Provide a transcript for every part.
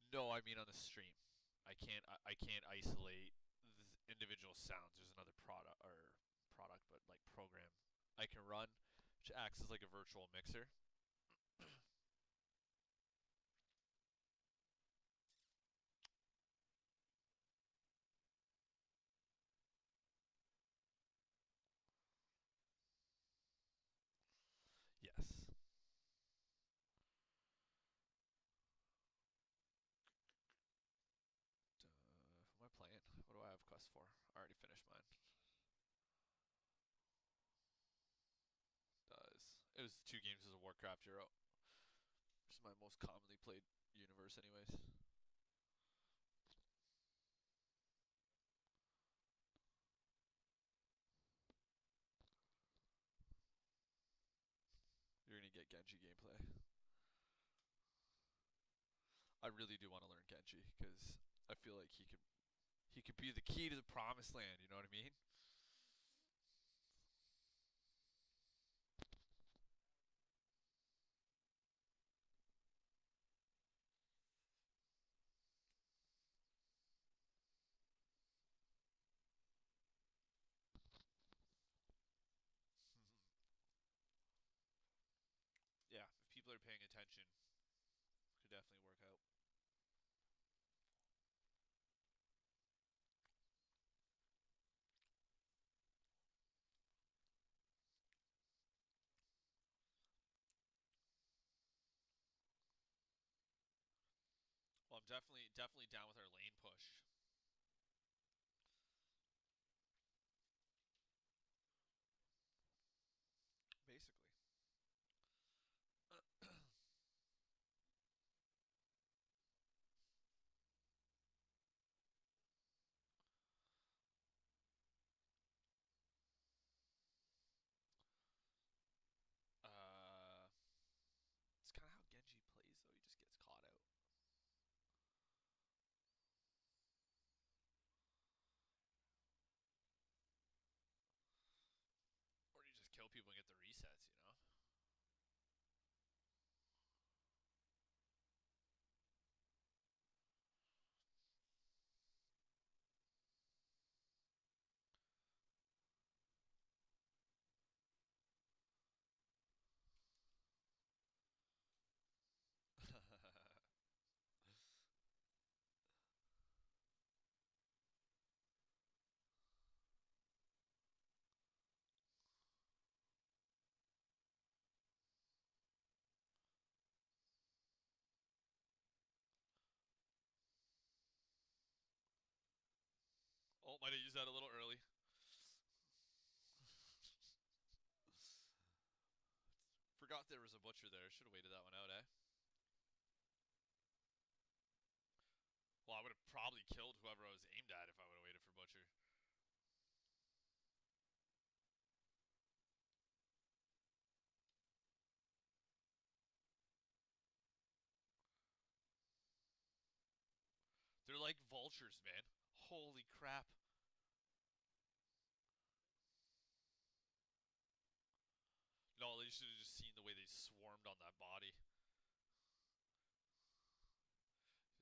No, I mean on the stream. I can't isolate individual sounds. There's another product, but like program I can run, which acts as like a virtual mixer. Yes. Who am I playing? What do I have quest for? I already finished mine. Does it was 2 games as a Warcraft hero, which is my most commonly played universe, anyways. You're gonna get Genji gameplay. I really do want to learn Genji because I feel like he could be the key to the promised land. You know what I mean? Yeah, if people are paying attention, could definitely work out. Well, I'm definitely down with our lane push. Basically. Uh, it's kind of how Genji plays, though. He just gets caught out, or you just kill people and get the resets. You know. Oh, might have used that a little early. Forgot there was a butcher there. Should have waited that one out, eh? Well, I would have probably killed whoever I was aimed at if I would have waited for butcher. They're like vultures, man. Holy crap. No, you should have just seen the way they swarmed on that body.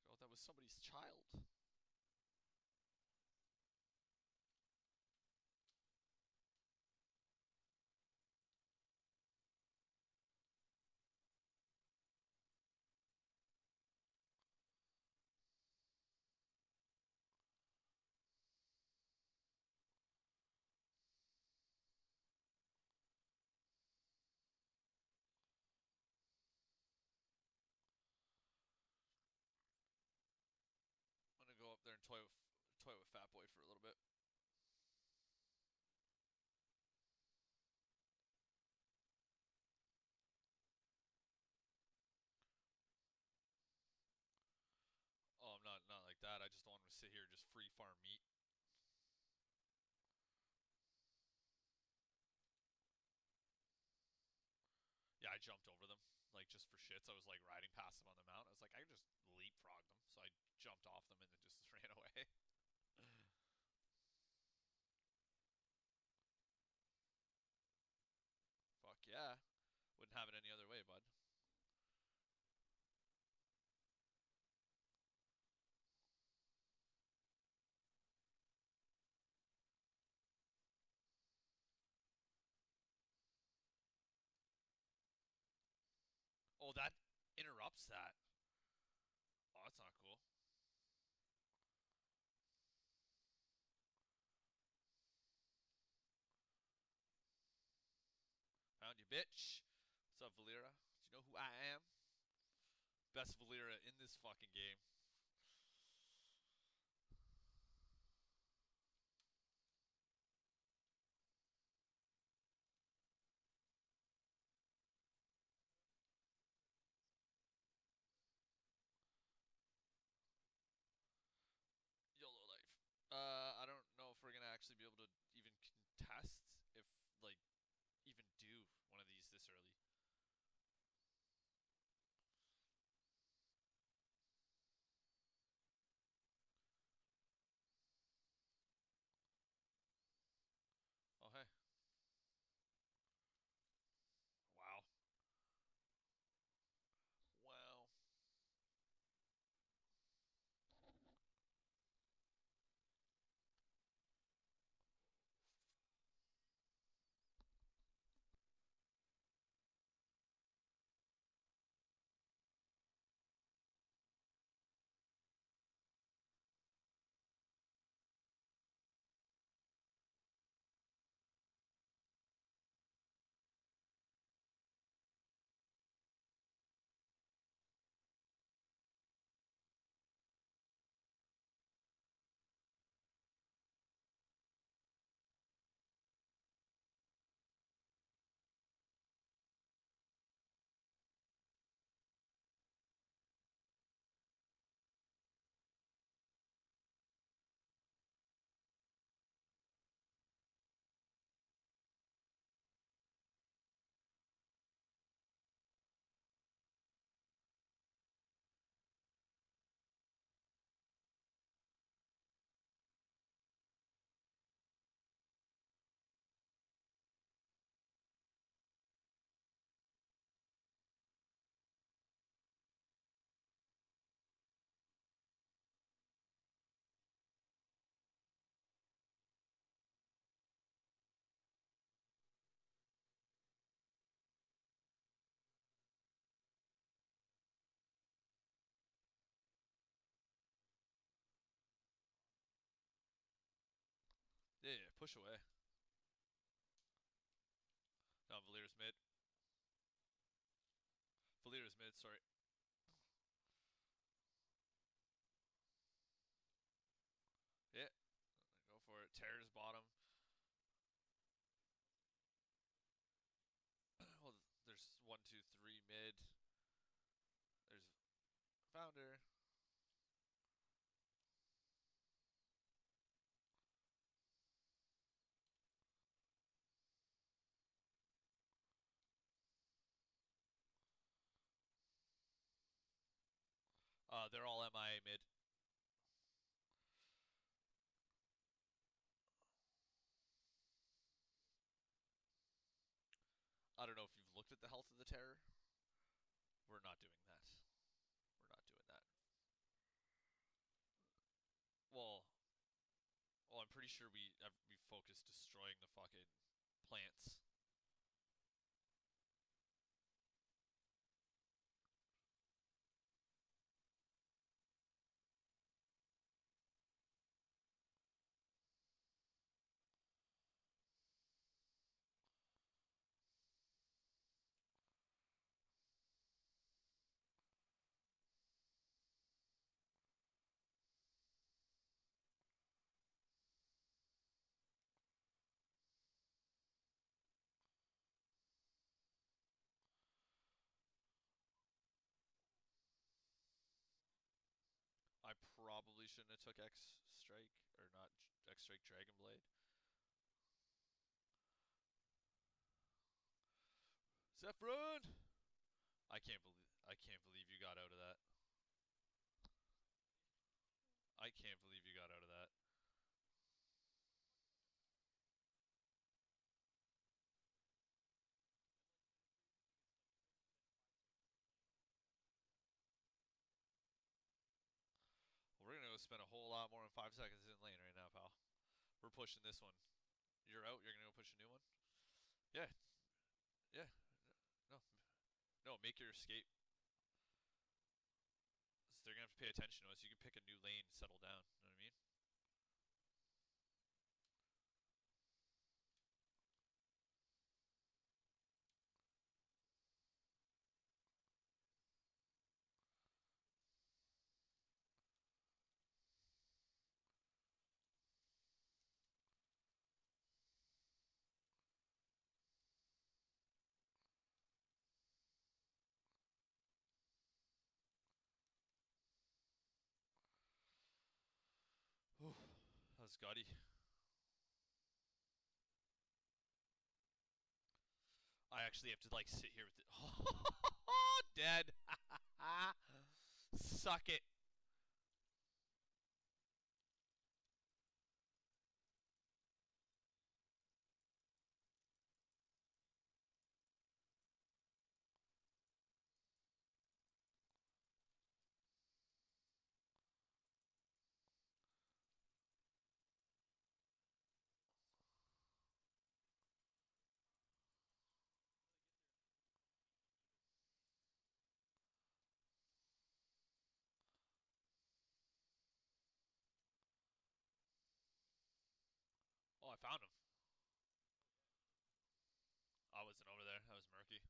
You know, that was somebody's child. I'm gonna go up there and toy with Fat Boy for a little bit. Oh, I'm not like that. I just don't want him to sit here and just free farm meat. Yeah, I jumped over them like just for shits. I was like riding past them on the mount. I was like, I could just leapfrog them, so I jumped off them and then just ran away. Fuck yeah, wouldn't have it any other way, bud. that interrupts that. Oh, that's not cool. Found you, bitch. What's up, Valera? Do you know who I am? Best Valera in this fucking game. YOLO life. I don't know if we're gonna actually be able to even contest if like even do one of these this early. Oh hey. Wow. Wow. Yeah, yeah, push away. No, Valera's mid. Valera's mid, sorry. Yeah, go for it. Terror's bottom. Well, there's one, two, three mid. There's Founder. They're all MIA mid. I don't know if you've looked at the health of the Terror. We're not doing that. We're not doing that. Well, well, I'm pretty sure we focused destroying the fucking plants. I probably shouldn't have took X Strike or not X Strike Dragon Blade. Zephron! I can't believe you got out of that. I can't believe you got out of that. Well, we're gonna go spend a whole lot more than 5 seconds in lane right now, pal. We're pushing this one. You're out. You're gonna go push a new one. Yeah, yeah. No, no. Make your escape. to pay attention to us. You can pick a new lane, settle down. You know what I mean? Whew, that was gutty. I actually have to like sit here with it. Dead. Suck it. Oh, I found him. I wasn't over there. That was murky.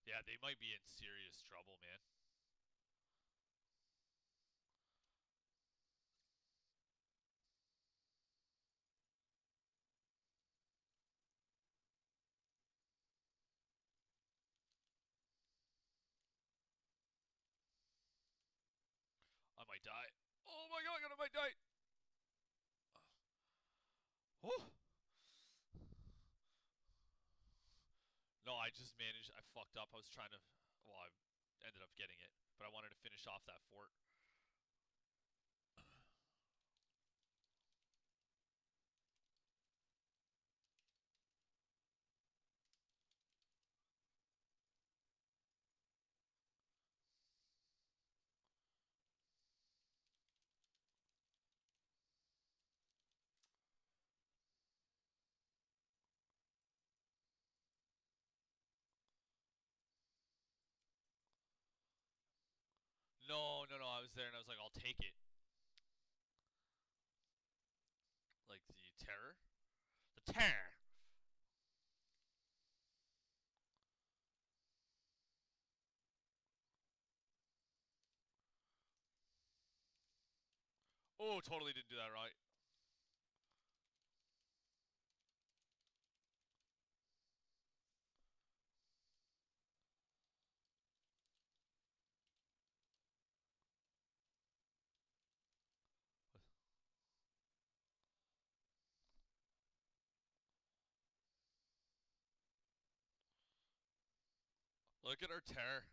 Yeah, they might be in serious trouble, man. I might die. Oh my god, I might die. Oh. No, I just managed. I fucked up. I was trying to. Well, I ended up getting it, but I wanted to finish off that fort. No, no, no. I was there and I was like, I'll take it. Like the terror. The terror. Oh, totally didn't do that right. Look at our terror.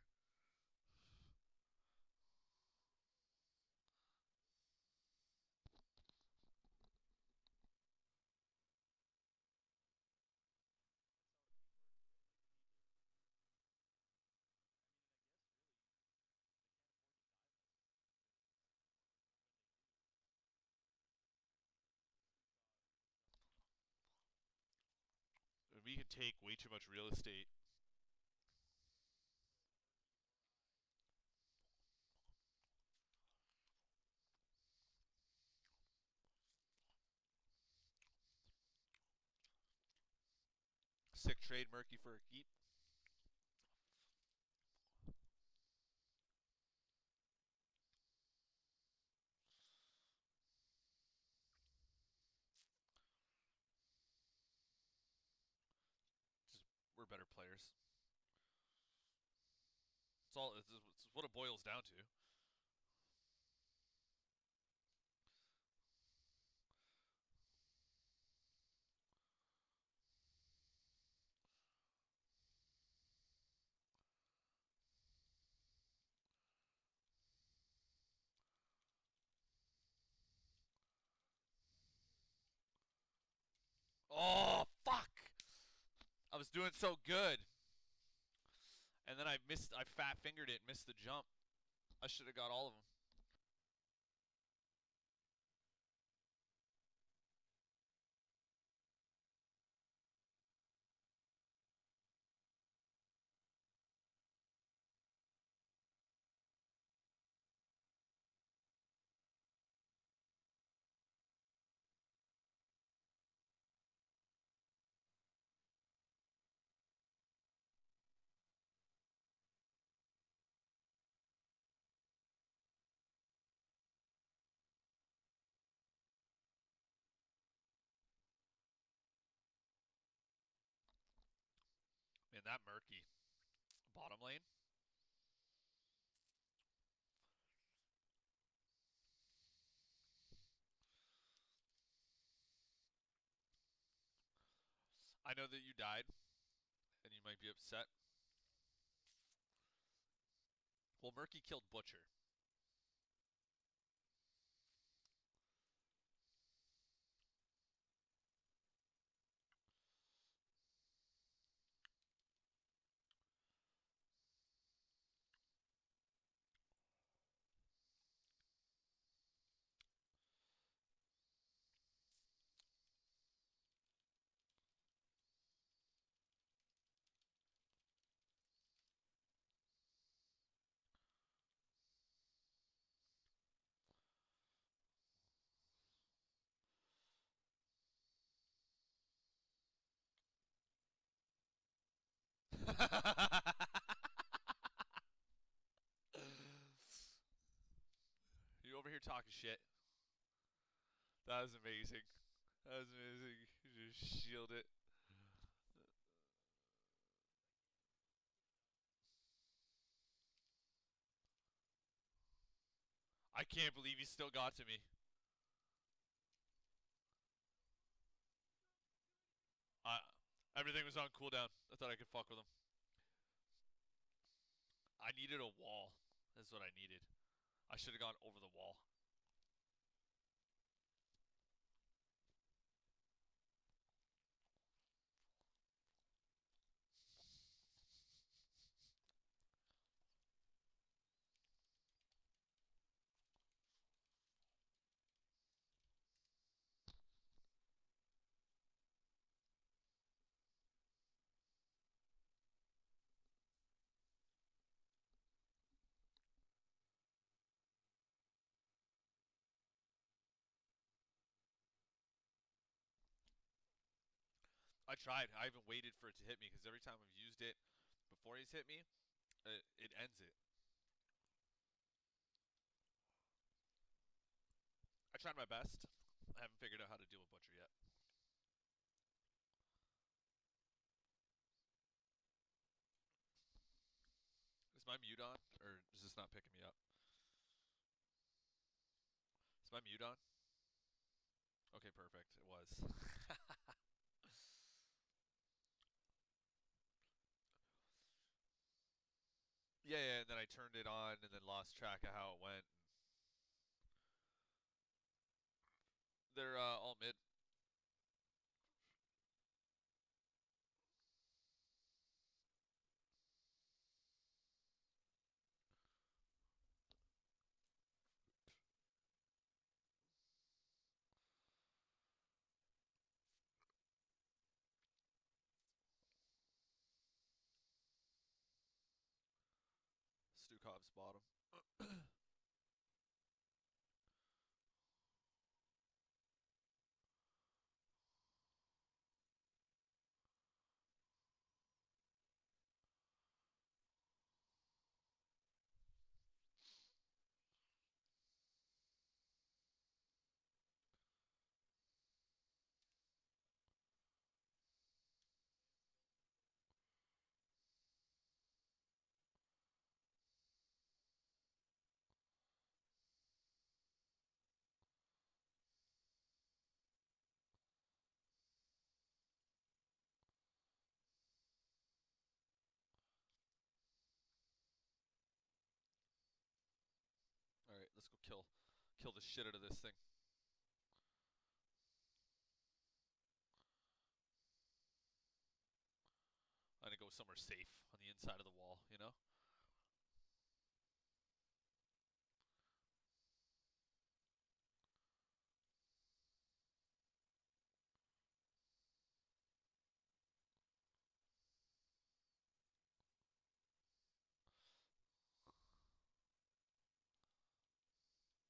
We can take way too much real estate. Sick trade, Murky for a keep. Just we're better players. It's all. It's what it boils down to. Oh fuck! I was was doing so good, and then I missed. I fat fingered it, missed the jump. I should have got all of them. Man, that murky bottom lane. I know that you died, and you might be upset. Well, Murky killed Butcher. You over here talking shit. That was amazing. That was amazing. You just shield it. I can't believe he still got to me. Uh, Everything was on cooldown. I thought I could fuck with him. I needed a wall. That's what I needed. I should have gone over the wall. I tried. I even waited for it to hit me because every time I've used it before he's hit me, it ends it. I tried my best. I haven't figured out how to deal with Butcher yet. Is my mute on? Or is this not picking me up? Is my mute on? Okay, perfect. It was. Yeah, and then I turned it on and then lost track of how it went. They're all mid. Stukhov's bottom. All right, let's go kill the shit out of this thing. go somewhere safe on the inside of the wall, you know?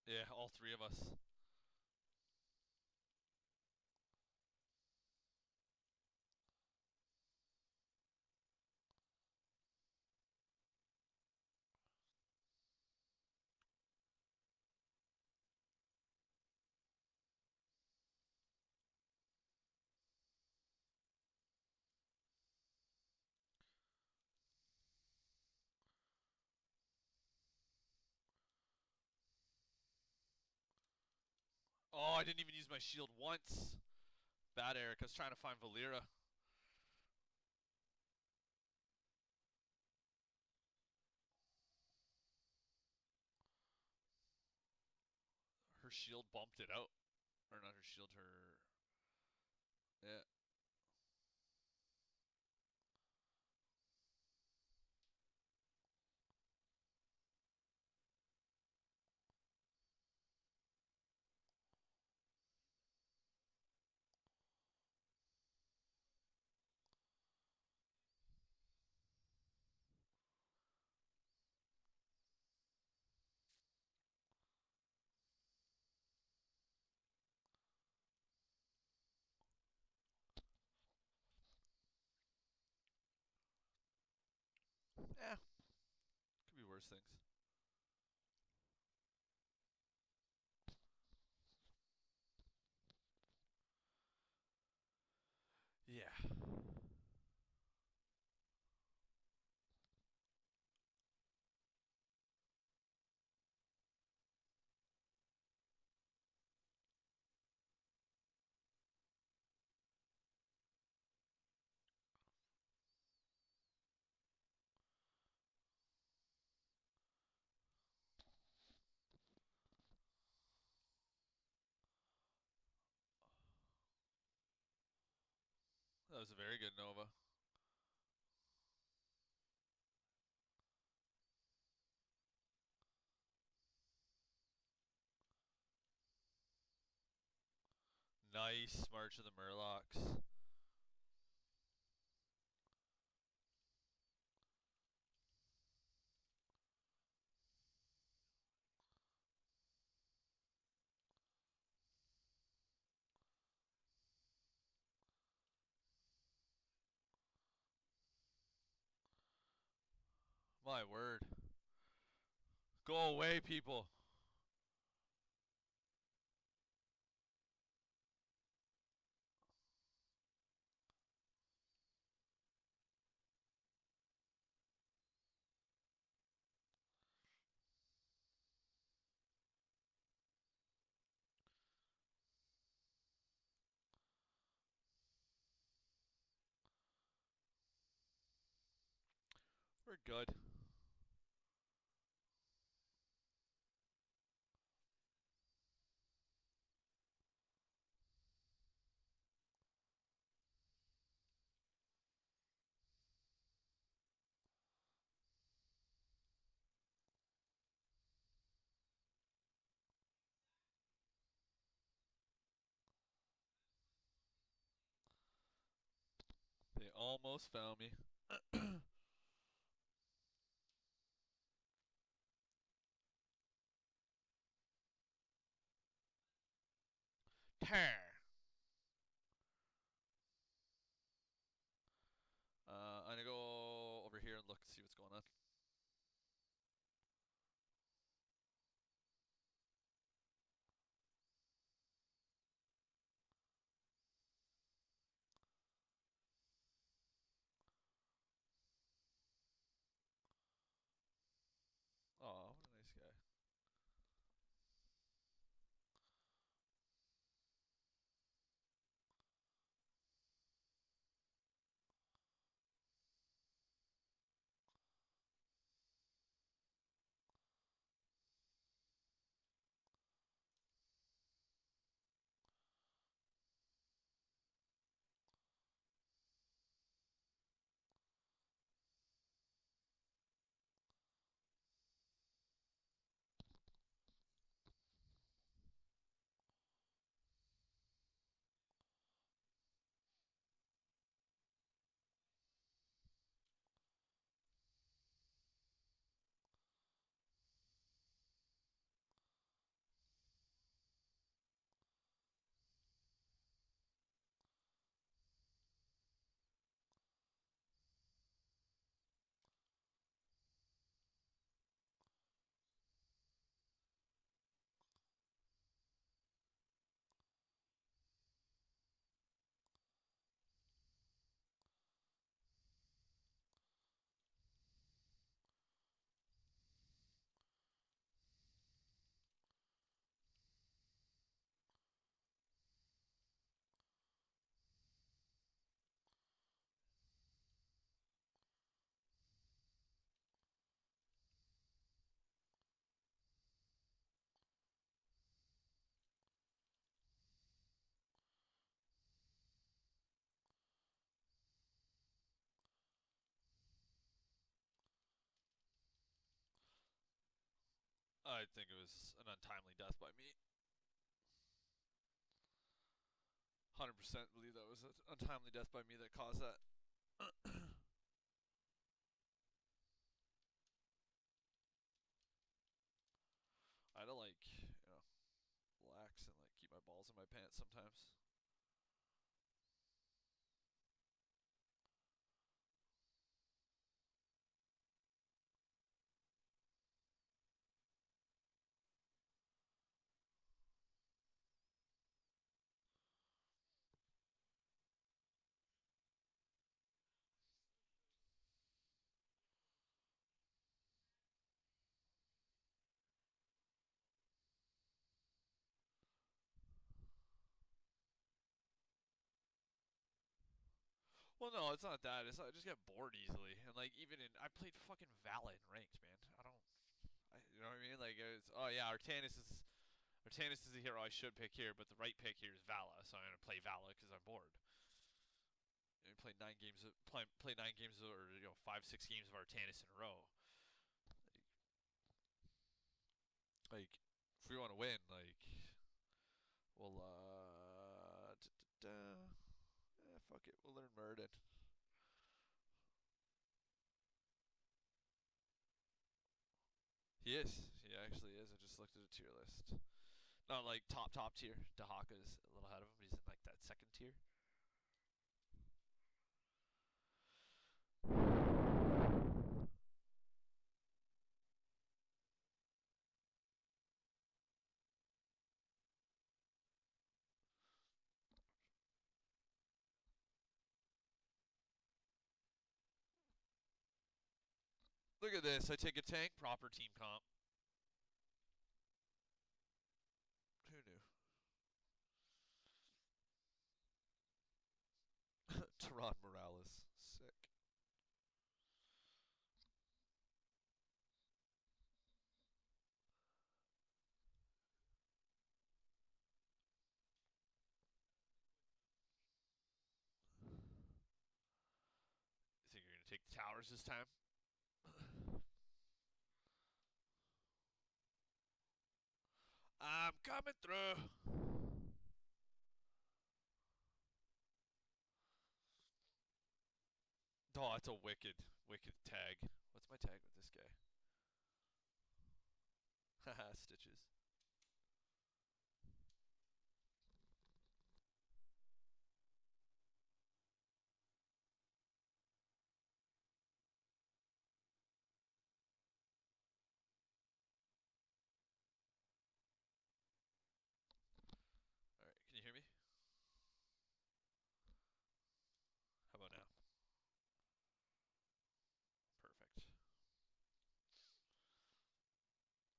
Yeah, all three of us. Oh, I didn't even use my shield once. Bad, Eric. I was trying to find Valera. Her shield bumped it out. Or not her shield, her. Yeah. Yeah. Could be worse things. Yeah. That was a very good Nova. Nice March of the Murlocs. My word. Go away, people. We're good. They almost found me. Tear. I'm gonna go over here and look and see what's going on. Oh, what a nice guy. I think it was an untimely death by me. 100% believe that was an untimely death by me that caused that. I had to like, relax and like keep my balls in my pants sometimes. Well, no, it's not that. It's I just get bored easily, and like even in I played fucking Vala in ranked, man. You know what I mean? Like it's oh yeah, Artanis is the hero I should pick here, but the right pick here is Vala, so I'm gonna play Vala because I'm bored. You play 9 games, play 9 games, or 5, 6 games of Artanis in a row. Like if we want to win, like we'll fuck it, we'll learn Muradin. He is. He actually is. I just looked at a tier list. Not like top tier. Dahaka's a little ahead of him. He's in like that second tier. Look at this. I take a tank, proper team comp. Who knew? Teron Morales. Sick. You think you're going to take the towers this time? I'm coming through. Oh, that's a wicked tag. What's my tag with this guy? Haha, Stitches. Alright, can you hear me? How about now? Perfect.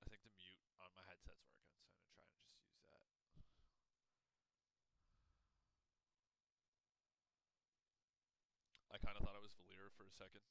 I think the mute on my headset's working, so I'm going to try and just use that. I kind of thought it was Valir for a second.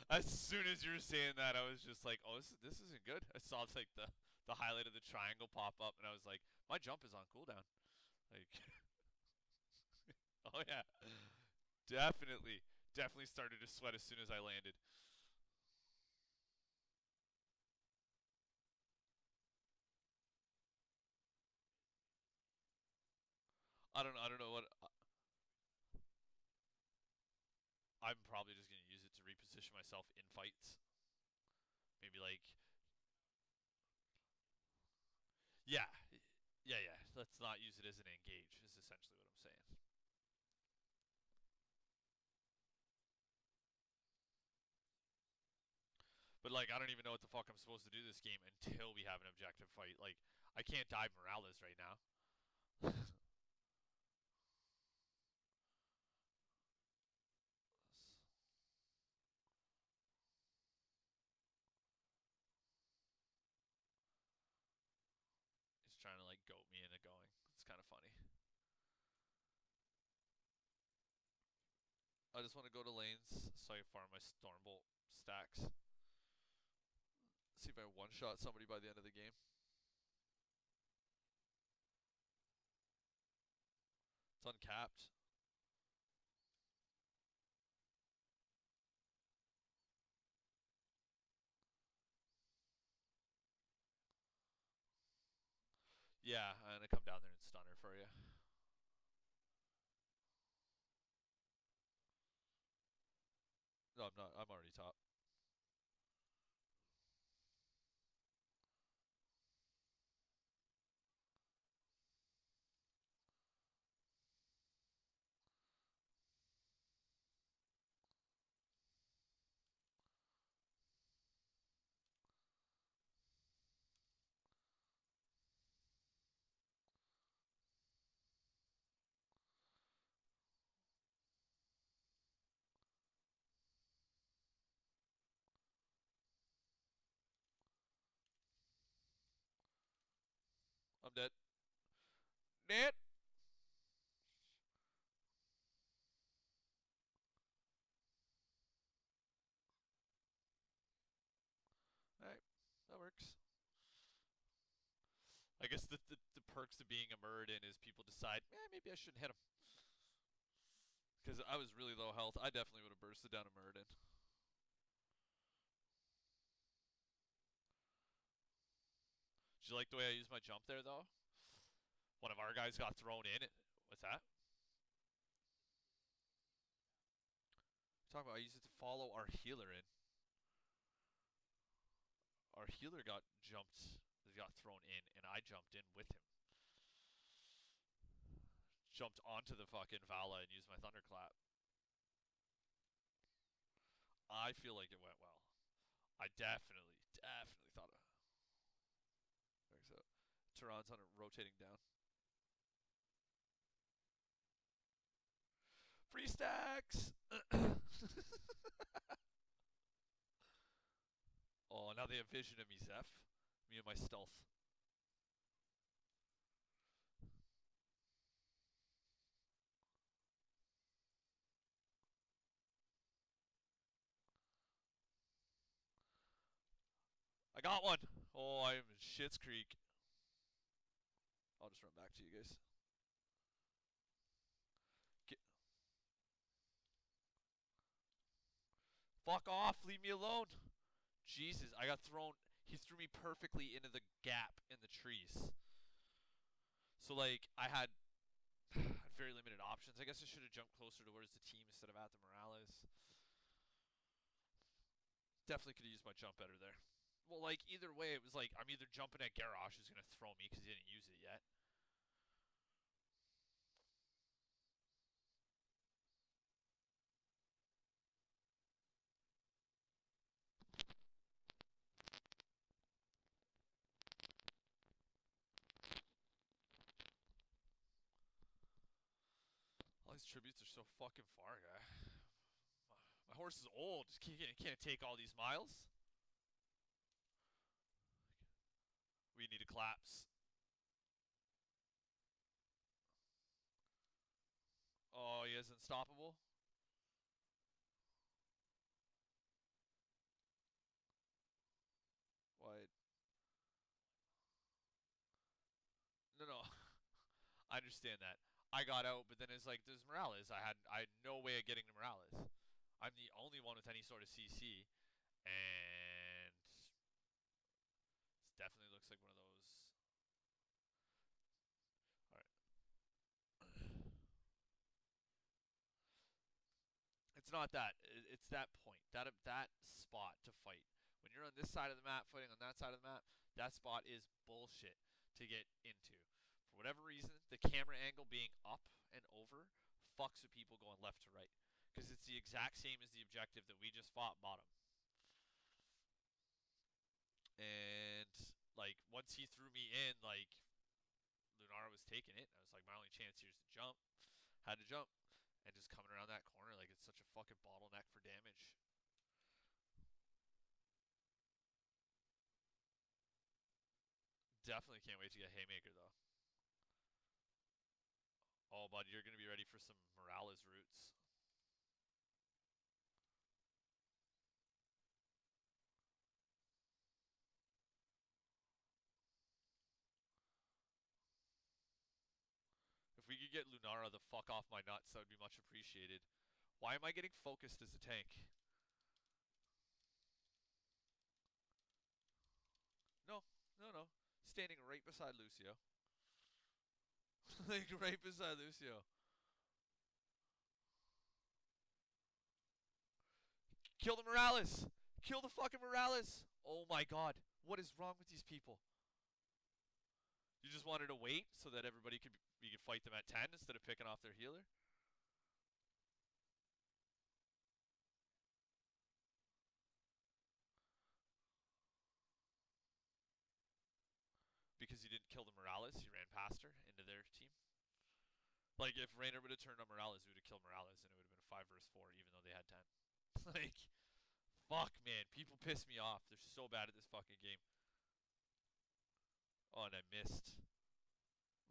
As soon as you were saying that, I was just like, "Oh, this isn't good." I saw like the highlight of the triangle pop up, and I was like, "My jump is on cooldown." Like, oh yeah, definitely started to sweat as soon as I landed. I don't know what. I'm probably just gonna use it to reposition myself in fights. Maybe like, yeah, yeah. Let's not use it as an engage. Is essentially what I'm saying. But like, I don't even know what the fuck I'm supposed to do this game until we have an objective fight. Like, I can't dive Morales right now. He's trying to like goat me into going. It's kind of funny. I just want to go to lanes so I can farm my Stormbolt stacks. See if I one-shot somebody by the end of the game. It's uncapped. Yeah, I'm gonna come down there and stun her for you. No, I'm not. I'm already top. I'm dead. Dead. Alright, that works. I guess the perks of being a Muradin is people decide, maybe I shouldn't hit him. Because I was really low health. I definitely would have bursted down a Muradin. Did you like the way I used my jump there, though? One of our guys got thrown in. What's that? Talk about I used it to follow our healer in. Our healer got thrown in, and I jumped in with him. Jumped onto the fucking Vala and used my Thunderclap. I feel like it went well. I definitely thought of. So, Tehran's on it, rotating down. Free stacks! Oh, now they have vision of me, Zeph. Me and my stealth. I got one! Oh, I'm in Shit's Creek. I'll just run back to you guys. Get... Fuck off! Leave me alone! Jesus, I got thrown. He threw me perfectly into the gap in the trees. So, like, I had very limited options. I guess I should have jumped closer towards the team instead of at the Morales. Definitely could have used my jump better there. Well, like, either way, it was like, I'm either jumping at Garrosh, who's going to throw me because he didn't use it yet. All these tributes are so fucking far, guy. My horse is old. Just can't take all these miles. We need to collapse. Oh, he is unstoppable? What? No. I understand that. I got out, but then it's like, there's Morales. I had no way of getting to Morales. I'm the only one with any sort of CC, and it definitely looks like one of those. All right. It's not that. It's that point. That spot to fight. When you're on this side of the map fighting on that side of the map, that spot is bullshit to get into. For whatever reason, the camera angle being up and over fucks with people going left to right. Because it's the exact same as the objective that we just fought bottom. And like once he threw me in, like Lunara was taking it. I was like, my only chance here is to jump. Had to jump. And just coming around that corner, like it's such a fucking bottleneck for damage. Definitely can't wait to get Haymaker though. Oh, bud, you're gonna be ready for some Morales roots. could get Lunara the fuck off my nuts, that would be much appreciated. Why am I getting focused as a tank? No, no, no. Standing right beside Lucio. Like, right beside Lucio. Kill the Morales! Kill the fucking Morales! Oh my god. What is wrong with these people? You just wanted to wait so that everybody could you could fight them at 10 instead of picking off their healer? Because you didn't kill the Morales, you ran past her into their team. Like, if Raynor would have turned on Morales, we would have killed Morales, and it would have been a 5 versus 4, even though they had 10. Like, fuck, man. People piss me off. They're so bad at this fucking game. Oh, and I missed.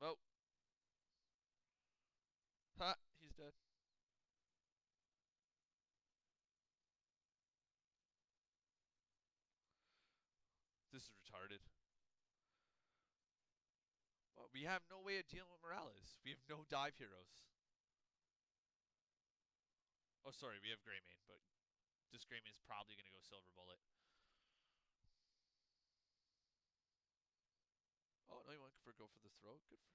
Oh. Ha! He's dead. This is retarded. Well, we have no way of dealing with Morales. We have no dive heroes. Oh, sorry, we have Greymane, but this Greymane is probably going to go Silver Bullet. Oh, no, you want to go for the throat? Good for.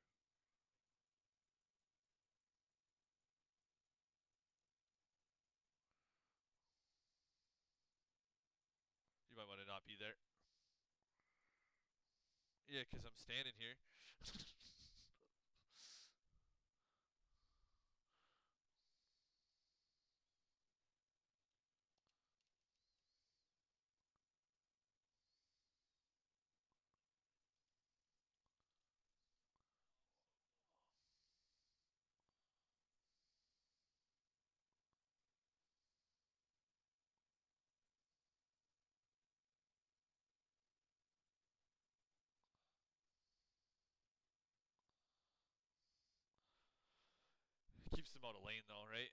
You might want to not be there. Yeah, because I'm standing here. Keeps them out of lane, though, right?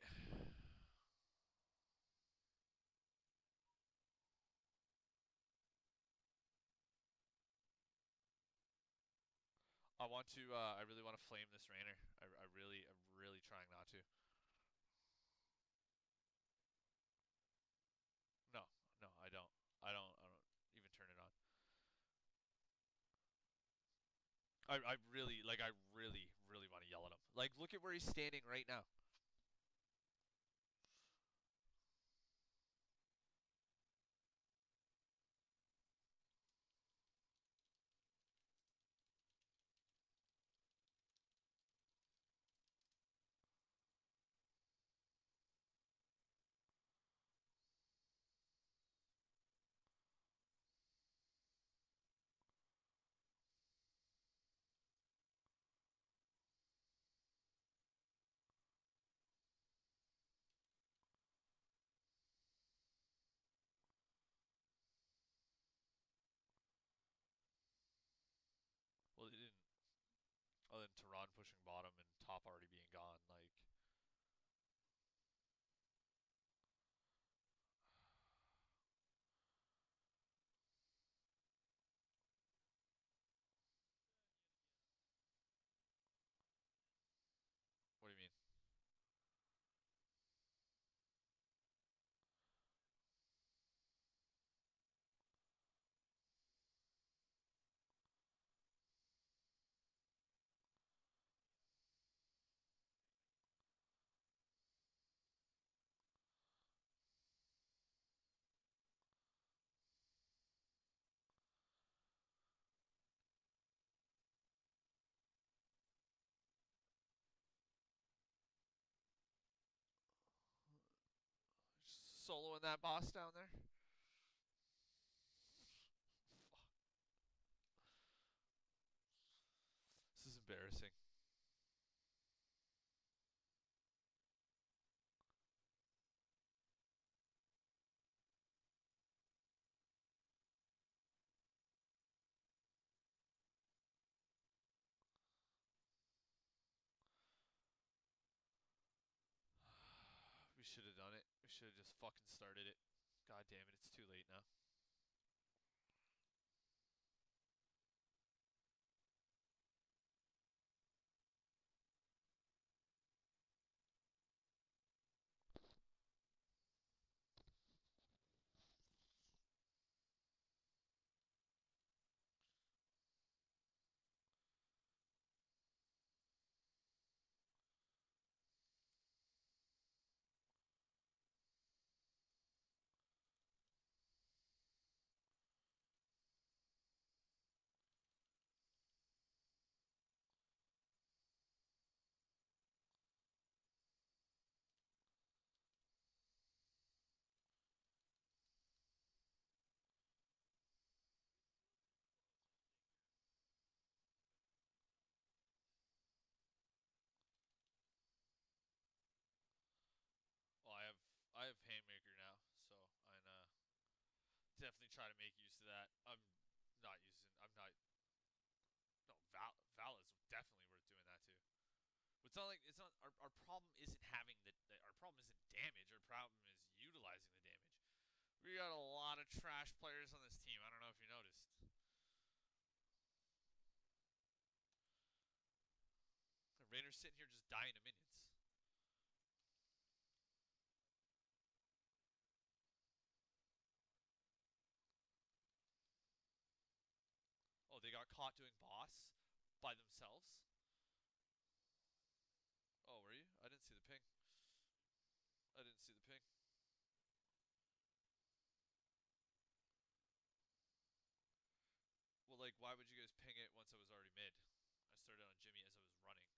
I really want to flame this Raynor. I'm really trying not to. No, no, I don't. I don't even turn it on. I really want to yell at him. Like, look at where he's standing right now. Well, he didn't. Other than Tehran pushing bottom and top already being gone, like. What do you mean? Soloing that boss down there? This is embarrassing. We should have done it. We should have just fucking started it. God damn it, it's too late now. definitely try to make use of that. Not using. I'm not. No, Val is definitely worth doing that too. It's not like it's not our problem isn't having our problem isn't damage. Our problem is utilizing the damage. We got a lot of trash players on this team. I don't know if you noticed. The Raiders sitting here just dying to minions. Oh, they got caught doing boss by themselves. Oh, were you? I didn't see the ping. I didn't see the ping. Well, like, why would you guys ping it once I was already mid? I started on Jimmy as I was running.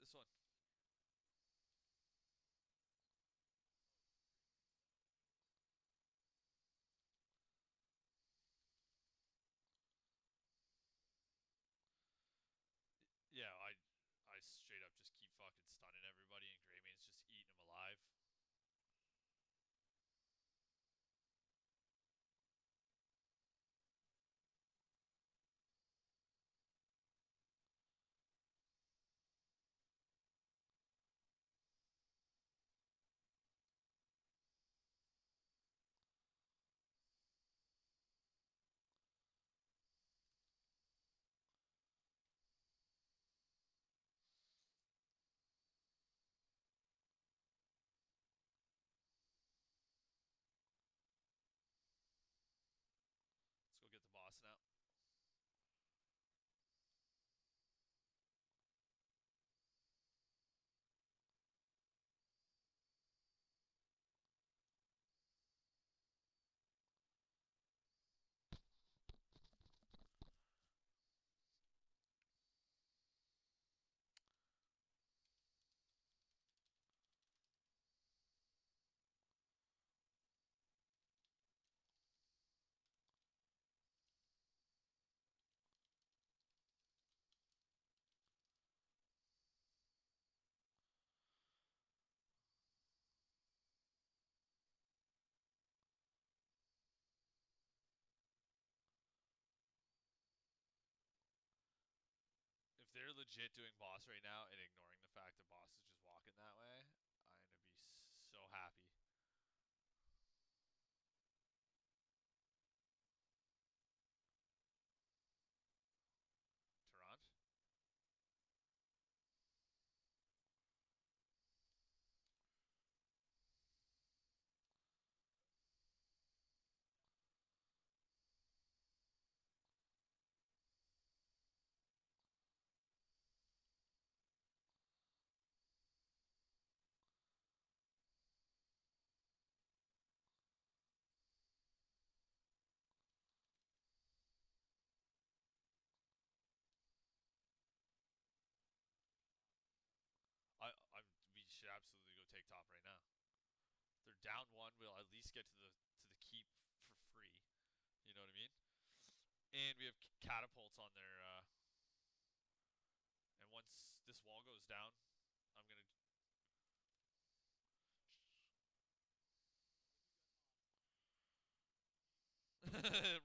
This one. Yeah, I straight up just keep fucking stunning everybody, and Greymane just eating them alive. Let's go get the boss now. If they're legit doing boss right now and ignoring the fact that boss is just walking that way, I'm gonna be so happy. Toronto? I'm. We should absolutely go take top right now. They're down one. We'll at least get to the keep for free. You know what I mean? And we have catapults on there. And once this wall goes down, I'm gonna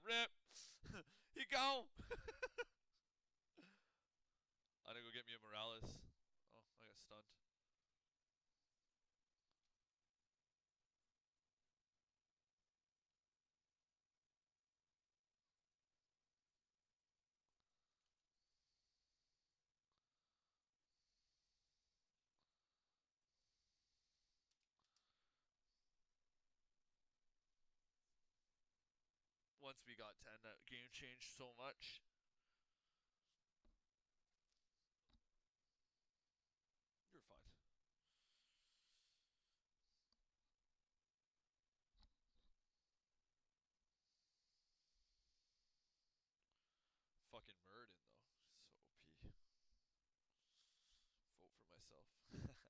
rip. He go. I gotta go get me a Morales. Oh, I got stunned. Once we got 10, that game changed so much. You're fine. Fucking Murden though, so myself. Okay.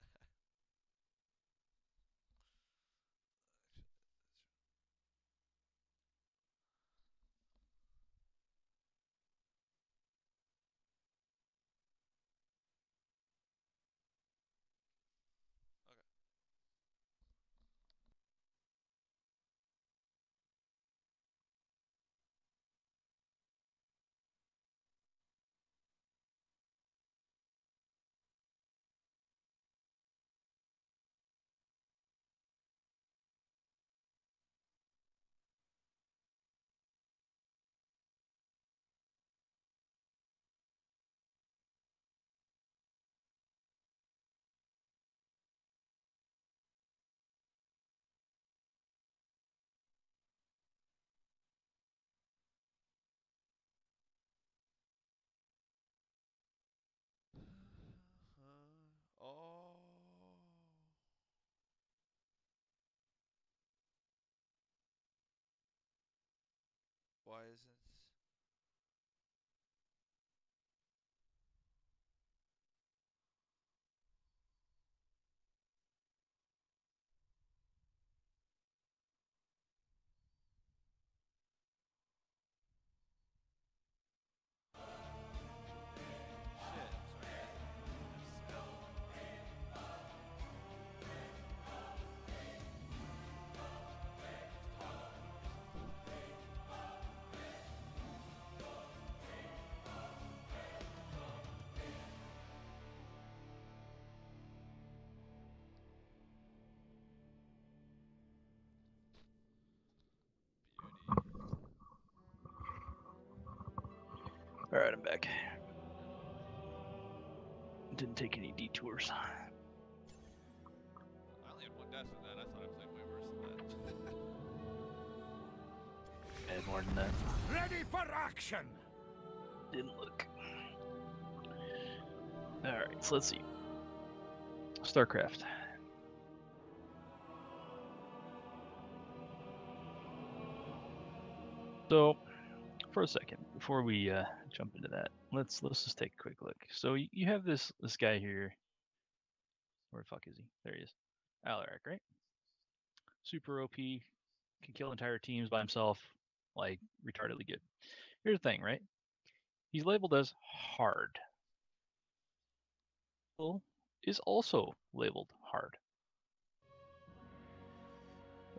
Oh. Why isn't? Shit. Beauty. Alright, I'm back. Didn't take any detours. I only had one death in that. I thought I played way worse than that. I had more than that. Ready for action! Didn't look. Alright, so let's see. StarCraft. So, for a second, before we jump into that, let's just take a quick look. So you have this guy here. Where the fuck is he? There he is. Alarak, right? Super OP, can kill entire teams by himself, like retardedly good. Here's the thing, right? He's labeled as hard. Is also labeled hard.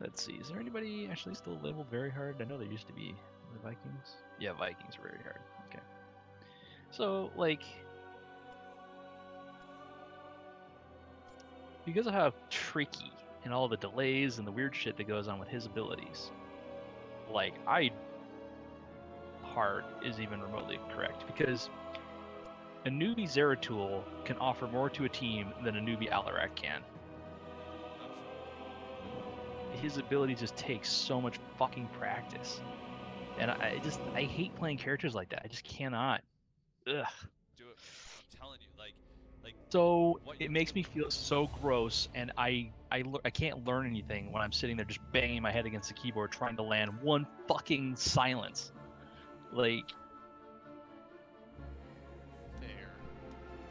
Let's see, is there anybody actually still labeled very hard? I know there used to be the Vikings. Yeah, Vikings are very hard. Okay. So, like, because of how tricky and all the delays and the weird shit that goes on with his abilities, like, hard is even remotely correct, because a newbie Zeratul can offer more to a team than a newbie Alarak can. His ability just takes so much fucking practice. And I hate playing characters like that. I just cannot. Ugh. Do it, man. I'm telling you, like. So it makes me feel so gross, and I can't learn anything when I'm sitting there just banging my head against the keyboard trying to land one fucking silence. Like, Fair.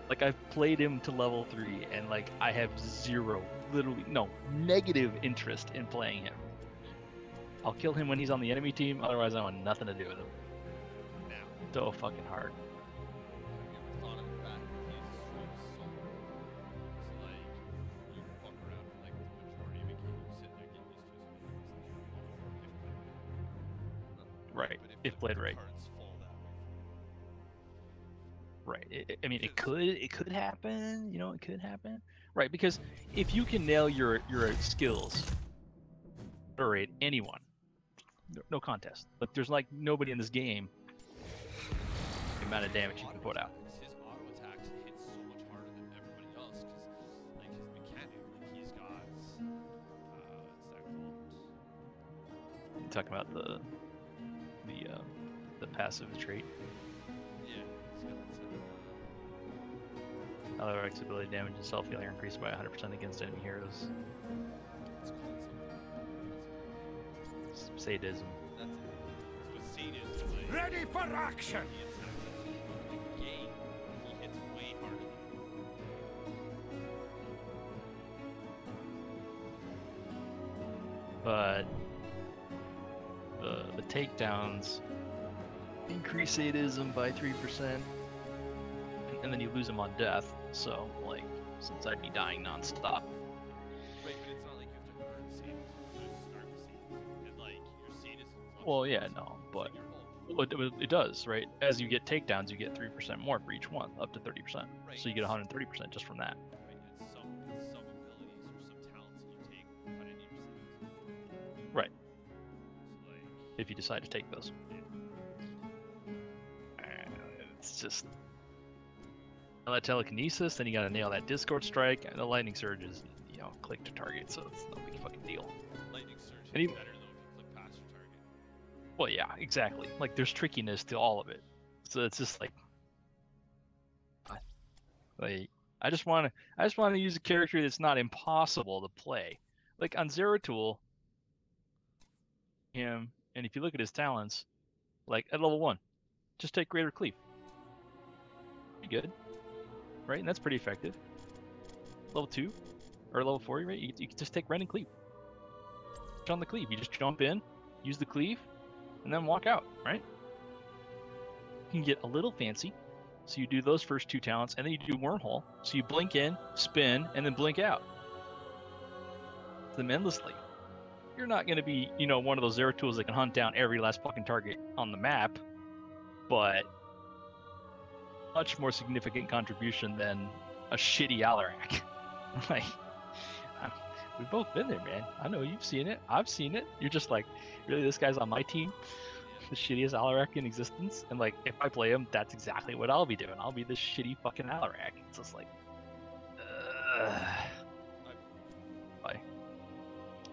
Like, I've played him to level 3, and like I have zero, literally no, negative interest in playing him. I'll kill him when he's on the enemy team, otherwise I want nothing to do with him. Now. So fucking hard. Have you ever thought of the fact that he's a straight soul? So, like, you fuck around for, like, the majority of a game, you sit there, get used to his abilities, Right, but if played right. Cards fall that way. Right. I mean, it could happen. You know, it could happen. Right, because if you can nail your skills, rate anyone, no contest. But there's like nobody in this game. The amount of damage you can put out. His auto attacks hit so much harder than everybody else, because like his mechanic, like he's got what's that called? You're talking about the passive trait. Yeah, he's got Alarak's ability damage and self-healing increased by 100% against enemy heroes. it's called something. Sadism. That's it. So with sadism, like, Ready for action! he attacks the game, he hits way harder than but the takedowns increase sadism by 3%, and then you lose them on death. So like, since I'd be dying nonstop. Right, but it's not like you have to earn sadism to start with sadism. And like your sadism Well, yeah, fluctuates. no, It's but like your whole it does, right? As you get takedowns, you get 3% more for each one, up to 30%. Right. So you get 130% just from that. right, and some abilities or some talents that you take cut into your sadism. Right. So like If you decide to take those. yeah. It's just that telekinesis, then you gotta nail that Discord strike, and the lightning surge is, you know, click to target, so it's no big fucking deal. Lightning surge is And even- better though if you click past your target. Well, yeah, exactly. Like there's trickiness to all of it, so it's just like I just want to use a character that's not impossible to play. Like on Zeratul, him, and if you look at his talents, like at level 1, just take Greater Cleave. Pretty good, right? And that's pretty effective. Level 2 or level 4, right? You can just take Rend and Cleave. On the Cleave, you just jump in, use the Cleave, and then walk out, right? You can get a little fancy. So you do those first 2 talents, and then you do Wormhole. So you blink in, spin, and then blink out. Them endlessly. You're not going to be, you know, one of those Zeratools that can hunt down every last fucking target on the map, but much more significant contribution than a shitty Alarak. Like, we've both been there, man. I know you've seen it. I've seen it. You're just like, really, this guy's on my team? The shittiest Alarak in existence, and like if I play him, that's exactly what I'll be doing. I'll be this shitty fucking Alarak. It's just like, why?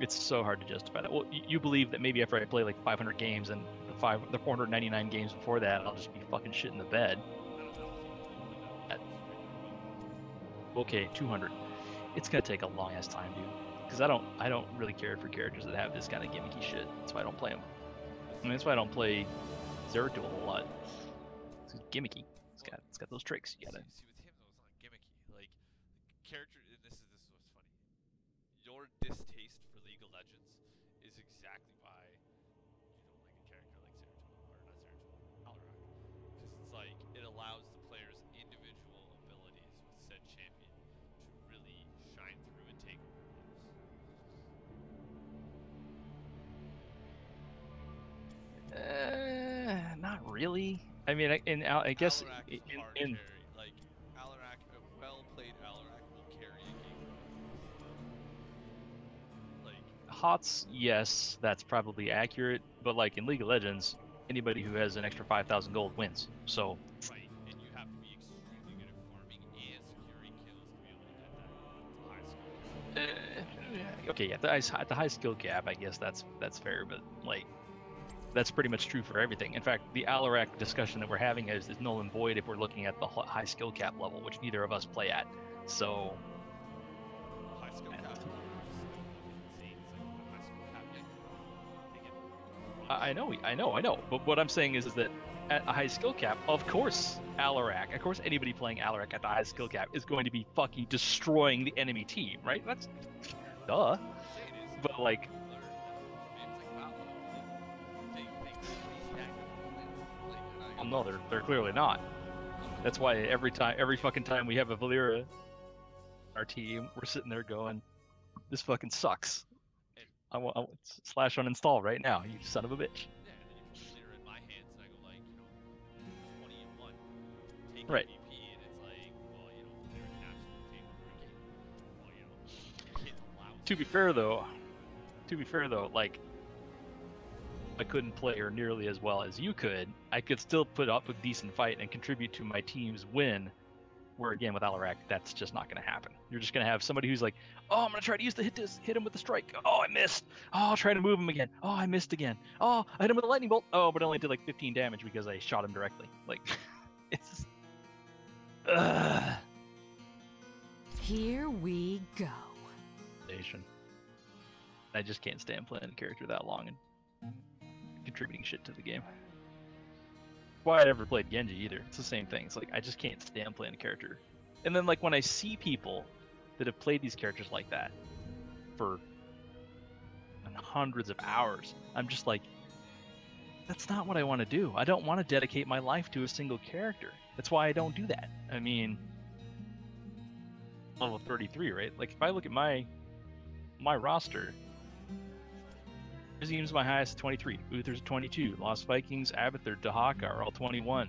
It's so hard to justify that. Well, you believe that maybe after I play like 500 games and the 499 games before that, I'll just be fucking shit in the bed. Okay, 200. It's gonna take a long ass time, dude. Because I don't really care for characters that have this kind of gimmicky shit. That's why I don't play them. I mean, that's why I don't play Zeratul a whole lot. It's gimmicky. It's got those tricks. You gotta. See, with him though, it's not gimmicky. Like character, and this is what's funny. Your distaste for League of Legends is exactly why you don't like a character like Zeratul, or not Zeratul, Alarak, because it's like it allows the player's individual abilities with said champion to really shine through and take over games. Not really. I mean, I guess Alarak is hard to in carry. Like Alarak, a well-played Alarak will carry a game. Like HOTS, yes, that's probably accurate. But like in League of Legends, anybody who has an extra 5,000 gold wins. So right, and you have to be extremely good at farming and securing kills to be able to get that high skill. okay, at the high skill cap, I guess that's fair. But like, that's pretty much true for everything. In fact, the Alarak discussion that we're having is null and void if we're looking at the high skill cap level, which neither of us play at. So High skill cap. Insane. It's like the high skill cap. Yeah, I know. But what I'm saying is that at a high skill cap, of course, Alarak, of course, anybody playing Alarak at the high skill cap is going to be fucking destroying the enemy team, right? That's duh. But like, well, no, they're clearly not. That's why every fucking time we have a Valera on our team, we're sitting there going, this fucking sucks. I want slash uninstall right now, you son of a bitch. Yeah, and then you put Valera in my hands and I go like, 20 and 1. Take Right. MVP and it's like, well, Valera can absolutely take over a game. Well, your kid allows To be fair though, like, I couldn't play her nearly as well as you could. I could still put up a decent fight and contribute to my team's win. Where again with Alarak, that's just not going to happen. You're just going to have somebody who's like, oh, I'm going to try to hit him with the strike. Oh, I missed. Oh, I'll try to move him again. Oh, I missed again. Oh, I hit him with a lightning bolt. Oh, but I only did like 15 damage because I shot him directly. Like, it's just, Here we go. I just can't stand playing a character that long and contributing shit to the game. Why I never played Genji either. It's the same thing. It's like I just can't stand playing a character. And then like when I see people that have played these characters like that for and hundreds of hours. I'm just like, that's not what I want to do. I don't want to dedicate my life to a single character. That's why I don't do that. I mean, level 33, right? Like if I look at my roster, Vizim's my highest 23, Uther's 22, Lost Vikings, Abathur, Dahaka are all 21.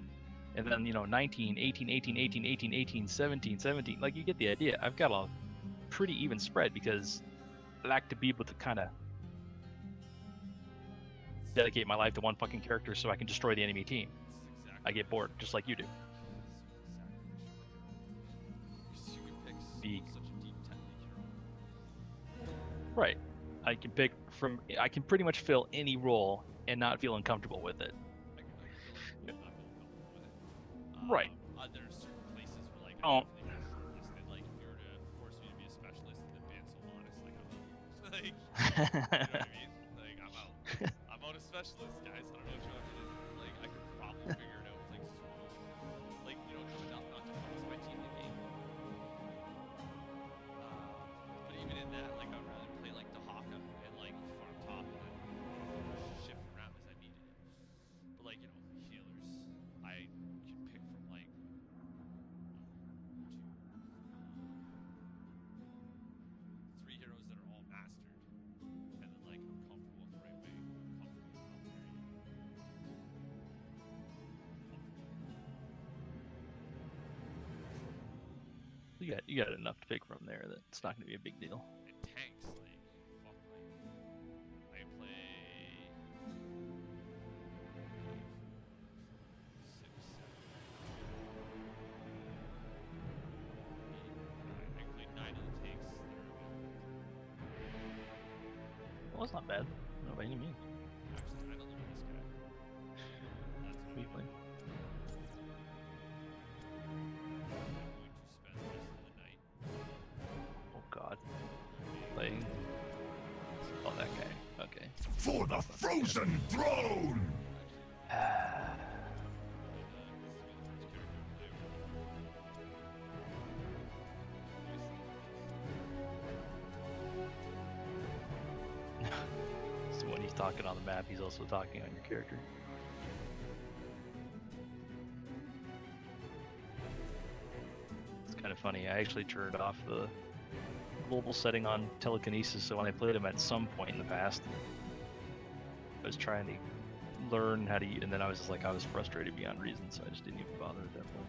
And then, 19, 18, 18, 18, 18, 18, 17, 17. Like, you get the idea. I've got a pretty even spread because I like to be able to kind of dedicate my life to one fucking character so I can destroy the enemy team. I get bored, just like you do. Right. I can pretty much fill any role and not feel uncomfortable with it. Right. There's certain places where like Oh. like if you were to force me to be a specialist in advanced Solaris, like I'm out. Like, you know what I mean? Like I'm out. I'm out a specialist, guys. I don't know what you want me to do. Like I could probably figure it out with like swoop. Like, good enough not to cause my team the game. But even in that, like I'd rather play like Dahaka and like farm top and then shift around as I needed it. But like, healers, I can pick from like 3 heroes that are all mastered, and then like I'm comfortable with the right way, comfortable with the area. You got enough to pick from there that it's not going to be a big deal. And tanks, like, fuck, like, I play 6, 7, 8, 9. I play 9 of the tanks that are Well, that's not bad. No, by any means. actually, I don't know this guy. That's what We I'm play. going to spend the rest of the night. Oh God. Playing. Oh, that guy. Okay. For the frozen throne! So when he's talking on the map, he's also talking on your character. It's kind of funny. I actually turned off the global setting on telekinesis, so when I played him at some point in the past, I was trying to learn how to use, and then I was just like, I was frustrated beyond reason, so I just didn't even bother at that point.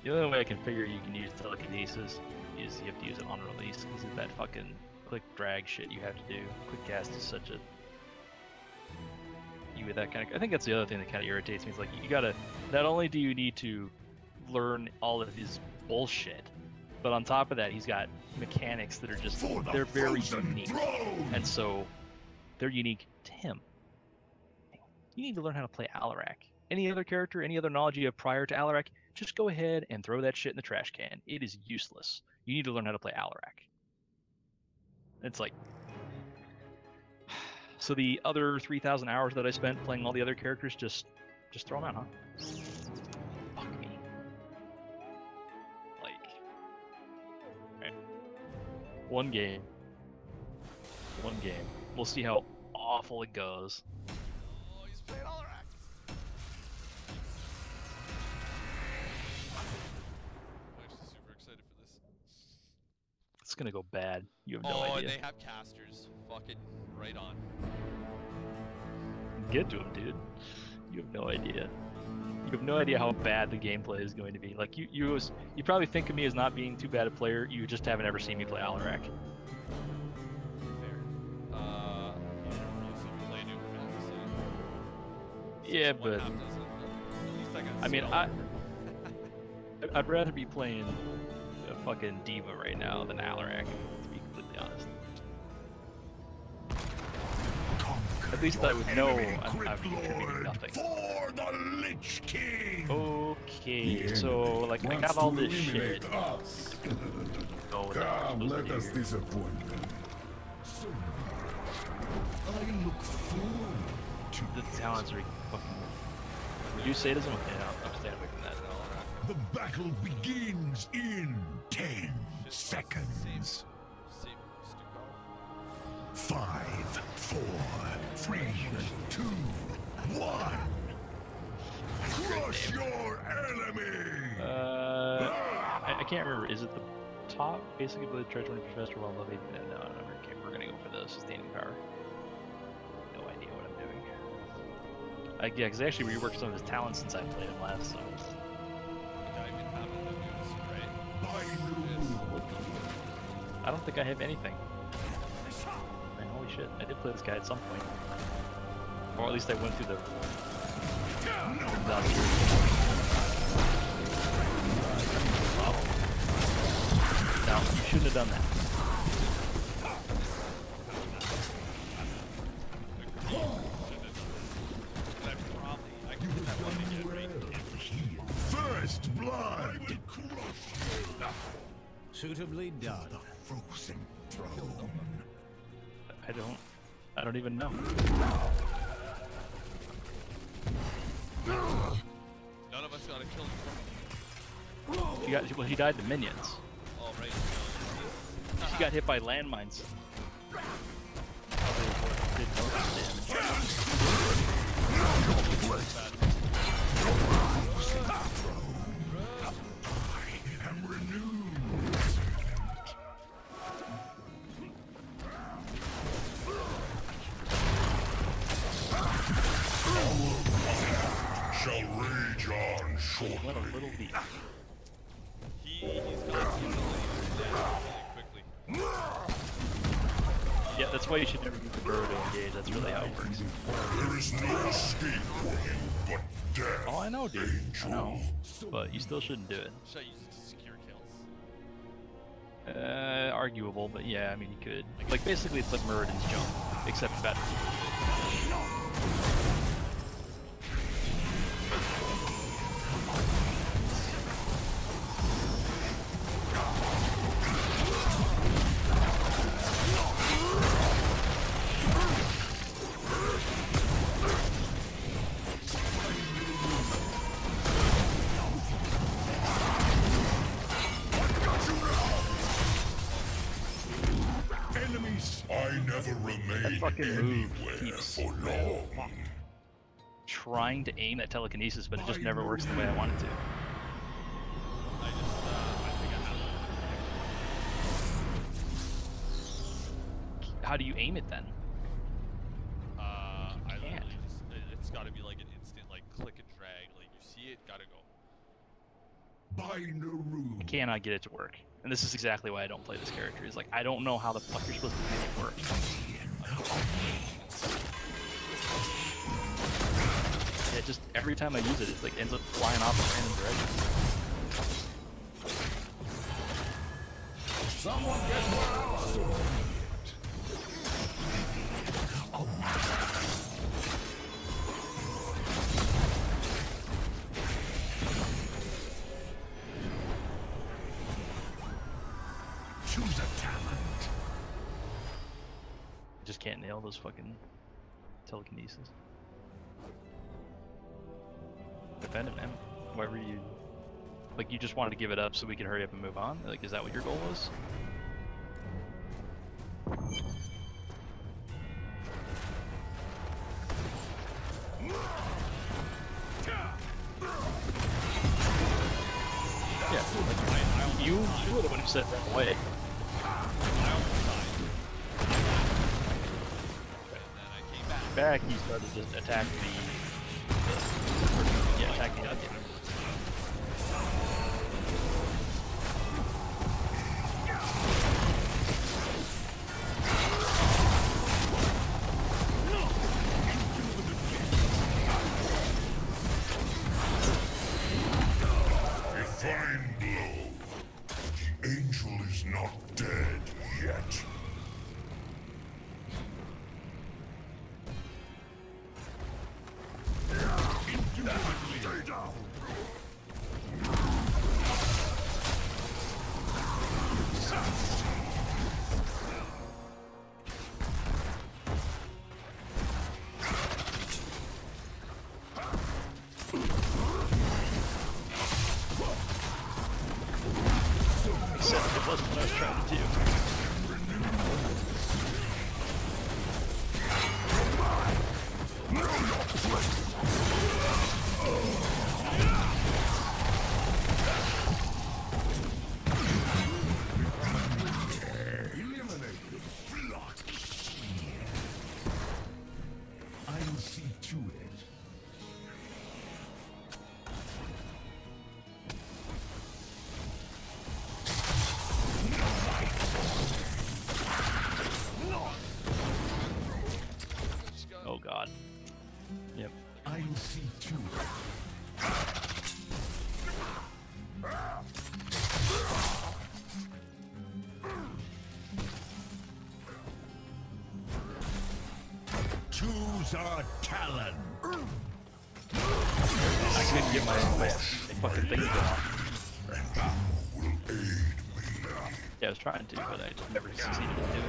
The only way I can figure you can use telekinesis is you have to use it on release, because of that fucking click drag shit you have to do. Quick cast is such a... You with that kind of... I think that's the other thing that kind of irritates me. It's like, you gotta... Not only do you need to learn all of his bullshit, but on top of that, he's got mechanics that are just... For the They're very frozen unique. throne! And so, they're unique to him. You need to learn how to play Alarak. Any other character, any other knowledge you have prior to Alarak, just go ahead and throw that shit in the trash can. It is useless. You need to learn how to play Alarak. It's like... So the other 3,000 hours that I spent playing all the other characters, just throw them out, huh? Fuck me. Like... Right. One game. We'll see how awful it goes. Oh, he's playing Alarak. I'm actually super excited for this. It's gonna go bad. You have no Oh, idea. and they have casters. Fucking right on. Get to him, dude. You have no idea. You have no idea how bad the gameplay is going to be. Like you probably think of me as not being too bad a player. You just haven't ever seen me play Alarak. Fair. You never really see me play a newer map, so Yeah, one but half doesn't. At least I got I mean, skill. I'd rather be playing a fucking Diva right now than Alarak, to be completely honest. At least I would know I'm contributing nothing. For the Lich King! Okay, so like I got all this shit. Us. Oh, what the hell Come, was let supposed us to do here? disappoint them. I look forward to The talents are fucking. You sadism? Okay, no, I'm staying away from that. the battle begins in 10 Shit, seconds. Same can't remember. Is it the top? Basically, the treasure when professor while level 8? No, I don't remember. Okay, we're gonna go for the sustaining power. No idea what I'm doing. Yeah, because I actually reworked some of his talents since I played him last. So. Diamond out of the news, right? I don't think I have anything. Man, holy shit! I did play this guy at some point, or at least I went through the. No, you shouldn't have done that. First blood. Suitably done. The frozen throne. I don't even know. None of us got a killing Well, he died to minions. Oh, right. He got hit by landmines. Probably did most of the damage. I am renewed. Shall rage on shortly. What a little beat. He's got some quickly. Yeah, that's why you should never use the burrow to engage. That's really how it works. There is no escape for you but death. Oh, I know, dude. I know. But you still shouldn't do it. Should I use it to secure kills? Arguable, but yeah, I mean, you could. Like, basically, it's like Muradin's jump, except better. I never remain fucking move anywhere keeps for long. Trying to aim at telekinesis, but it just never works the way I want it to. I think I have How do you aim it then? I can't. literally just, it's gotta be like an instant, like, click and drag. Like, you see it, gotta go. By Naru. I cannot get it to work. And this is exactly why I don't play this character. Is like, I don't know how the fuck you're supposed to make it work. Yeah, just every time I use it, it like ends up flying off in random directions. Someone get more sword. Choose a talent. I just can't nail those fucking telekinesis. Defend it, man. Whatever you... Like, you just wanted to give it up so we could hurry up and move on? Like, is that what your goal was? Yeah, like, you would have said that way. Back, he started to just attack yeah, attack the onion. A fine blow. The angel is not dead yet. Stay down. Except it wasn't what I was trying to do. our talent. I couldn't get my fucking thing to go off. Will aid me. Yeah, I was trying to, but I just never succeeded in doing it.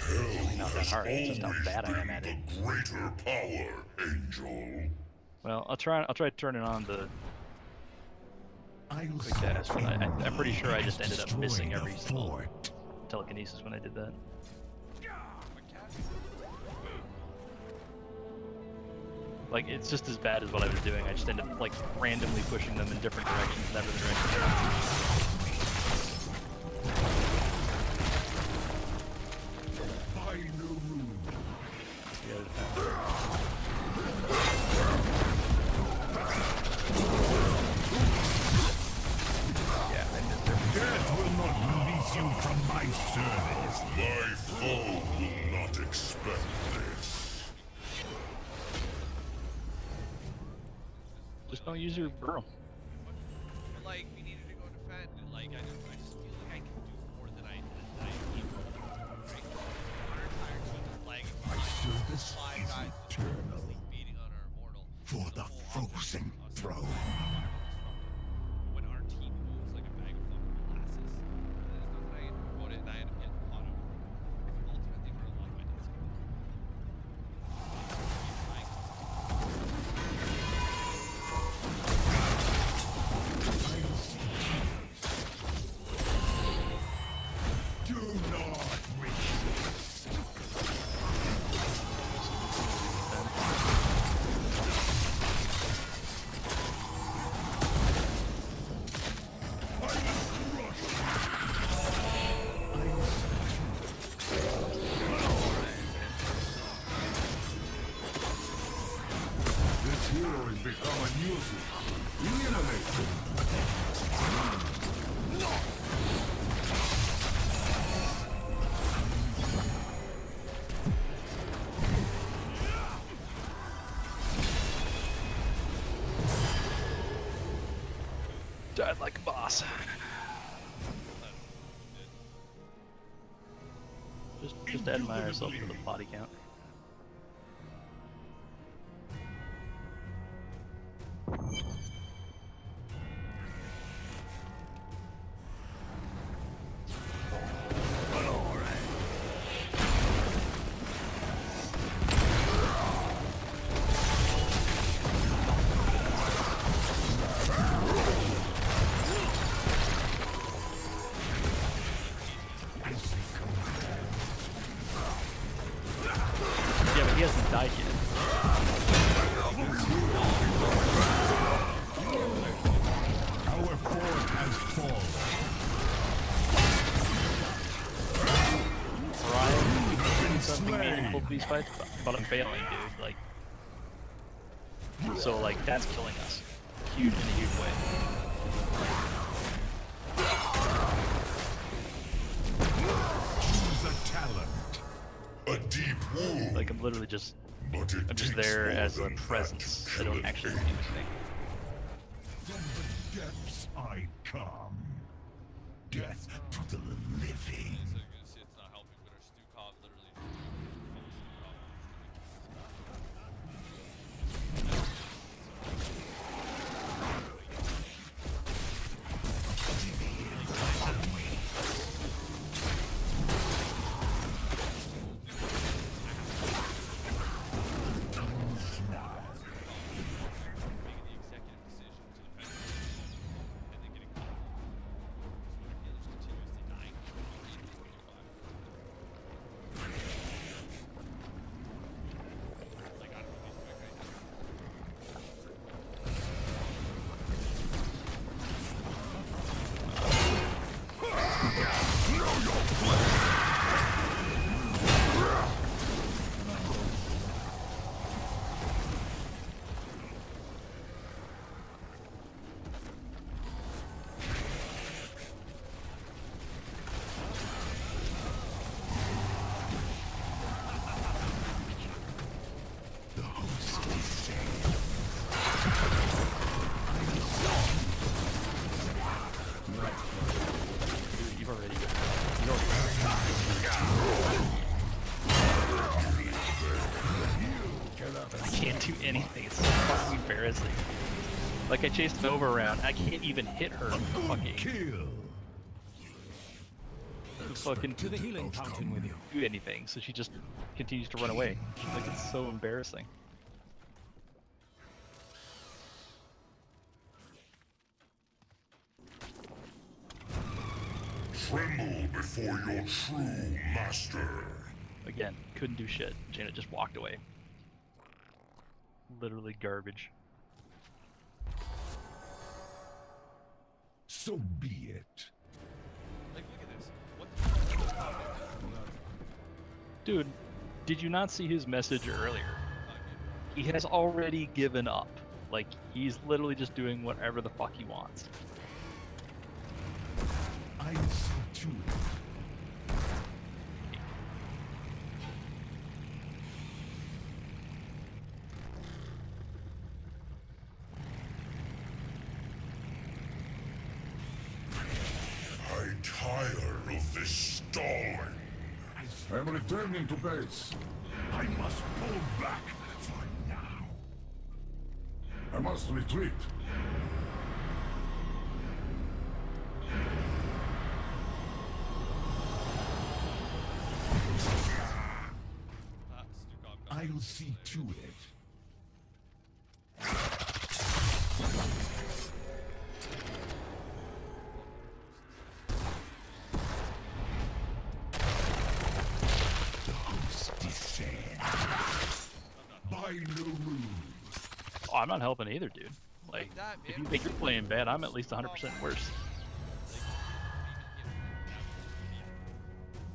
Hell Not that has hard, it's just how always bad I am been at it. the greater power, Angel. Well, I'll try turning on the I'll quick cast, but I'm pretty sure I just ended up destroy missing the every single fort. telekinesis when I did that. Like, it's just as bad as what I was doing. I just ended up, like, randomly pushing them in different directions, never the direction. Final rule. Yeah, I missed every. Death will not release you from my service. My foe will not expect this. Just don't use your burrow. But like, we needed to go defend, and like, I just feel like I can do more than I need to. Right? Our entire team is lagging My behind. service Five is guys eternal. beating on our immortal. For the whole frozen us. throne. When our team moves like a bag of fucking molasses, there's nothing I can do about it, and I end up getting caught up. Ultimately, we're a lot of my destiny. Do not resist. I will crush. This hero has become a nuisance. Eliminate him. Died like a boss. Just add myself to the body count. Yeah, but he hasn't died yet. Our fort has fallen. Trying doing something meaningful to these fights, but I'm failing, dude. Like, so like that's killing us, huge in a huge way. Choose a talent. A deep wound. Like I'm literally just, But it I'm just takes there more as a than that presence. to I don't kill a actually do king. anything. From the depths I come. Death to the living. So you're gonna see it's not helping, but our stew cob literally making the executive decision to defend and then getting caught. So our healer's continuously dying. embarrassing. Like I chased Nova around, I can't even hit her. Fucking Kill. fucking To the healing fountain with you. do anything, so she just continues to run away. Like it's so embarrassing. Tremble before your true master. Again, couldn't do shit. Jaina just walked away. Literally garbage. So be it. Like, look at this. What the fuck is that Dude, did you not see his message earlier? dude? He has already given up. Like, he's literally just doing whatever the fuck he wants. I see to it. I tire of this stalling. I'm returning to base. I must pull back for now. I must retreat. Stukov got I'll see to it. The host descends. By no rules. Oh, I'm not helping either, dude. Like, that, if man. you think you're playing bad, I'm at least 100% worse.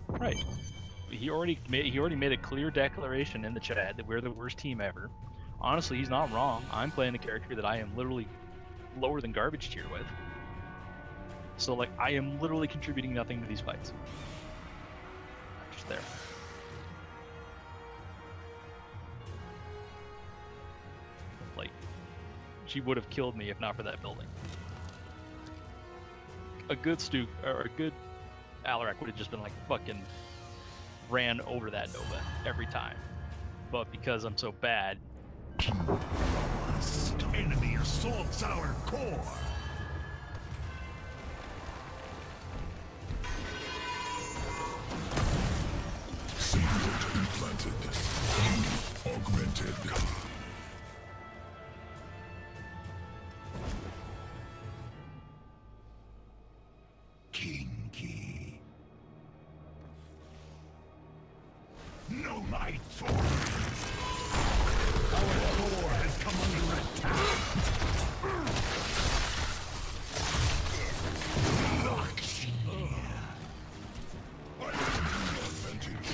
Right. He already made a clear declaration in the chat that we're the worst team ever. Honestly, he's not wrong. I'm playing a character that I am literally lower than garbage tier with. So like, I am literally contributing nothing to these fights. I'm just there. Like, she would have killed me if not for that building. A good Alarak would have just been like fucking ran over that Nova every time. But because I'm so bad, Enemy assaults our core. Seed implanted. Augmented. Kinky. No my sword. Our core has come under attack. Lakshmi. I have the advantage.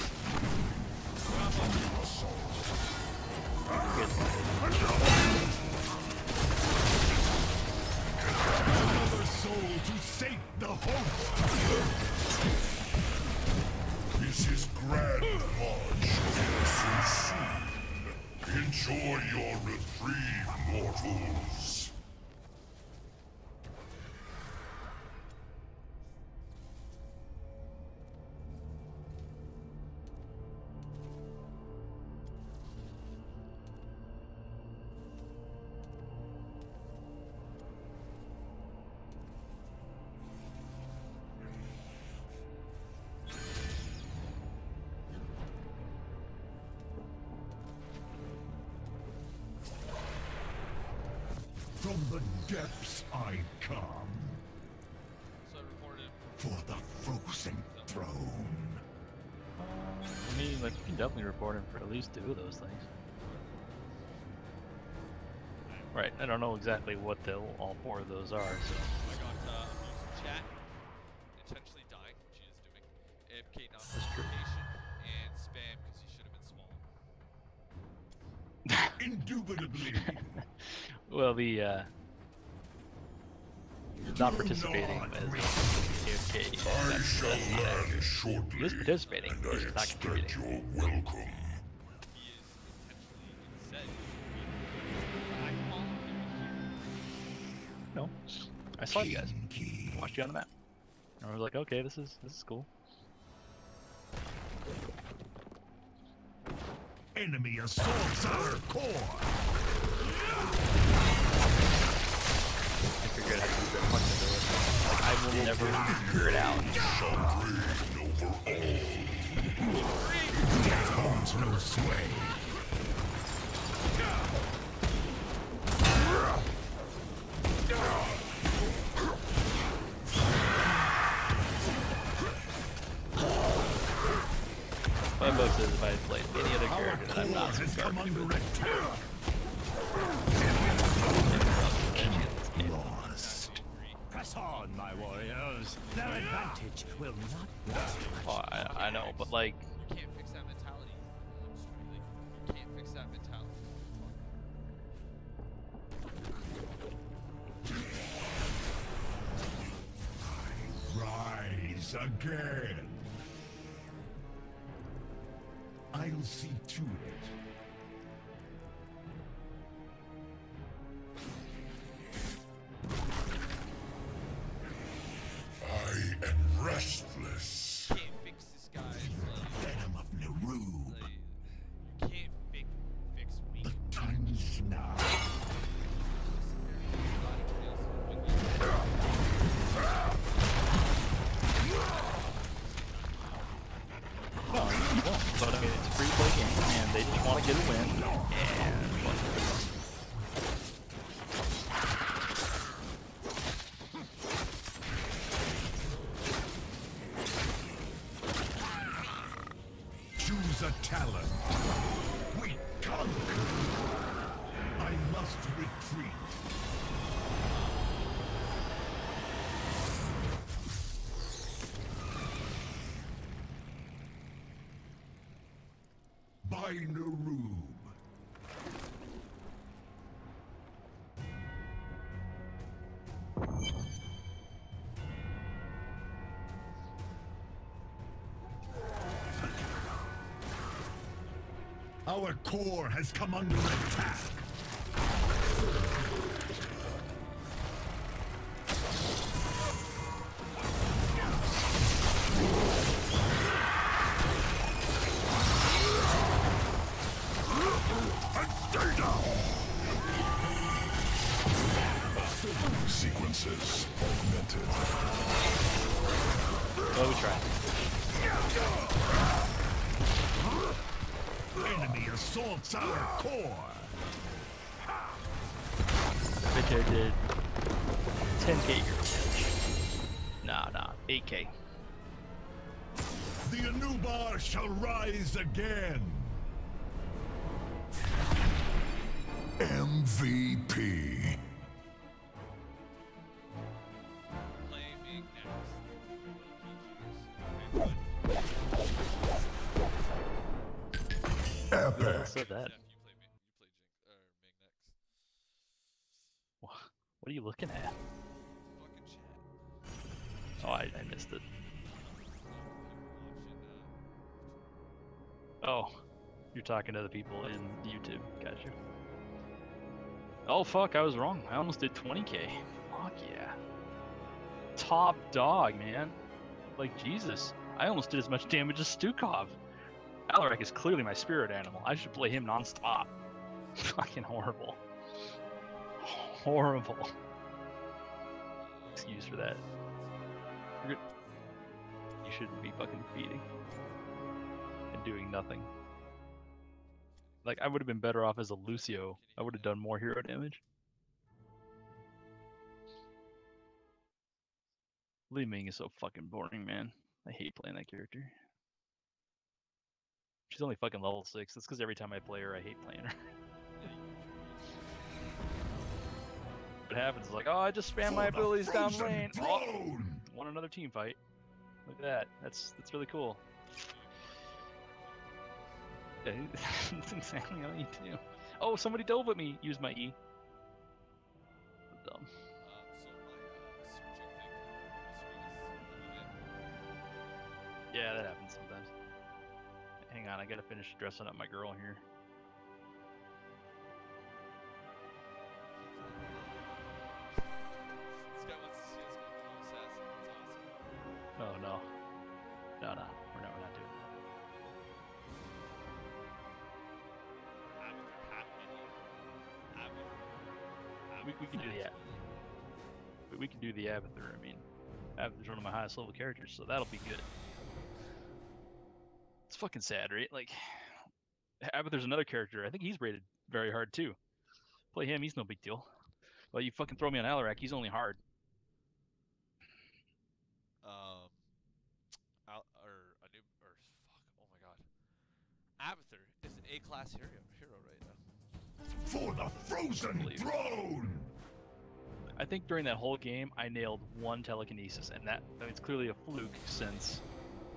Another soul to sate the host. This is Grand Lodge. So soon. Enjoy your reprieve, mortals. From the depths I come, So I reported. for the frozen throne. I mean, like, you can definitely report him for at least 2 of those things. Right, I don't know exactly what all 4 of those are, so. I got abuse in chat, intentionally dying, which he is doing, AFK non-notification, and spam because he should have been small. Indubitably. Well, the not participating as AFK. I shall land shortly. He is participating, and he's I just not expect contributing. your welcome. He is intentionally instead. I follow him here. No, I saw you guys. Kinky. Watched you on the map. And I was like, okay, this is cool. Enemy assaults our core. never figure it out. Holds no sway. My book says if I had played any other character that I'm not Has come under attack. Lost. Press on, my warriors. Their advantage will not last. Oh, I know, but like, You can't fix that mentality. Like, you can't fix that mentality. Rise again. I'll see to it. I am restless. You can't fix this guy. Venom of Naru. You can't fix weak. The time is now. but I mean, it's a free play game, and they just want to get a win. And Choose a talent. We conquer. I must retreat. By Naru. Our core has come under attack. And stay down! Sequences augmented. well, we tried. Enemy assaults our core. Bitch, I did 10k hero damage. Nah, 8k. The Anubar shall rise again. MVP. Claiming Epic. Said that. Jeff, you play Ming next. What are you looking at? Fucking chat. Oh, I missed it. Oh, you're talking to the people in YouTube. Gotcha. Oh fuck, I was wrong. I almost did 20k. Fuck yeah. Top dog, man. Like Jesus. I almost did as much damage as Stukov. Alarak is clearly my spirit animal. I should play him non-stop. Fucking horrible. Horrible. Excuse for that. You're good. You shouldn't be fucking feeding. And doing nothing. Like, I would have been better off as a Lucio. I would have done more hero damage. Li Ming is so fucking boring, man. I hate playing that character. She's only fucking level 6. That's because every time I play her, I hate playing her. What happens is like, oh, I just spam my abilities down lane. Oh, won another team fight. Look at that. That's really cool. Yeah, that's exactly all you do. Oh, somebody dove at me. Use my E. Dumb. Yeah, that happens sometimes. Hang on, I gotta finish dressing up my girl here. This guy wants to see us go full assassin. That's awesome. Oh no. No, we're not doing that. We can do the we can do the Abathur. I mean, Abathur's one of my highest level characters, so that'll be good. It's fucking sad, right? Like, Abathur's another character. I think he's rated very hard too. Play him, he's no big deal. Well, you fucking throw me on Alarak, he's only hard. Oh my god. Abathur is an A-class hero right now. For the frozen throne! I think during that whole game, I nailed one telekinesis, and that, I mean, it's clearly a fluke since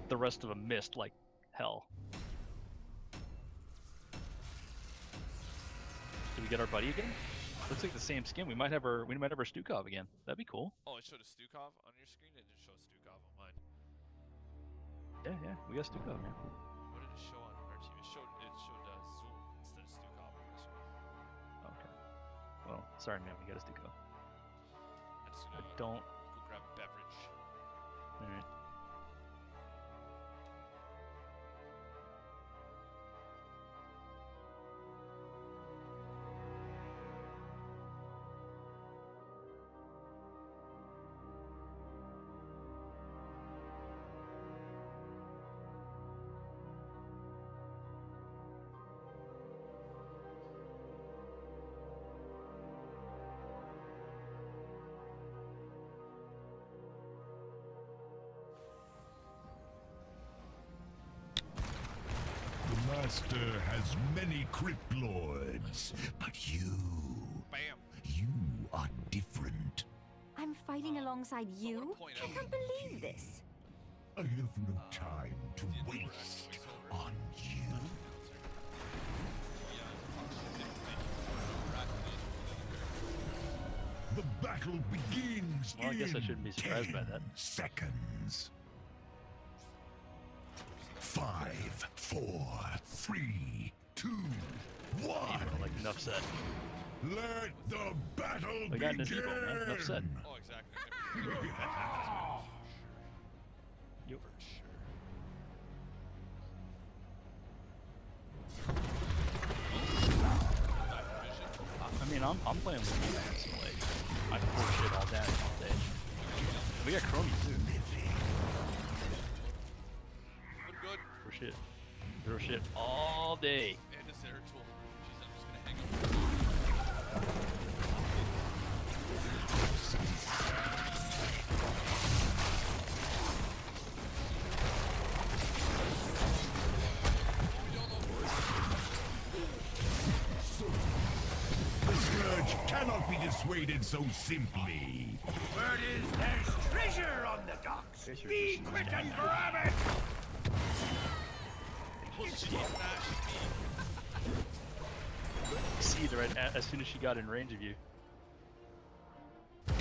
the rest of them missed like hell. Did we get our buddy again? Looks like the same skin. We might have our Stukov again. That'd be cool. Oh, it showed a Stukov on your screen? It didn't show a Stukov on mine. Yeah, we got Stukov, man. What did it show on our team? It showed Zool instead of Stukov on this one. Okay. Well, sorry, man. We got a Stukov. I'm just I gonna don't. go grab a beverage. All right. The Master has many Crypt Lords, but you are different. I'm fighting alongside you? point I out- can't believe this. I have no time to waste on you. The battle begins Well, I guess I in shouldn't be surprised by 10 that. seconds. 5, 4, 3, 2, 1. Like enough said. Let the battle We got begin. Nishibo, man. Enough said. Oh, exactly. Yep. For sure. I mean, I'm playing with you, man, so like, I can pull shit all down all day. We got Chromie too. Good. For shit. Throw shit all day. And a Zeratul. Jeez, I'm just gonna hang up. The Scourge cannot be dissuaded so simply. Word is there's treasure on the docks. Be quick and grab it! See the right as soon as she got in range of you. I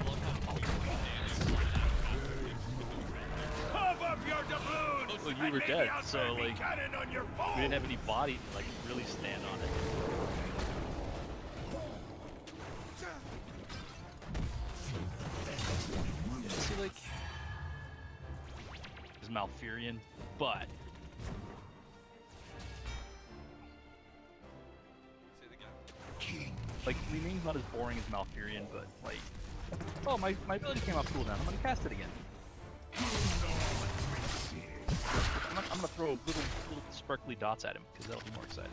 love how Pump up your doubloons! Well, you were and dead, maybe I'll so, turn me like, cannon on your foe! We didn't have any body to like really stand on it. Yeah, see, like, is Malfurion, but Say it again. like Li Ming's not as boring as Malfurion, but like, oh my ability came off cooldown. I'm gonna cast it again. I'm gonna throw little sparkly dots at him because that'll be more exciting.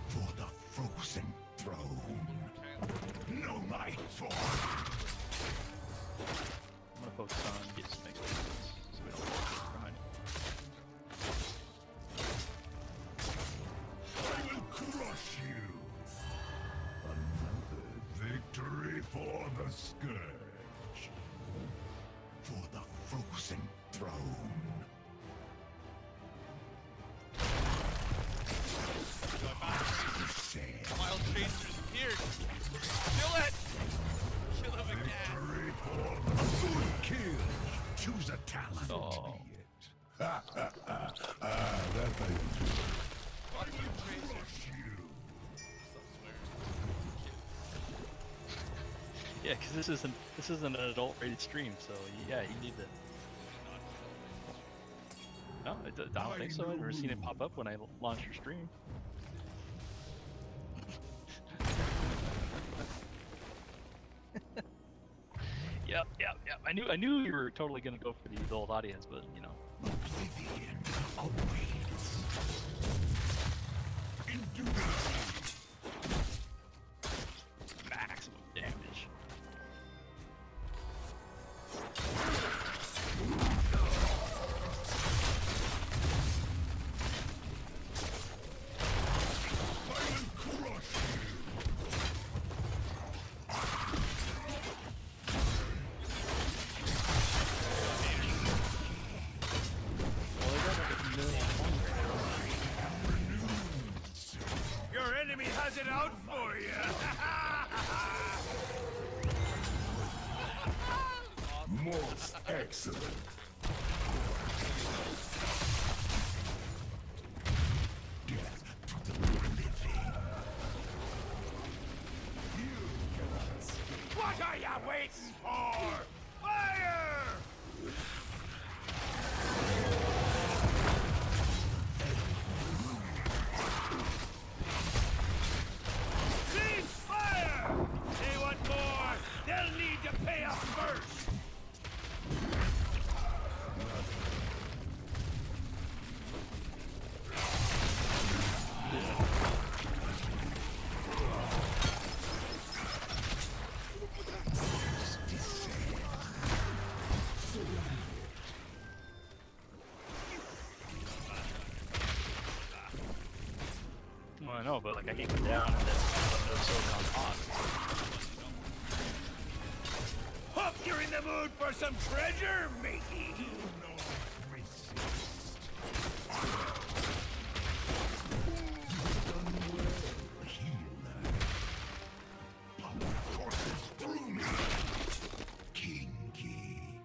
For the frozen throne. No might for. I'm gonna focus on get some extra hits so we don't get behind. I will crush you. Another victory for the Scourge. For the frozen throne. Wild Tracer's here. Kill it! Kill him again. Victory for the good kill. Choose a talent. Oh. Be it. Ha ha ha. Ah, that I do. Fuck you, Tracer. Crush you. Stop swearing. Yeah, because this isn't an adult rated stream, so yeah, you need to. No, I don't think so. I've never seen it pop up when I launch your stream. Yep. I knew you were totally gonna go for the adult audience, but you know. Oblivion awaits. Maximum damage. Well, they got like a million points right Your enemy has it out for you. Most excellent. Death to the living. What are you waiting for? Fire! Cease fire! They want more. They'll need to pay us first. Well, I know, but like I can go down and then no silicon hot. Hope you're in the mood for some treasure making. Courses through me. Kinky.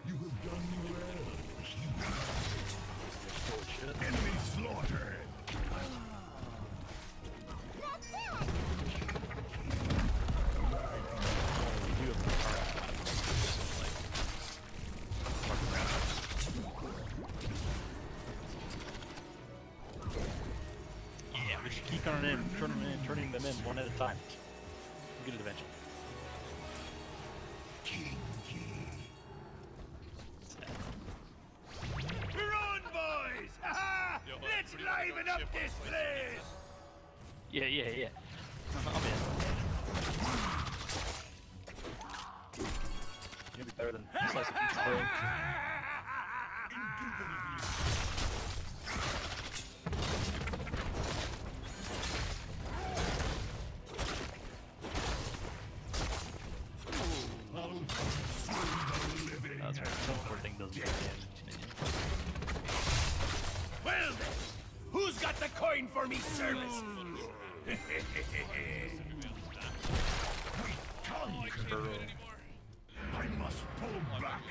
You have done well. Enemy slaughtered. You have the power. Yeah, we should keep turning them in one at a time. We'll get it eventually. Kinky. We're on, boys! Ha-ha! Yo, Let's pretty much liven on up ship on this the place! Yeah. I'm in. You're gonna be better than a slice of pizza today. That's right. Teleporting doesn't do damage. Well then, who's got the coin for me service? Conquer. I must pull back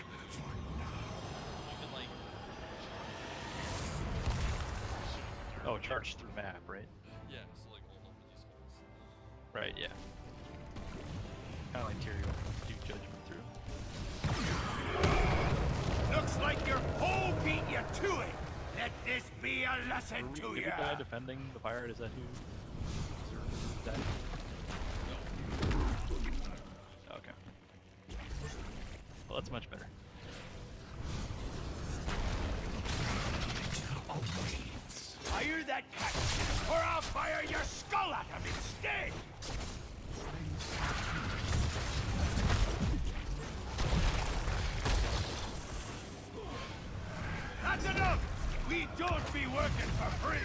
for Oh, charge through map, right? Yeah, so like hold up with these guys. Right, yeah. Kind of like Tyrael, do judgment through. Looks like your pole beat you to it. Let this be a lesson Did to we you. die defending the pirate? Is that who? Is that? Okay. Well, that's much better. Fire that cat, or I'll fire your skull at him instead. That's enough. We don't be working for free.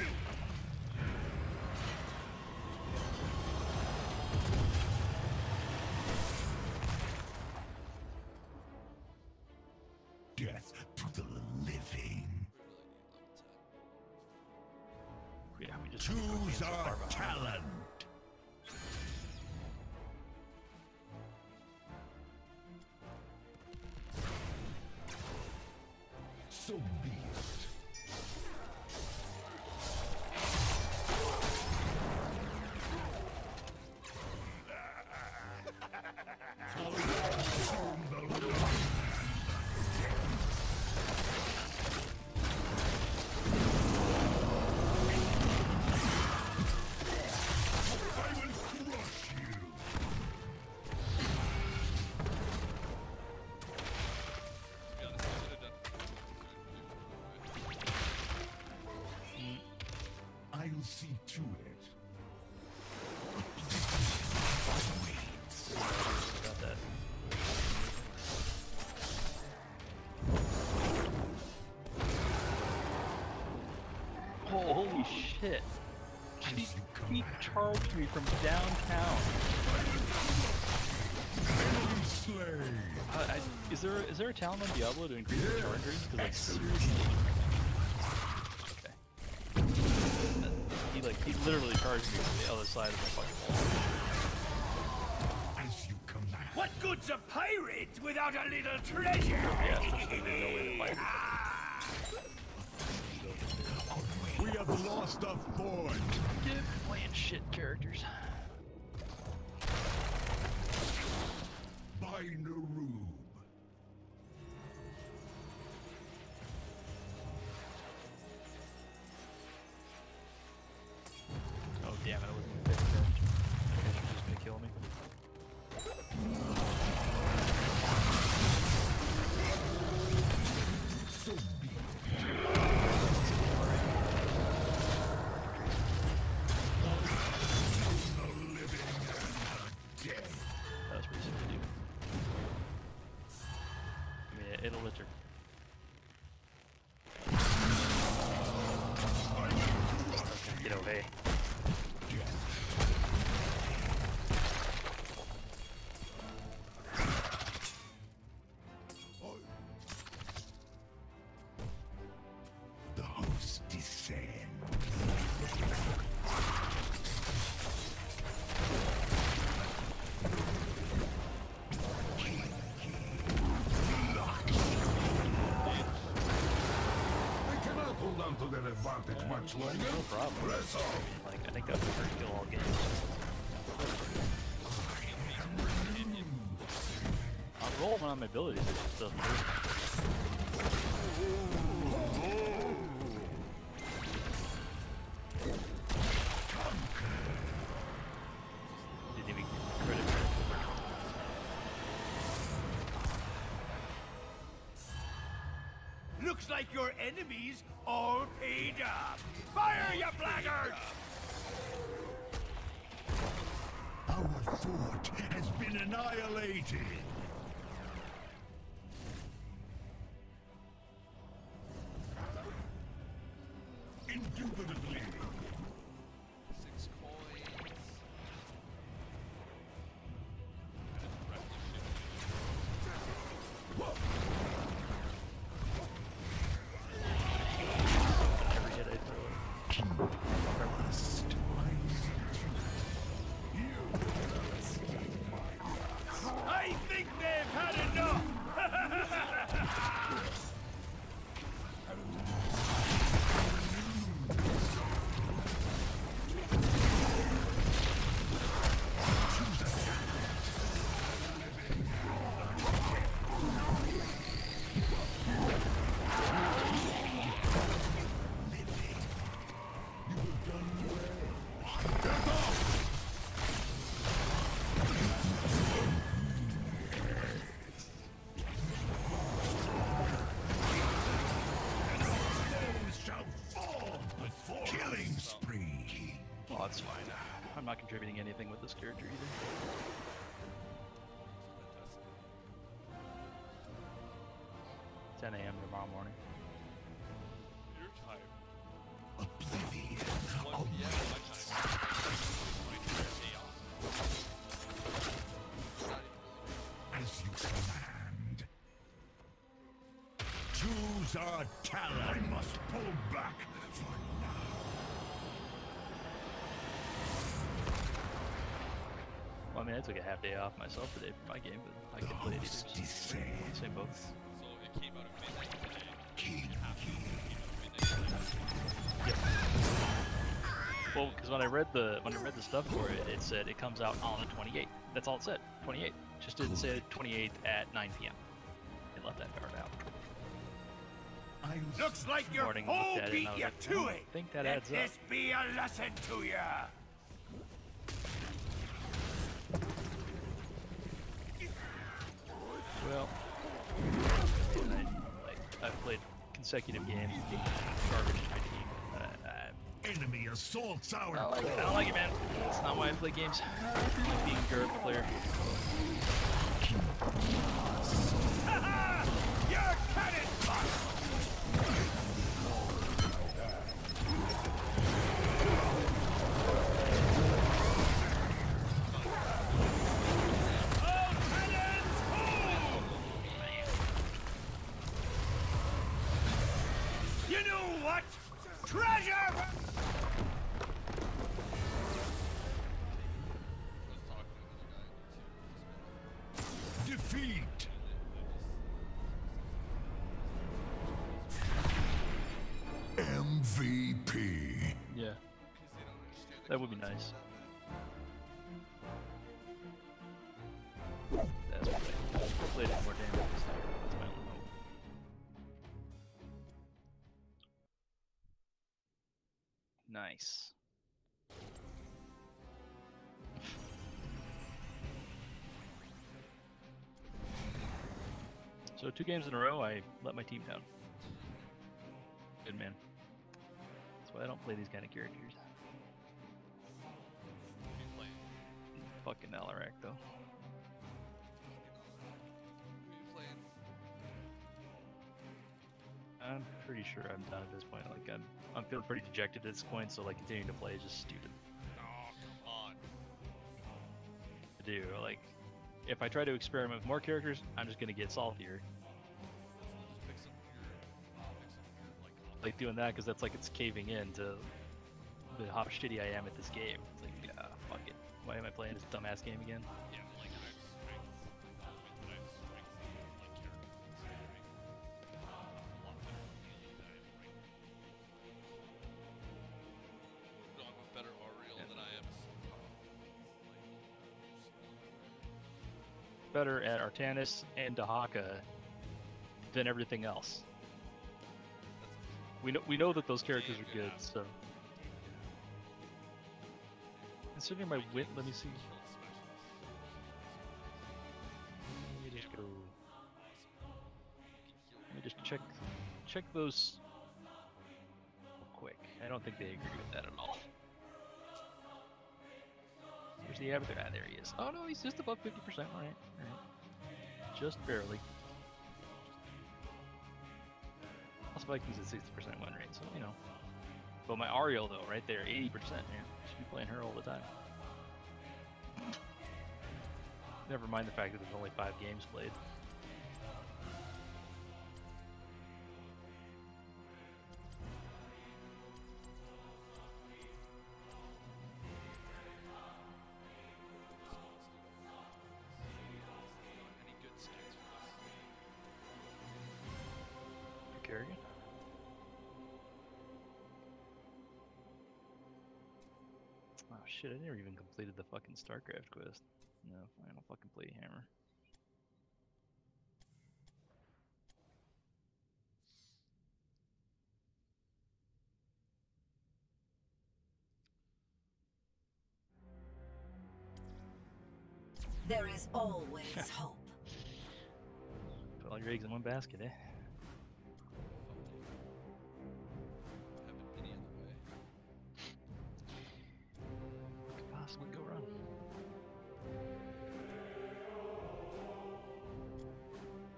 death to the living. Yeah, we just Choose so far our behind. talent. So be it. shit. He charged me from downtown. Is there a talent on Diablo to increase the charge rate? Because like seriously. Okay. He literally charged me from the other side of the fucking wall. As you command. What good's a pirate without a little treasure? Yeah, especially if there's no way to fight. We have lost a fort. Get playing shit characters. By Narub. Oh damn it! I wasn't even paying attention. You're just gonna kill me. So be it. The living and the dead. That was pretty simple to do. I mean, it'll litter. Get away. The host descend. They cannot hold on to their advantage much longer. No problem. Press on. Like, I think that's the first kill all games. I'll roll one on my abilities, it just doesn't hurt. Didn't even credit for it. Looks like your enemies all paid up. Fire, you blackguard! Our fort has been annihilated. Indubitably. 6 coins. Every hit I throw it. I think they've had enough! Killing spree. Well, that's fine. I'm not contributing anything with this character either. Fantastic. 10 a.m. tomorrow morning. Your time. Oblivion. 1 p.m. my time. My day off. As you command. Choose our talent. I must pull back for now. Well, I mean, I took a half day off myself today for my game, but I The can play it either. host So descend. same both. So it came out at midnight today. King. Well, because when I read the stuff for it, it said it comes out on the 28th. That's all it said. 28th. Just didn't say 28th at 9 p.m. It left that part out. I Looks like your Morning, foe looked at it beat and I was you like, to "Oh, I it. think that Let adds up." this be a lesson to you. Well, I've played consecutive games. Garbage in my team. enemy assaults our I don't like it, man. That's not why I play games. I like being a GURP player. You're cannon fire! treasure! I was talking to another guy Defeat. MVP. Yeah, because they don't understand the that would be concept nice. of that. That's what hopefully I do more damage this time. That's my only hope. Nice. So 2 games in a row, I let my team down. Good man. That's why I don't play these kind of characters. Be playing. Fucking Alarak though. Be playing. I'm pretty sure I'm done at this point. Like I'm feeling pretty dejected at this point, so like continuing to play is just stupid Oh, come on. to do. Like if I try to experiment with more characters, I'm just gonna get saltier. Just pick some weird, Like doing that because that's like it's caving in to how shitty I am at this game. It's like, yeah, fuck it. Why am I playing this dumbass game again? yeah, like I'm strength, like character considering a lot better melee than I am right now. No, I'm a better Ariel Yeah. than I am. Better at Artanis and Dahaka than everything else. We know that those characters Damn are good good, app. so. Considering my wit, let me see. Let me just go. Let me just check those real quick. I don't think they agree with that at all. Where's the avatar? Ah, there he is. Oh no, he's just above 50%. Alright, alright. Just barely. Plus Vikings at 60% win rate, so you know. But my Ariel though, right there, 80%, man. Should be playing her all the time. Never mind the fact that there's only 5 games played. Any good skins for this? Kerrigan? Oh shit, I never even completed the fucking StarCraft quest. No, fine, I'll fucking play Hammer. There is always hope. Put all your eggs in one basket, eh? Have it any other way. What could possibly go wrong?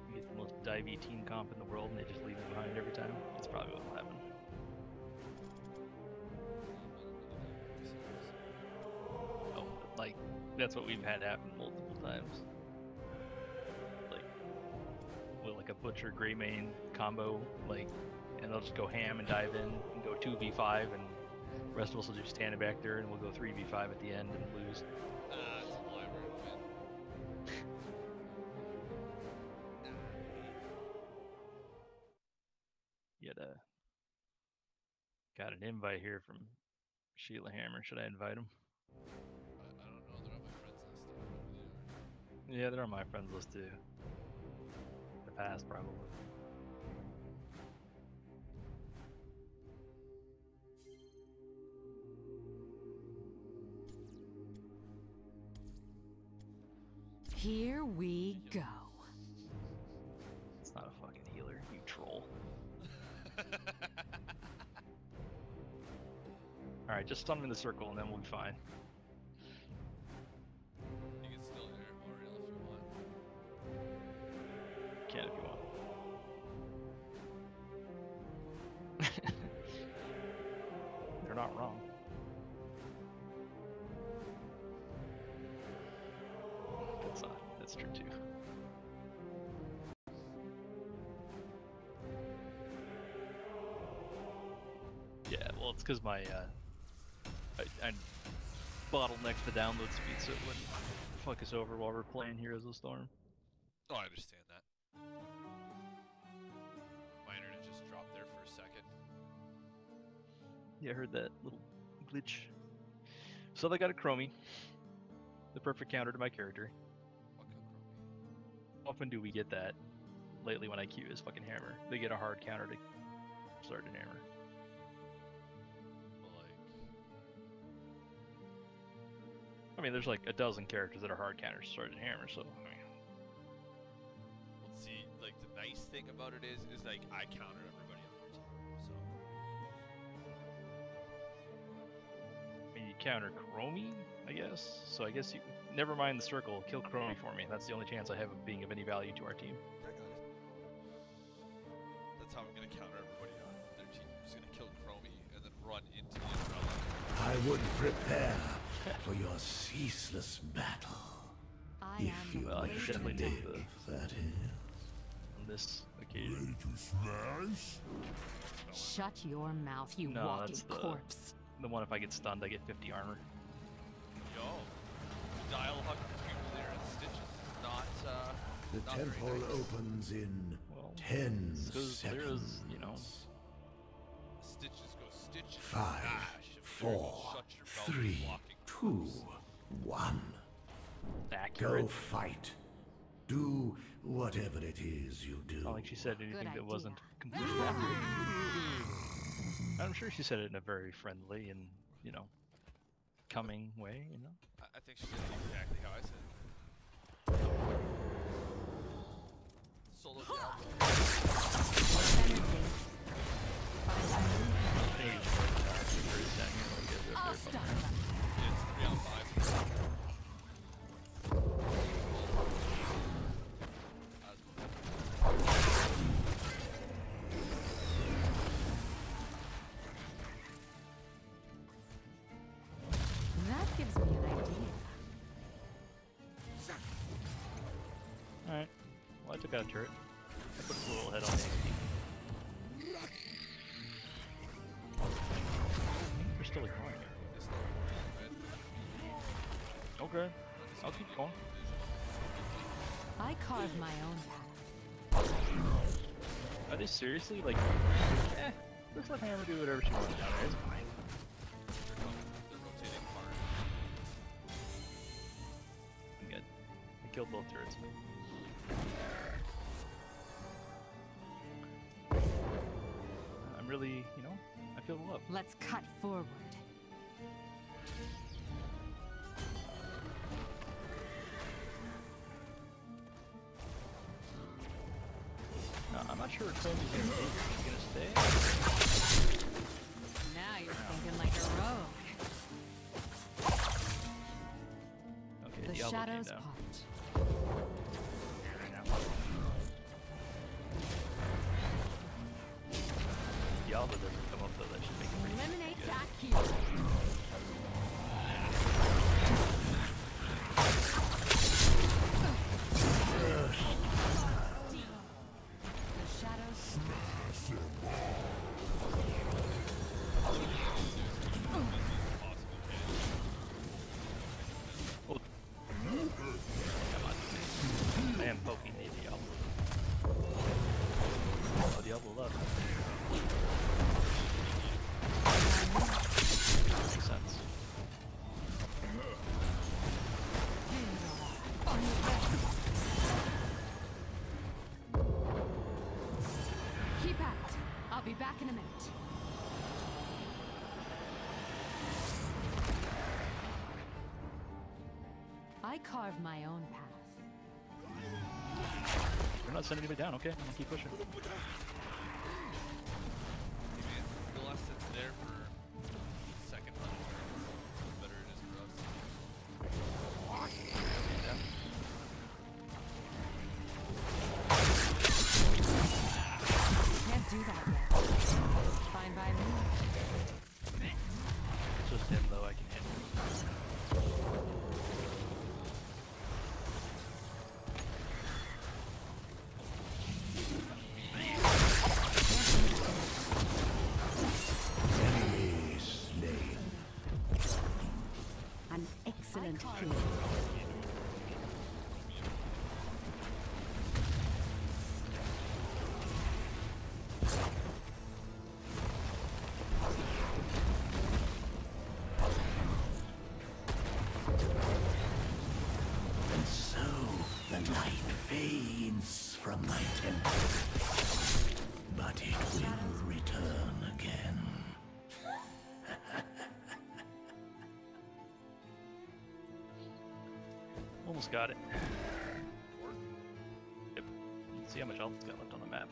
You get the most divey team comp in the world and they just leave it behind every time? That's probably what will happen. Oh, but, like, that's what we've had happen multiple times. Like, with like a Butcher Greymane combo, like, and they'll just go ham and dive in and go 2v5, and the rest of us will just stand back there and we'll go 3v5 at the end and lose. It's a library win. Yet, got an invite here from Sheila Hammer. Should I invite him? I don't know. They're on my friends list. I don't know who they are. Yeah, they're on my friends list too. The past, probably. Here we go. It's not a fucking healer, you troll. Alright, just stun him in the circle and then we'll be fine. You can still hear Ariel if you want. Can if you want. They're not wrong. That's true too. Yeah, well, it's because my I bottlenecked the download speed so it wouldn't fuck us over while we're playing Heroes of the Storm. Oh, I understand that. My internet just dropped there for a second. Yeah, I heard that little glitch. So they got a Chromie, the perfect counter to my character. What killed Chromie? Often do we get that lately when I queue his fucking hammer. They get a hard counter to Sergeant Hammer. Well, like, I mean, there's like a dozen characters that are hard counters to Sergeant Hammer, so I mean, let's see. Like, the nice thing about it is like I counter everybody on their team. So I mean, you counter Chromie, I guess. So I guess you never mind the circle. Kill Chromie for me. That's the only chance I have of being of any value to our team. I got it. That's how I'm gonna counter everybody on their team. I'm just gonna kill Chromie and then run into the umbrella. I would prepare for your ceaseless battle. I If am you the Well, I can wish definitely to take dig, the- that is. On this occasion. to smash? Shut your mouth, you No, walking that's the- corpse. The one if I get stunned, I get 50 armor. Yo, the dialogue between Lear and Stitches is not The not very temple nice. opens in Well, 10 because seconds. Lyra's, you know, Stitches go stitches. 5, dash. If Lear 4, goes, shut your mouth, 3, walking 2, corpse. 1. accurate. Go fight. Do whatever it is you do. Not like she said anything that idea. wasn't completely accurate. I'm sure she said it in a very friendly and, you know, coming way, you know? I think she did it exactly how I said it. Solo Diablo. Hey, I'll stop them. It's 3 on 5. That gives me an idea. Alright. Well, I took out a turret. I put a little head on the XP. We're still ignoring it. It's the Okay. I'll keep going. I carve my own path. Are they seriously like, let's let Hammer do whatever she wants down there. It's fine. They're rotating hard. I'm good. I killed both turrets. I'm really, you know, I feel the love. Let's cut forward. No, I'm not sure Chloe's gonna leave. Is she gonna stay? Now you're thinking like a rogue. Okay, The Diablo came shadows down. part. Diablo doesn't come up though, that should make it pretty Eliminate good. that hero. The shadows Oh. Come on. I am poking the Diablo. Oh, Diablo left. Makes sense. keep at it. I'll be back in a minute. I carve my own path. We're not sending anybody down, okay? I'm gonna keep pushing. Hey man, the last set's there for the second one. The better it is for us. Yeah. Can't do that yet. Fine by me. It's just him though, I can handle. Enemy hard. And so the light fades from my temple. But it will return again. Almost got it. Yep. You can see how much health it's got left on the map.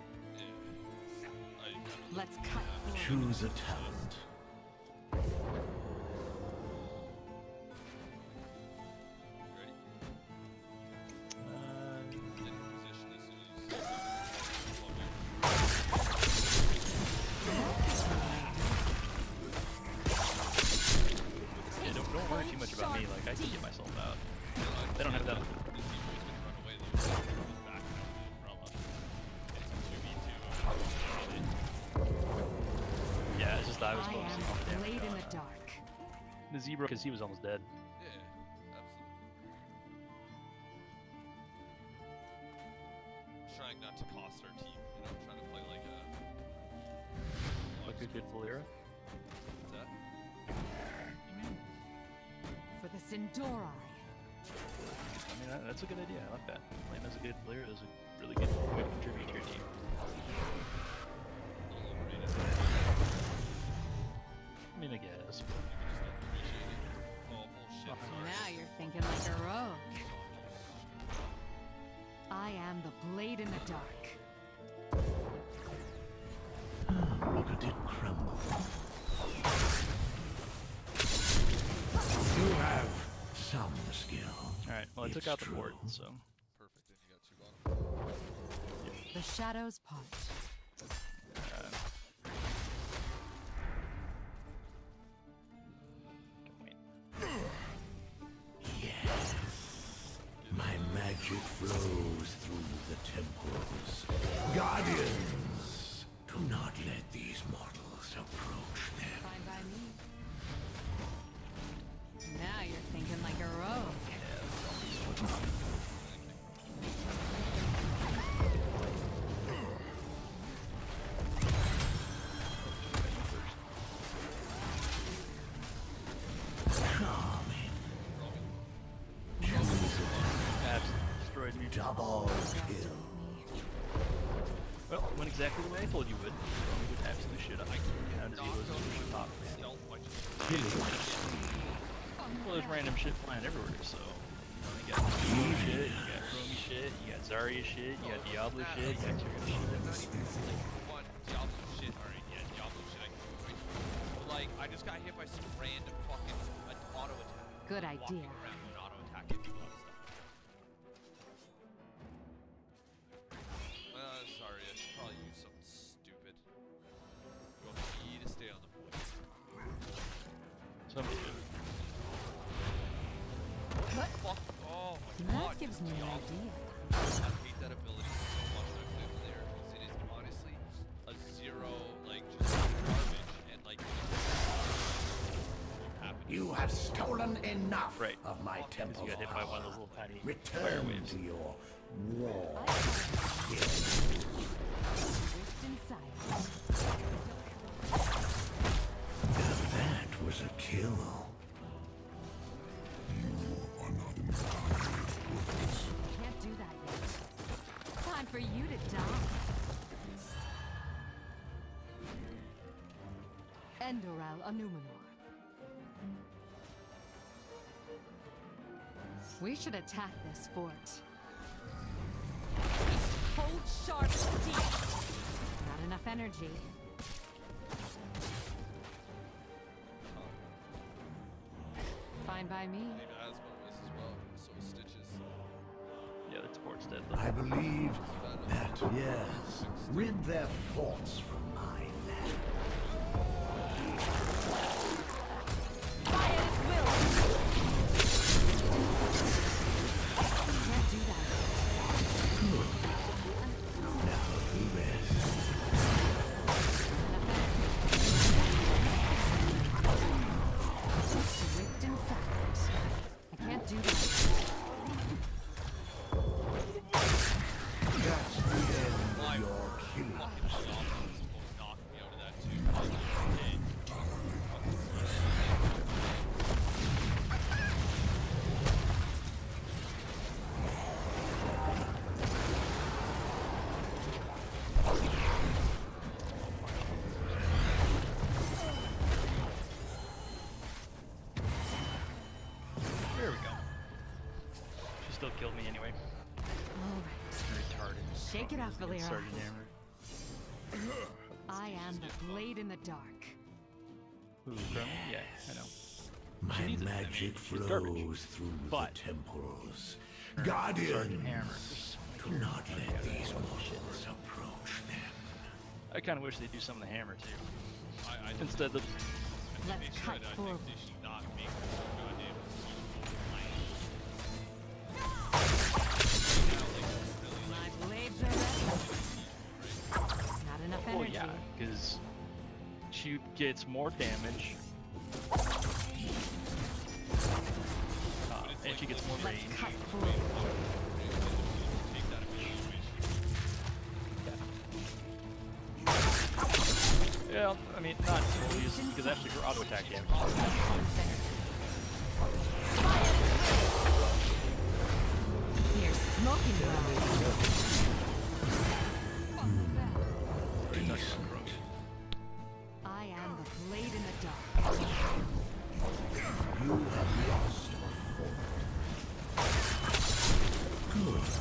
Let's cut. Choose a talent. Ready? Uh, Get in position as soon as. yeah, don't worry too much about me. Like I can get myself out. They don't have that. Yeah, it's just I was I focusing on the am the damage blade in on, the dark. the zebra because he was almost dead. Yeah, absolutely. Trying not to cost our team, you know, trying to play like a. Like a good Valera. What's that? For the Sindori. I mean, that's a good idea. I like that. Playing as a good player is a really good way to contribute to your team. A little overrated. I mean, I guess. You just don't appreciate it. Oh, bullshit, sorry. Now you're thinking like a rogue. I am the blade in the dark. Look at it crumble. You have some skill. Alright, well, I took It's out the true. port, so. Perfect, and you got two bottom. The shadows part. Wait. Yes. My magic flows through the temples. Guardians, do not let these mortals approach them. Fine by me. Now you're thinking like a rogue. Charming. Absolutely destroyed me. Double kill. Well, went exactly the way I told you would. You would absolutely shit up. How does he lose his top? Stealth punch. Well, there's random shit flying everywhere, so. You got Diablo shit, you got Chromie shit, you got Zarya shit, you got Diablo shit, you got Tyrion shit. One, Diablo shit, alright, yeah, Diablo shit, I can do it. But like, I just got hit by some random fucking auto attack. Good Walking idea. around and auto attacking people and stuff. Sorry, I should probably use something stupid. You want me to stay on the point? Somebody should. Fuck, oh my god. That gives me an Diablo. idea. I hate that ability so much that I put it there because it is honestly a zero, like, just garbage and like, You have stolen enough Right. of my Because temple's you got hit by one of power. those little tiny fire Return waves. to your war. Drift inside. That was a kill. Can't do that yet. Time for you to die. Endoral Anumenor. We should attack this fort. Hold sharp steel. Not enough energy. Fine by me. Maybe Asmo is as well, so is Stitches. Yeah, the port's dead though. I believe that, yes, rid their forts from my land. Fire at will. Can't do that. Now the rest. Rift inside. I can't do that. That's the end My of your killing. fucking shot was knocked me out of that too. Okay. There we go. She still killed me anyway. All right. Retarded. Shake it off, Get Valera. Sergeant Hammer. I am the blade in the dark. Who, Crummy? Yeah, I know. My needs it. I mean, magic she's garbage. flows through But- the temples. Sergeant Guardians, Hammer. do not let these mortals approach them. I kind of wish they'd do some of the hammer too. I think Instead of they Let's should. cut I forward. think they should not make it so goddamn My blades are ready. Not enough well, energy. yeah, because she gets more damage. And she gets more Let's range. cut forward. take that Yeah, I mean, not totally, because actually her auto attack damage. Here's smoking ground. Decent. I am the blade in the dark. You have lost a fort. Good.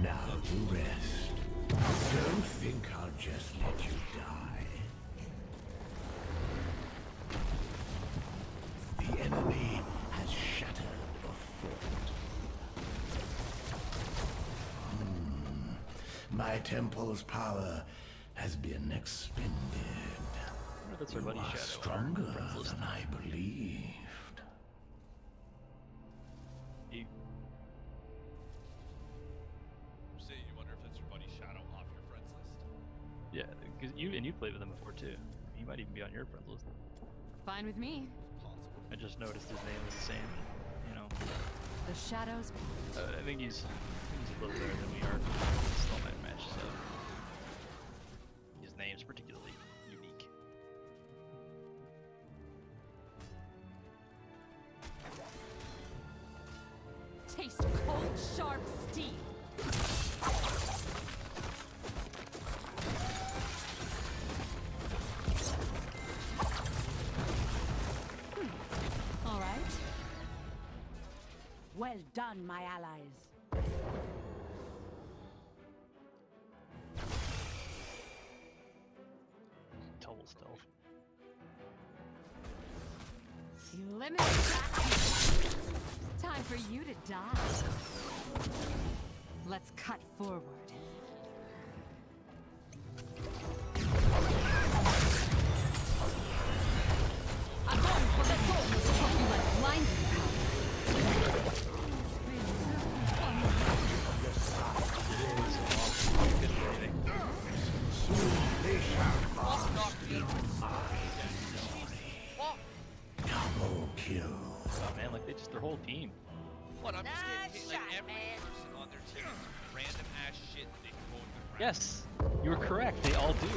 Now you rest. Don't think I'll just let you die. The enemy has shattered a fort. My temple's power has been expended. That's our You buddy are Shadow. stronger Friends list. than I believed. He- Say you wonder if that's your buddy Shadow off your friends list. Yeah, because you played with him before too. He might even be on your friends list. Fine with me. Possible. I just noticed his name was the same. You know, The shadows. I think he's a little better than we are. Still might match, so his name's particularly unique. Taste cold, sharp steel. All right. Well done, my allies. Total stealth. Eliminate that. Time for you to die. Let's cut forward. I'm going for the goal. Hope you like blinding powder. They shall double kill. Oh man, like their whole team. What? I'm just getting hit, like every person on their team is random ass shit that they throw in the ground. Yes, you were correct. They all do. My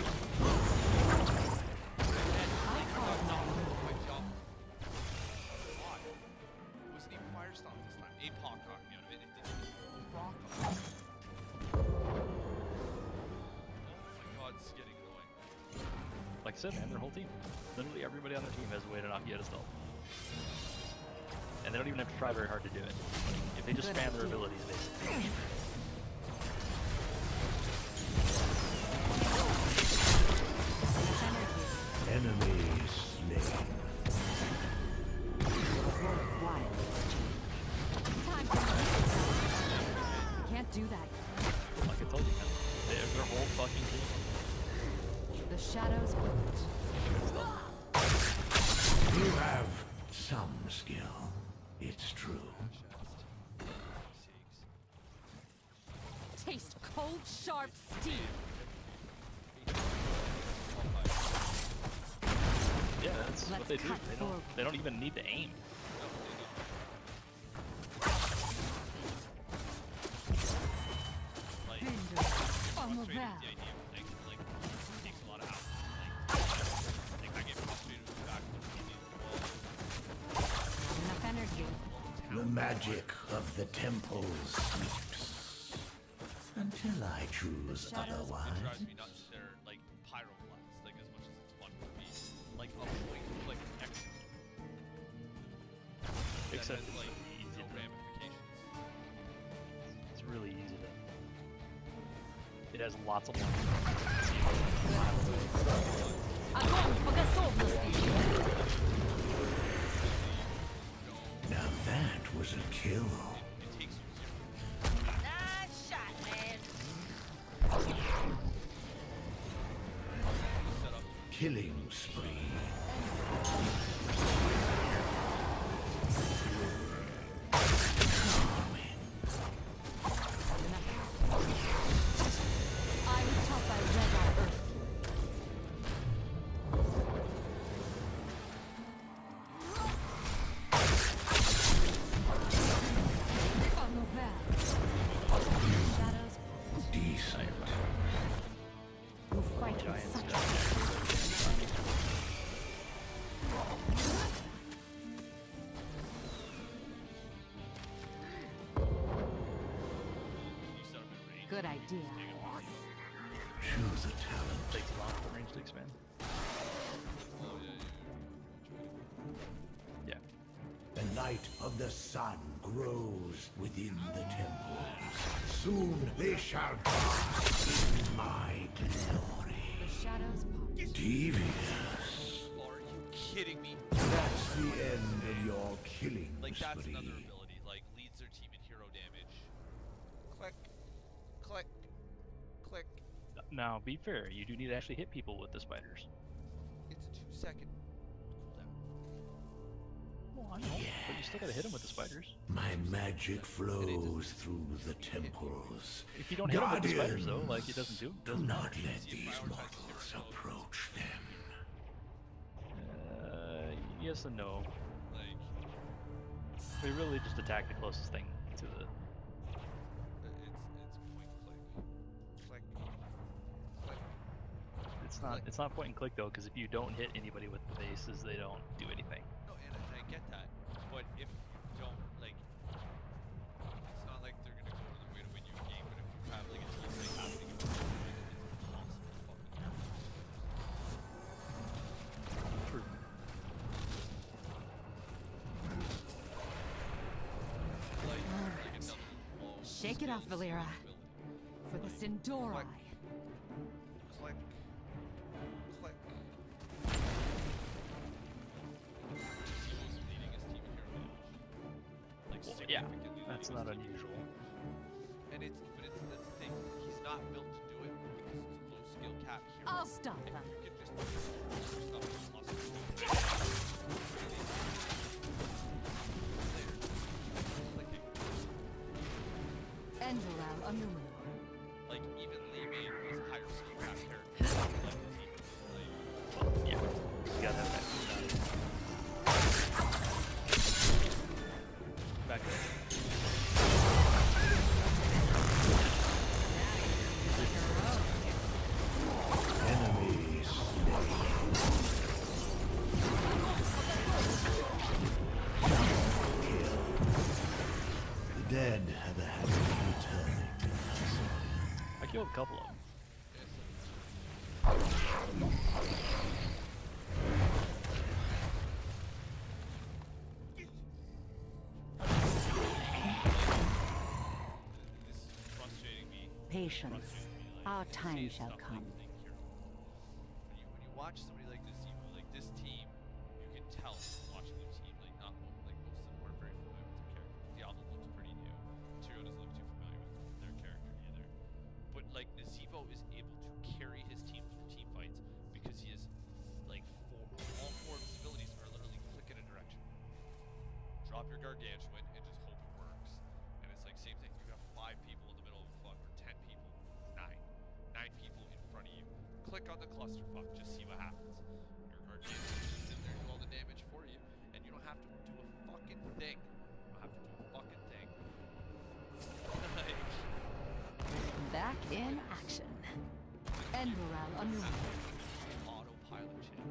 job. God. It wasn't even Firestorm this time. APOC knocked me out of it. It didn't even rock him. Oh my god, it's getting annoying. Like I said, man, their whole team. Literally everybody on their team has a way to knock you out of stealth. And they don't even have to try very hard to do it. If they just spam their abilities, basically. Enemy slain. Wild. Time for you. Can't do that. Like I told you, man. Their whole fucking team. The shadows quilt. You have some skill. It's true. Taste cold, sharp steel. Yeah, that's what Let's they do. cut forward. They don't even need to aim. magic of the temple sleeps until I choose It otherwise. drives me nuts. They're like pyroblasts, like as much as it's fun for me. Like a point click execute. Except That has, it's like really easy no to- ramifications. It's really easy to. It has lots of lines. Огонь по готовности! Now that was a kill. It takes you zero. Nice shot, man! Set up Killing spree. I was taught by Red on Earth. Shadows, Decent. You fight with Giants. such you set up in range. good idea. Choose a talent. Takes a lot for range to expand. Oh yeah. Yeah. The light of the sun grows within the temples. Soon they shall bask in my glory. The shadows part. Devious. Are you kidding me? That's the end of your killing Like that's spree. another ability. Like leads their team in hero damage. Click, click, click. Now, be fair. You do need to actually hit people with the spiders. It's a 2-second cooldown. Well, I know, but you still gotta hit them with the spiders. My magic flows through the temples. If you don't hit them with the spiders, though, Guardians, like it doesn't do. Do not let these mortals approach them. Yes and no. Like We really just attack the closest thing to the. it's point click, click. It's not point and click though, because if you don't hit anybody with the bases, they don't do anything. No, and I get that, but if you don't like, it's not like they're gonna go to the way to win you a game. But if you have like a team like happening, it's impossible to fucking True. like another low Shake it off, skill Valera. ability. For the Sindori. Click, click. Zemo's leading his team in hero damage. Like Well, yeah, significantly that's leading not his team. unusual. And that's the thing. He's not built to do it because it's a low skill cap hero. I'll stop And them. you can just stuff in plus. Clicking. Endoral Anumu. Like even Lee May is a higher skill cap character. Like the team. Like Yeah, you gotta have that cooldown. Back up. Enemy slain. The dead have a habit of returning. I killed a couple of them. this is frustrating me. Patience. Our time shall come. When you watch somebody like this, like this team, you can tell watching the team, like not like most of them weren't very familiar with their characters. Diablo looks pretty new. Tyrio doesn't look too familiar with their character either. But like Nazeebo is able to carry his team through team fights because he is like all four of his abilities are literally click in a direction. Drop your gargantuan and just hope it works. And it's like same thing. You have 5 people in the middle of the fuck, or 10 people, 9 people in front of you. Click on the clusterfuck, just see what happens. Your gargantuan just sit there and do all the damage for you, and you don't have to do a fucking thing. You don't have to do a fucking thing. Like, Back in action. Endoral Anumu. autopilot shit.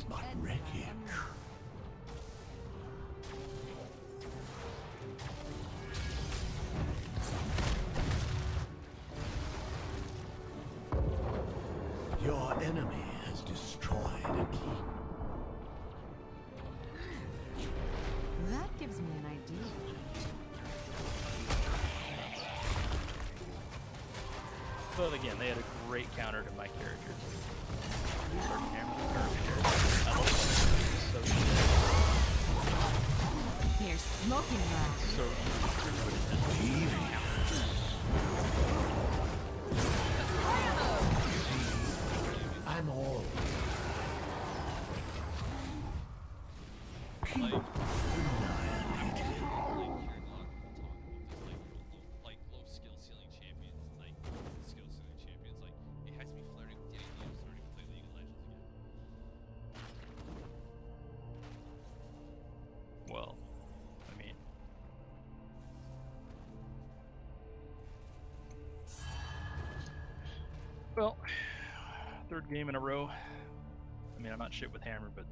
is but wreckage. Your enemy has destroyed a keep. That gives me an idea. But again, they had a great counter to my characters. Sergeant Hammer's a garbage character. I love him. So Here's smoking round. so I'm all Like, annihilated. like low skill ceiling champions, like skill ceiling champions, like it has to be flirting with the idea of starting to play League of Legends again. well, I mean, well, third game in a row. I mean, I'm not shit with Hammer, but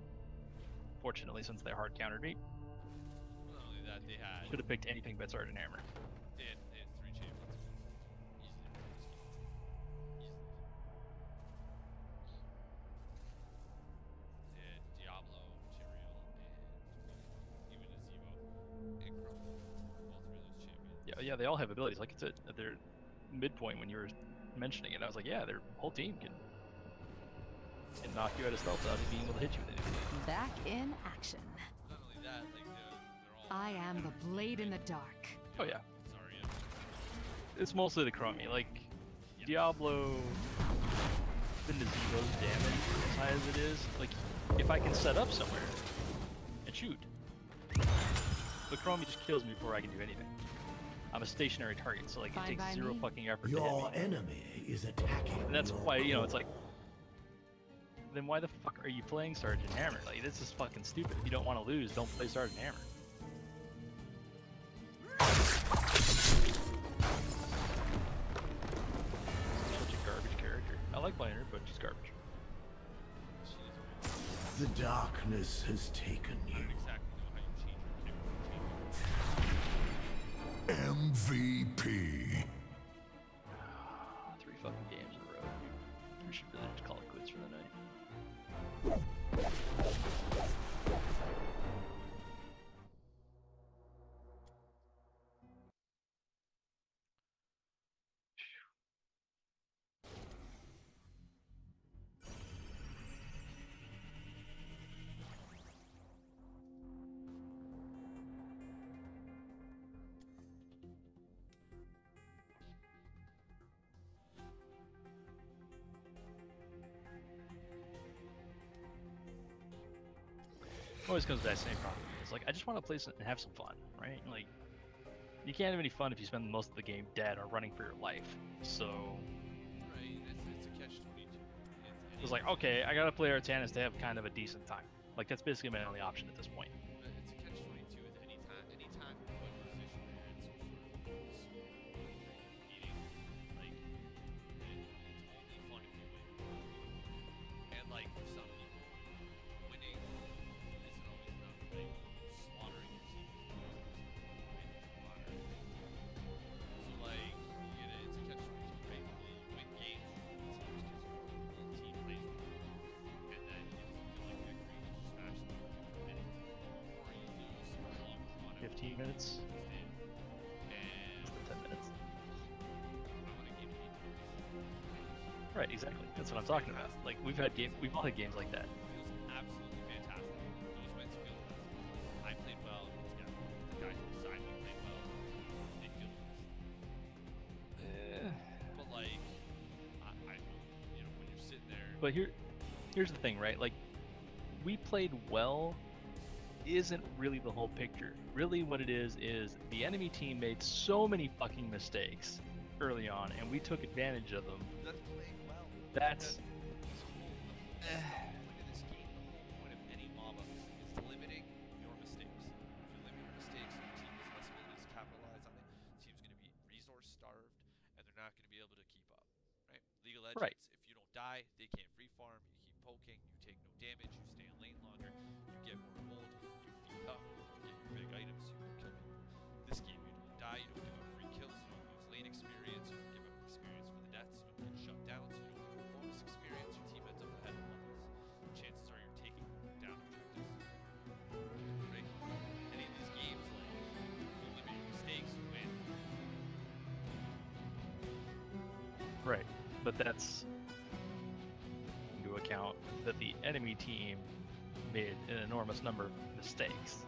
fortunately, since they hard countered me, Not only that, they had should have picked anything but Sergeant Hammer. they had 3 champions. Easily won this game. Easily. They had Diablo, Tyrael, and even Azebo and Chrome. All 3 of those champions. Yeah, they all have abilities. Like it's at their midpoint when you were mentioning it, I was like, yeah, their whole team can knock you out of stealth without being able to hit you with anything. Back in action. Not only that, like they're all. I am the blade in the dark. Oh yeah, Sorry, it's mostly the Chromie. Like Diablo, the Nazeebo's damage as high as it is. Like if I can set up somewhere and shoot, the Chromie just kills me before I can do anything. I'm a stationary target, so like Fine it takes by 0 me. fucking effort to Your hit me. enemy is attacking. And that's your why, you know, it's goal. like, then why the fuck are you playing Sergeant Hammer? Like, this is fucking stupid. If you don't want to lose, don't play Sergeant Hammer. Such a garbage character. I like playing her, but she's garbage. The darkness has taken I you. don't exactly know how you change your character. MVP. 3 fucking games in a row. We should really just call it quits for the night. Always comes to that same problem. It's like I just want to play and have some fun, right? Like you can't have any fun if you spend most of the game dead or running for your life. So Right, it's a catch-22. it was like, okay, I gotta play Artanis to have kind of a decent time. Like that's basically my only option at this point. It's a catch-22 with any time you put a position where it's some sort of competing, like it's only fun if you win. And like for some people, winning isn't always enough. Like slaughtering your team is always enough. So like it's a catch-22, right? You win games with teams because your team plays well, and then if you feel like victory, you just smash them in minutes, or you lose for a long drawn out 15 minutes, and less than 10 minutes. I want to give you Right, exactly. That's what I'm talking about. Like we've all had games like that. feels absolutely fantastic. Those wins feel the best. I played well. The guys beside me played well. They feel the best. But like, I you know, when you're sitting there, But here's the thing, right? Like we played well isn't really the whole picture. Really what it is the enemy team made so many fucking mistakes early on and we took advantage of them. that's playing well. That's The whole point of this game, the whole point of any MOBA is limiting your mistakes. If you limit your mistakes, your team has less ability to capitalize on it. The team's going to be resource starved, and they're not going to be able to keep up. Right? League of Legends, Right. if you don't die, they can't free farm. You keep poking, you take no damage, you stay in lane longer, you get more gold, you feed up, you get your big items, you can kill people. This game, you don't die, you don't give up free kills, you don't lose lane experience, you don't give up experience for the deaths, you don't get shut down, so you don't get bonus experience, your team ends up ahead of levels. Chances are you're taking down objectives. Right? Any of these games, like, if you limit your mistakes, you win. Right, but that's into account that the enemy team made an enormous number of mistakes.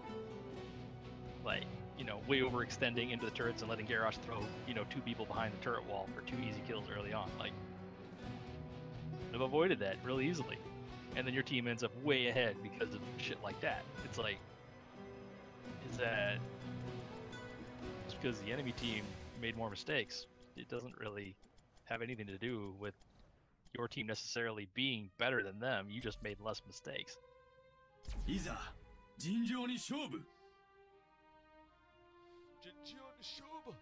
Like, you know, way overextending into the turrets and letting Garrosh throw, you know, 2 people behind the turret wall for 2 easy kills early on. Like, have avoided that really easily. And then your team ends up way ahead because of shit like that. It's like, is that just because the enemy team made more mistakes? It doesn't really have anything to do with your team necessarily being better than them. You just made less mistakes. いざ尋常に勝負 Jinjion Shoba.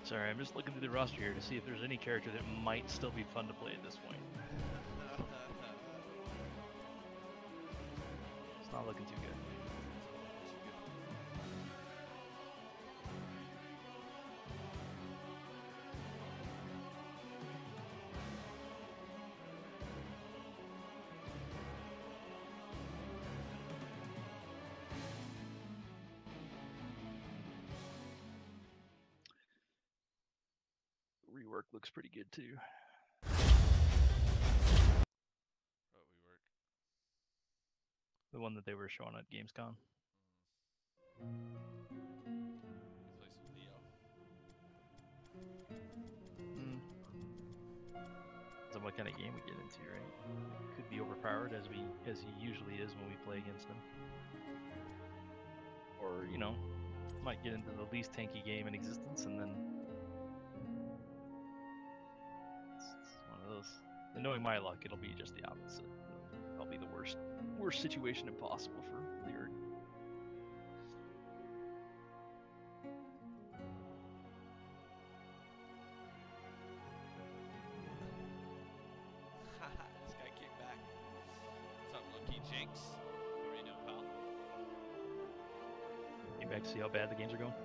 Sorry, I'm just looking through the roster here to see if there's any character that might still be fun to play at this point. It's not looking too good. Rework looks pretty good too. Oh, we work. The one that they were showing at Gamescom. We play some Leo. So what kind of game we get into, right? Could be overpowered as he usually is when we play against him. Or, you know, might get into the least tanky game in existence and then it's one of those. And knowing my luck, it'll be just the opposite. It'll be the worst situation impossible for Lyric. This guy came back. What's up, Lucky Jinx? What are you doing, pal? You back to see how bad the games are going? I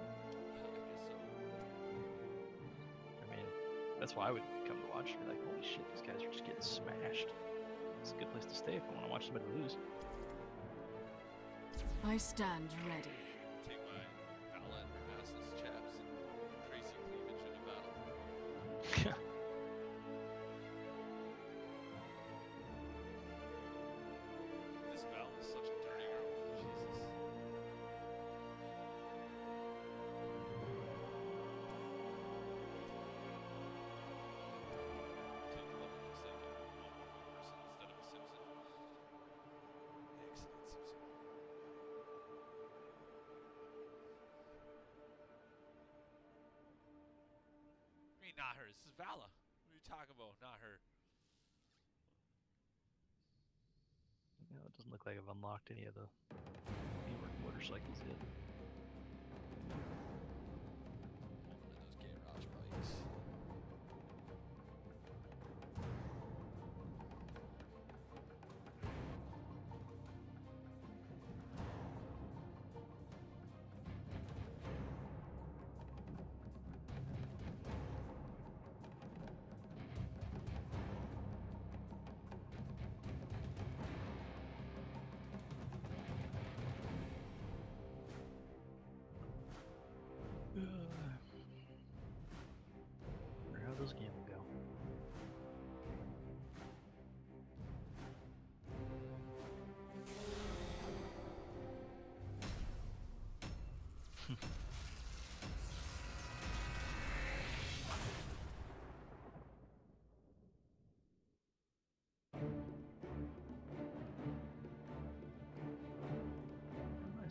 guess so. I mean, that's why I would come to watch. Be like, holy shit, these guys are just getting smashed. It's a good place to stay if I want to watch somebody lose. I stand ready. Take my Valent assless chaps and crazy cleavage into battle. This Val is such a dirty girl. Jesus. Take one that looks like one more person instead of a Simpson. Excellent Simpson. I mean, not her. This is Vala. What are you talking about? Not her. You know, it doesn't look like I've unlocked any of the Newark motorcycles yet. One of those garage bikes.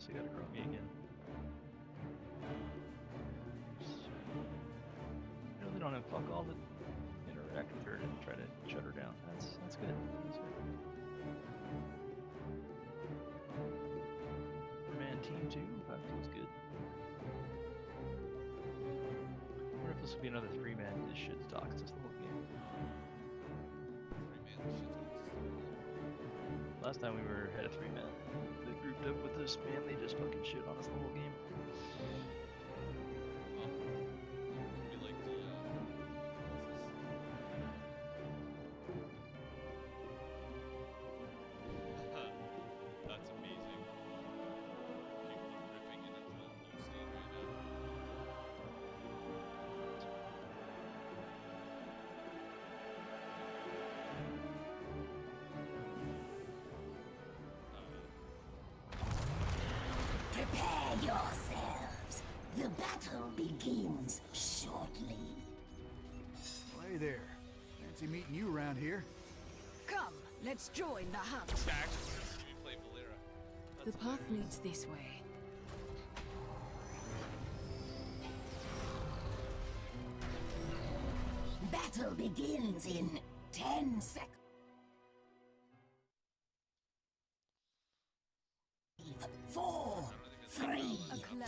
they gotta grow me again. You know, they don't have fuck all that interact with her and try to shut her down. That's good. That's good. Man, team 2, that feels good. I wonder if this will be another 3-man this shit talks this the whole game. 3-man shit talks. Last time we were had a 3-man. They grouped up with this man, they just fucking shit on us the whole game. Well, we like the that's amazing. People are ripping into the whole scene right now. Prepare yourselves. The battle begins shortly. Hey there. Fancy meeting you around here. Come, let's join the hunt. Actually, we play Valera. The That's path hilarious. leads this way. Battle begins in 10 seconds. 4, 3,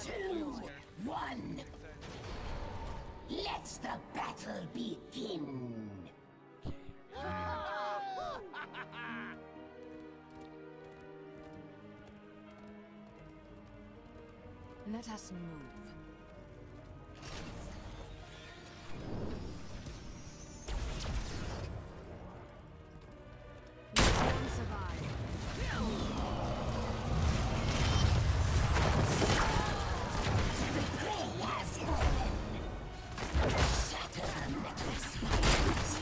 2, 1. Let the battle begin. Let us move. Let them survive. The prey has fallen. Shatter the metal spikes.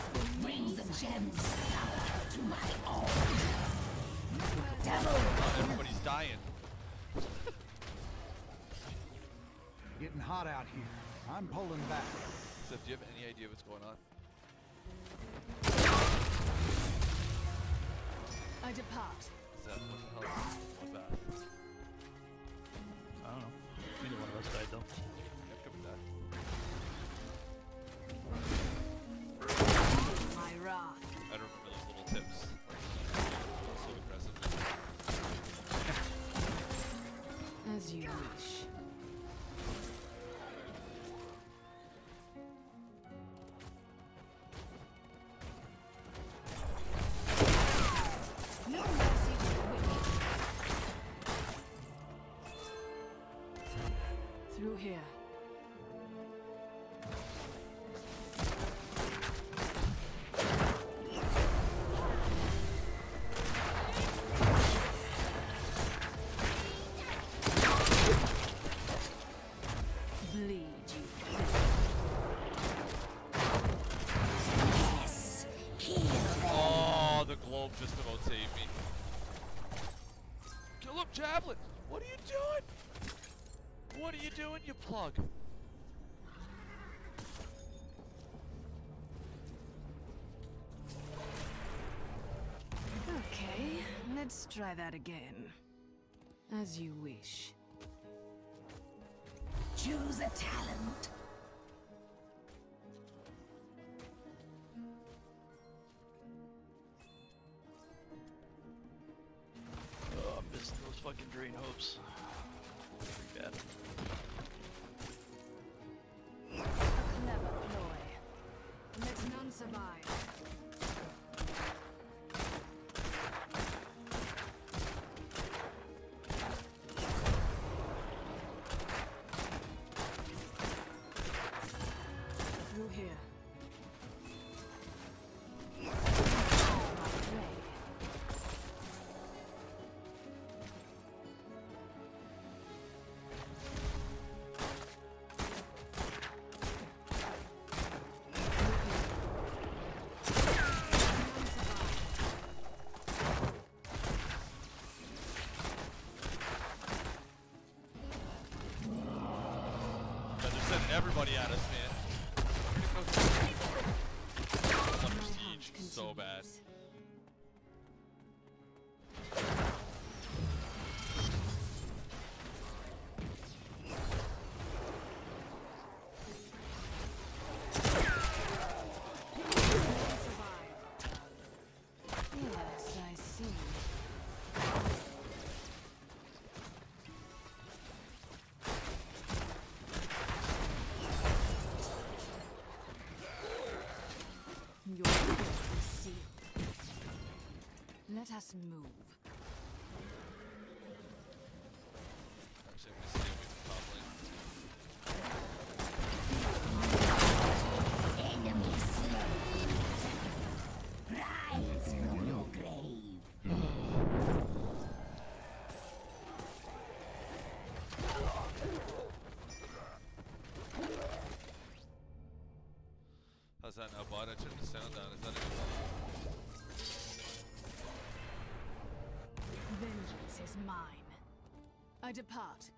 Bring the gems power to my altar. Double. Everybody's dying. Getting hot out here. I'm pulling back. Seth, do you have any idea what's going on? I depart. Seth, what the hell is this bloodbath? I don't know. Neither one of us died though. Yeah, could be that. My wrath. I don't remember those little tips. So aggressive. As you wish. No mercy to the wicked. Through here. Bleed, you Yes. Kill them. Oh, the globe just about saved me. Kill him, Javelin! What are you doing? What are you doing, you plug? Okay, let's try that again. As you wish. Choose a talent. Oh, I missed those fucking drain hopes. Pretty bad. A clever ploy. Let none survive. Through here. My prey. God, they're sending everybody at us, man. Under siege, so bad. Let us move. Actually, I'm gonna stay away from top lane. Enemy slain. Rise from your grave. How's that now, bot? I turned the sound down. Is that it? Vengeance is mine. I depart.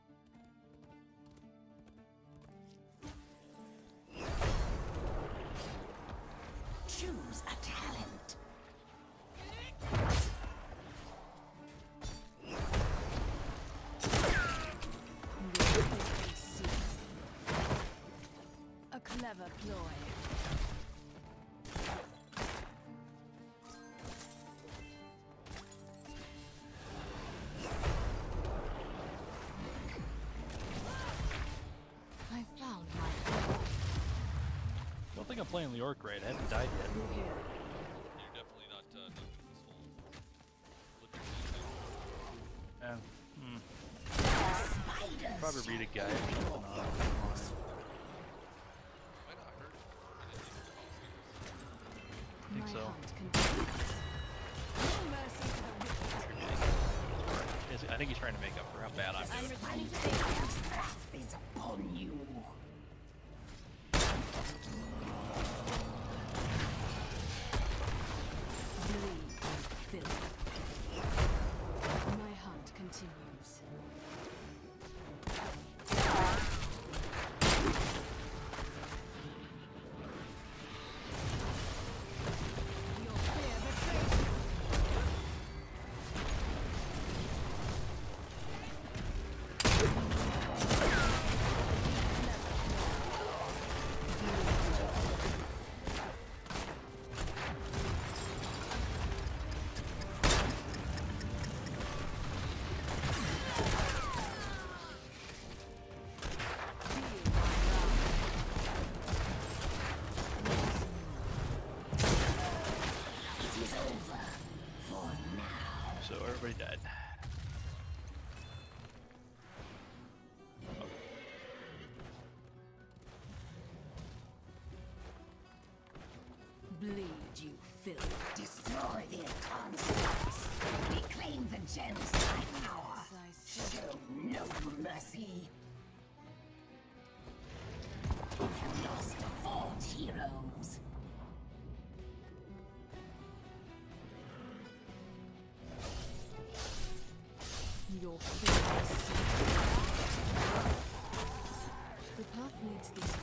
Choose a talent. A clever ploy. I found my I don't think I'm playing the orc right. I haven't died yet. You're definitely not done with this whole looking thing. Probably read a guide or something on it. Might not hurt. I think my so. hunt continues. No mercy to the wicked. I think he's trying to make up for how bad I'm I'm doing. returning to base. Wrath is upon you. Bleed and filth. My hunt continues. Your fear betrays you. It is over for now. So everybody died. Bleed, you filth. Destroy the constructs. Reclaim the gems by power. As I said. Show no mercy. We have lost 4 heroes. Your fear is sealed. The path leads this way.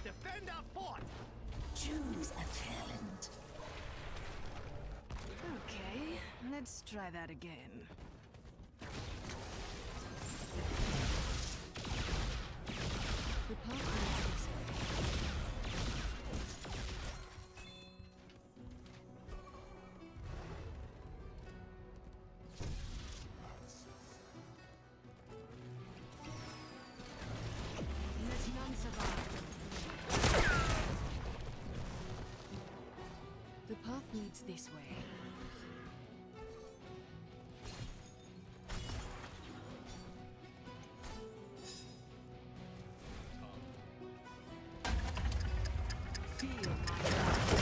Defend our fort! Choose a talent. Okay, let's try that again. The path leads this way. Let none survive. The path leads this way. Feel my wrath.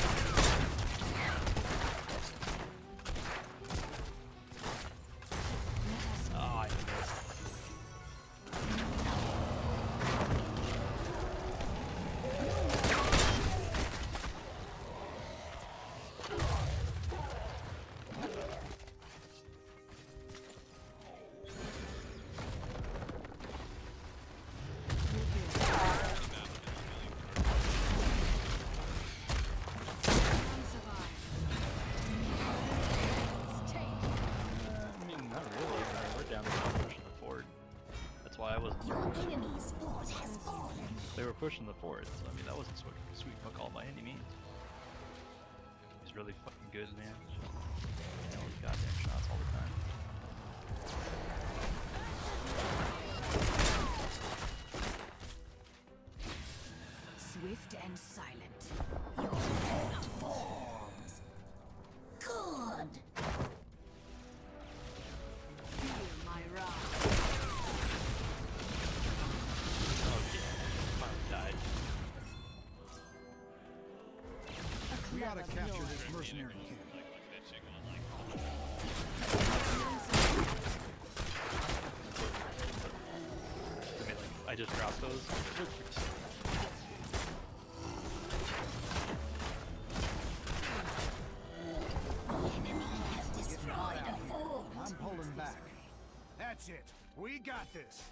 Let us Oh, I missed. I mean, not really. I mean, we're down to pushing the fort. That's why I wasn't. Your enemy's fort has fallen. They were pushing the forts. I mean, that wasn't sweet fuck all by any means. He's really fucking good, man. You know, his goddamn shots all the time. Swift and silent. Your fort forms. Good. Feel my wrath. Oh yeah, finally died. We ought to capture this mercenary camp. I mean, like, I just dropped those. I'm pulling back. That's it. We got this.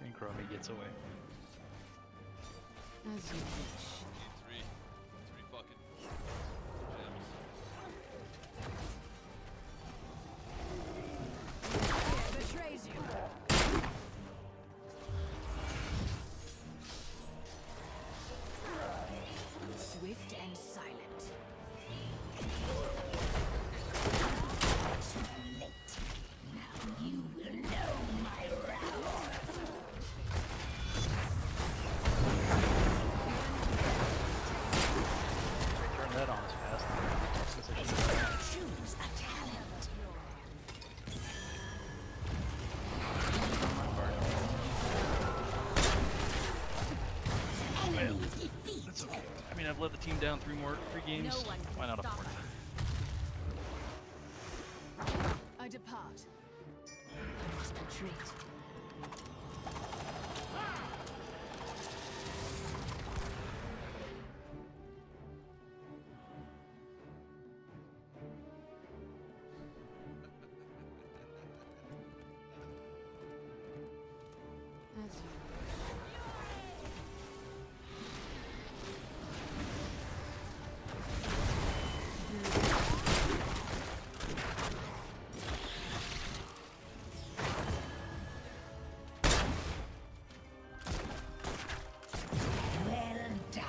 And Chromie gets away. As you wish. Three fucking gems. Betrays you. Swift and silent. Too late. Now you will know my wrath. Turn that on as fast. Choose a talent. Enemy defeated. That's okay. I mean, I've let the team down three games. No one can Why not a stop fourth? I depart. I must retreat. As you Well done.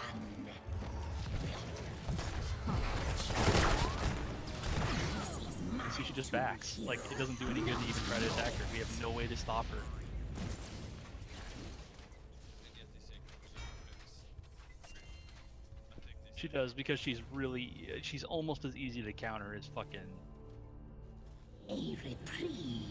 So she just backs. Like, it doesn't do any good to even try to attack her. We have no way to stop her. She does, because she's she's almost as easy to counter as fucking... A reprieve.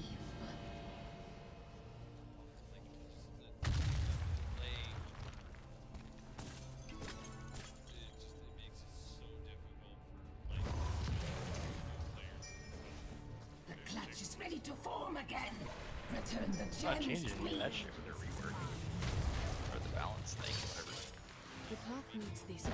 The clutch is ready to form again. Return the gems. Not changing to any of me. that shit with their rework. Or the balance thing, whatever. the path needs this.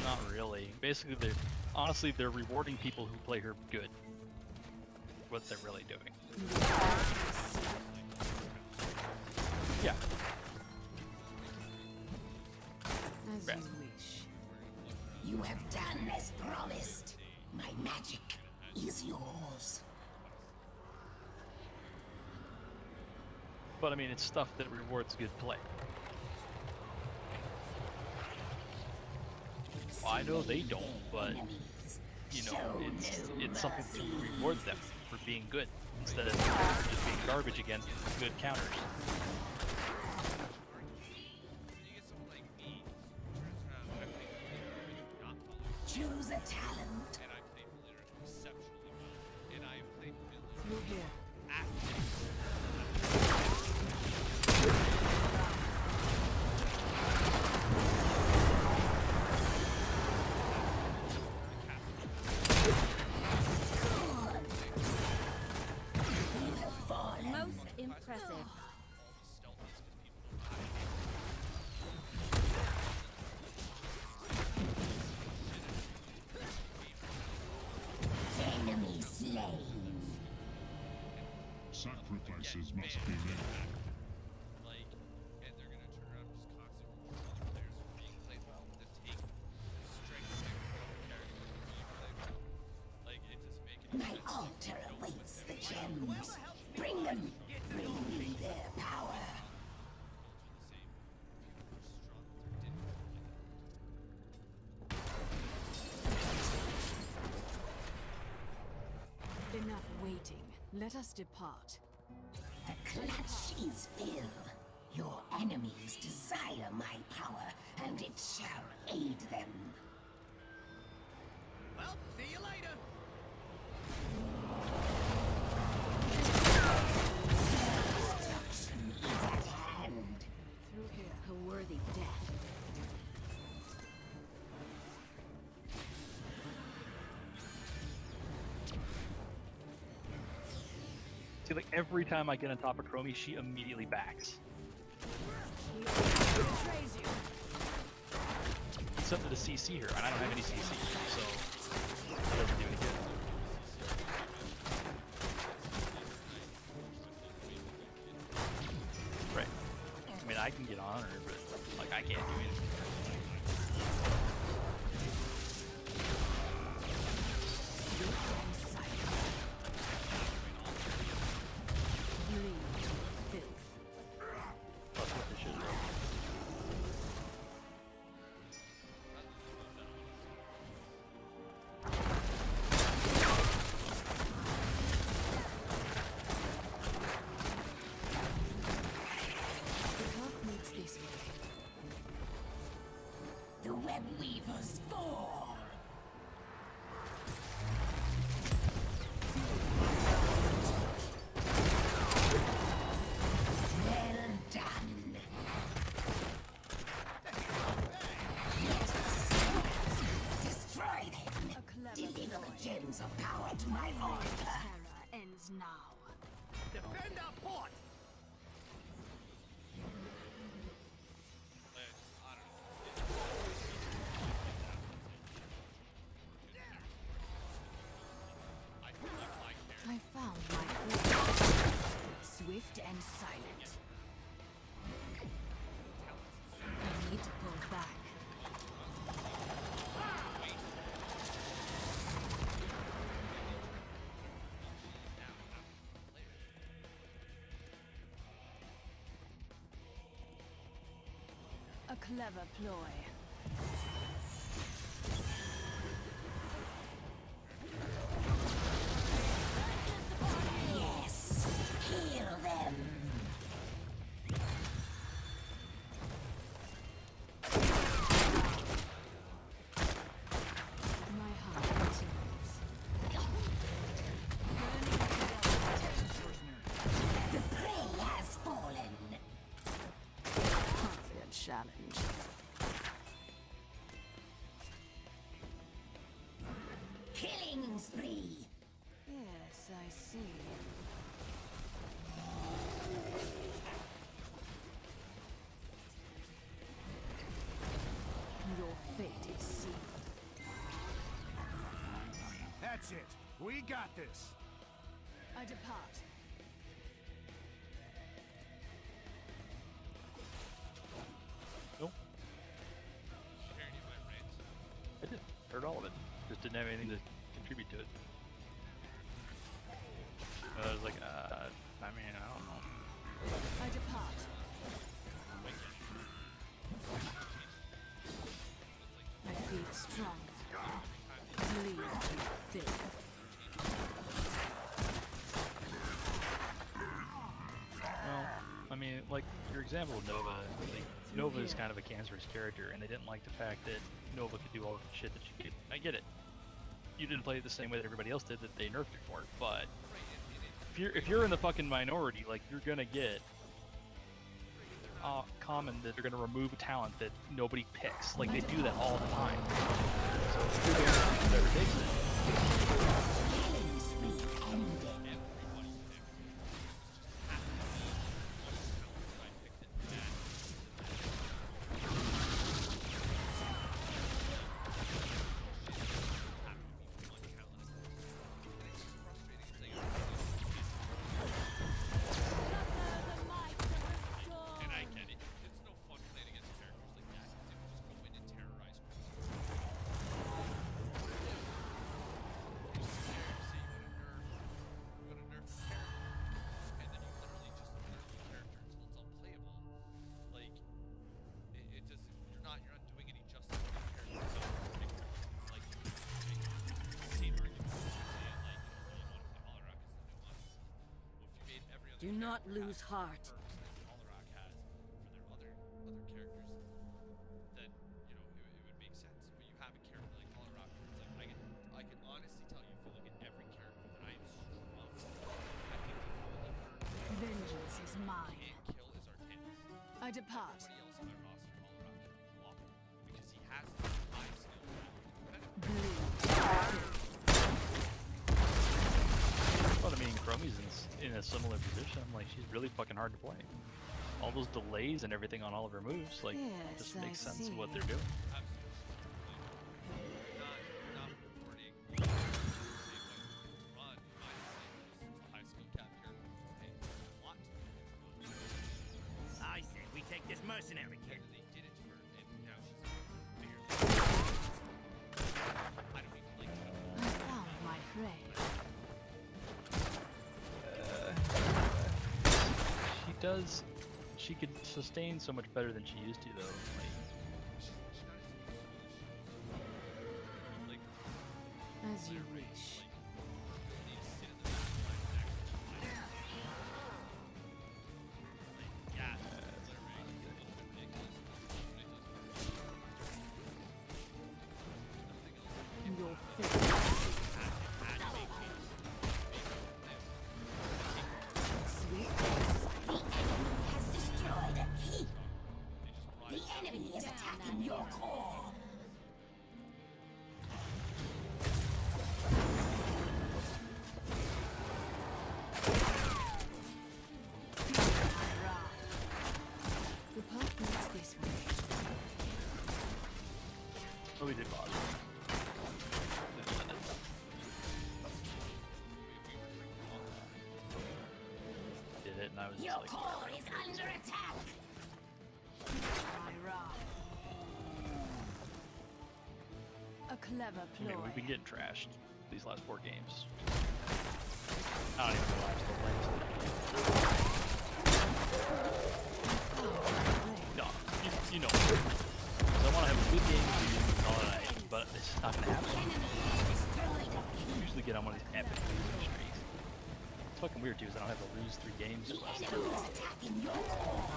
Not really. Basically, honestly, they're rewarding people who play her good. What they're really doing. Yeah. As Right. you wish. You have done as promised. My magic is yours. But I mean, it's stuff that rewards good play. Well, I know they don't, but you know, it's something to reward them for being good instead of just being garbage against good counters. Choose a talent. And I played Flitter exceptionally well. And I have played Flitter Through here. Most impressive. Enemy slain. Sacrifices must be made. Like, and they're gonna turn around and just constantly minion! Bring me their power! Enough waiting. Let us depart. The clutch is filled. Your enemies desire my power, and it shall aid them. Well, see you later. Destruction is at hand. Through here, a worthy death. See, like every time I get on top of Chromie, she immediately backs. Betrays you. It's something to CC her, and I don't have any CC, so it doesn't do any good. Right. I mean, I can get on her, but like I can't do anything. That's what this shit is. The web weavers fall. Well done. Destroy them. Deliver the gems of power to my altar. Terror ends now. Defend our port. I found my place. Swift and silent. I need to pull back. A clever ploy. Yes, heal them. My heart continues. The prey has fallen. Hardly a challenge. Killing spree. Yes, I see. Your fate is sealed. That's it. We got this. I depart. Nope. I did. Heard all of it. Just didn't have anything to contribute to it. I was like, I mean, I don't know. I depart. I feel strong. Bleed you filth. Well, I mean, like your example of Nova, like, Nova is kind of a cancerous character, and they didn't like the fact that Nova could do all the shit that she could. I get it. You didn't play it the same way that everybody else did, that they nerfed it for it, but if you're in the fucking minority, like, you're gonna get common that they're gonna remove a talent that nobody picks. Like, they do that all the time. So if you're there, whoever takes it. Killing spree ended. And I get it. It's no fun playing against characters like that because they would just go in and terrorize. Do not lose heart. Olarak has for their other characters, then you know it would make sense. But you have a character like Olarak, where it's like I can honestly tell you, if you look at every character that I am strong with, I think the only person Vengeance is I mine. can't kill is Artanis. I depart. Everybody else on my roster, Olarak can block because he has this high skill set. Blue. Well, I mean, Chromie's in a similar position. Like, she's really fucking hard to play. All those delays and everything on all of her moves, like, Yes, just I makes sense of what see. they're doing. Not rewarding the same way run a high skill cap character pays a lot to them. I say we take this mercenary kid. And they did it to her, and now she's figured I don't even like it. I found my prey. She could sustain so much better than she used to, though. Like, As you wish. Your fate. Sweetness. The enemy has destroyed a keep. The enemy is attacking your core. The path leads this way. oh, we did pause. Did it, and I was Your just like, core is under attack. A clever I ploy. mean, we've been getting trashed these last 4 games. I don't even know why I'm still playing this game. No, you know. 'Cause I want to have a good game with you and all that, but it's not going to happen. I usually get on one of these epic losing streaks. It's fucking weird too, because I don't have to lose 3 games in the last Enemy is attacking your core.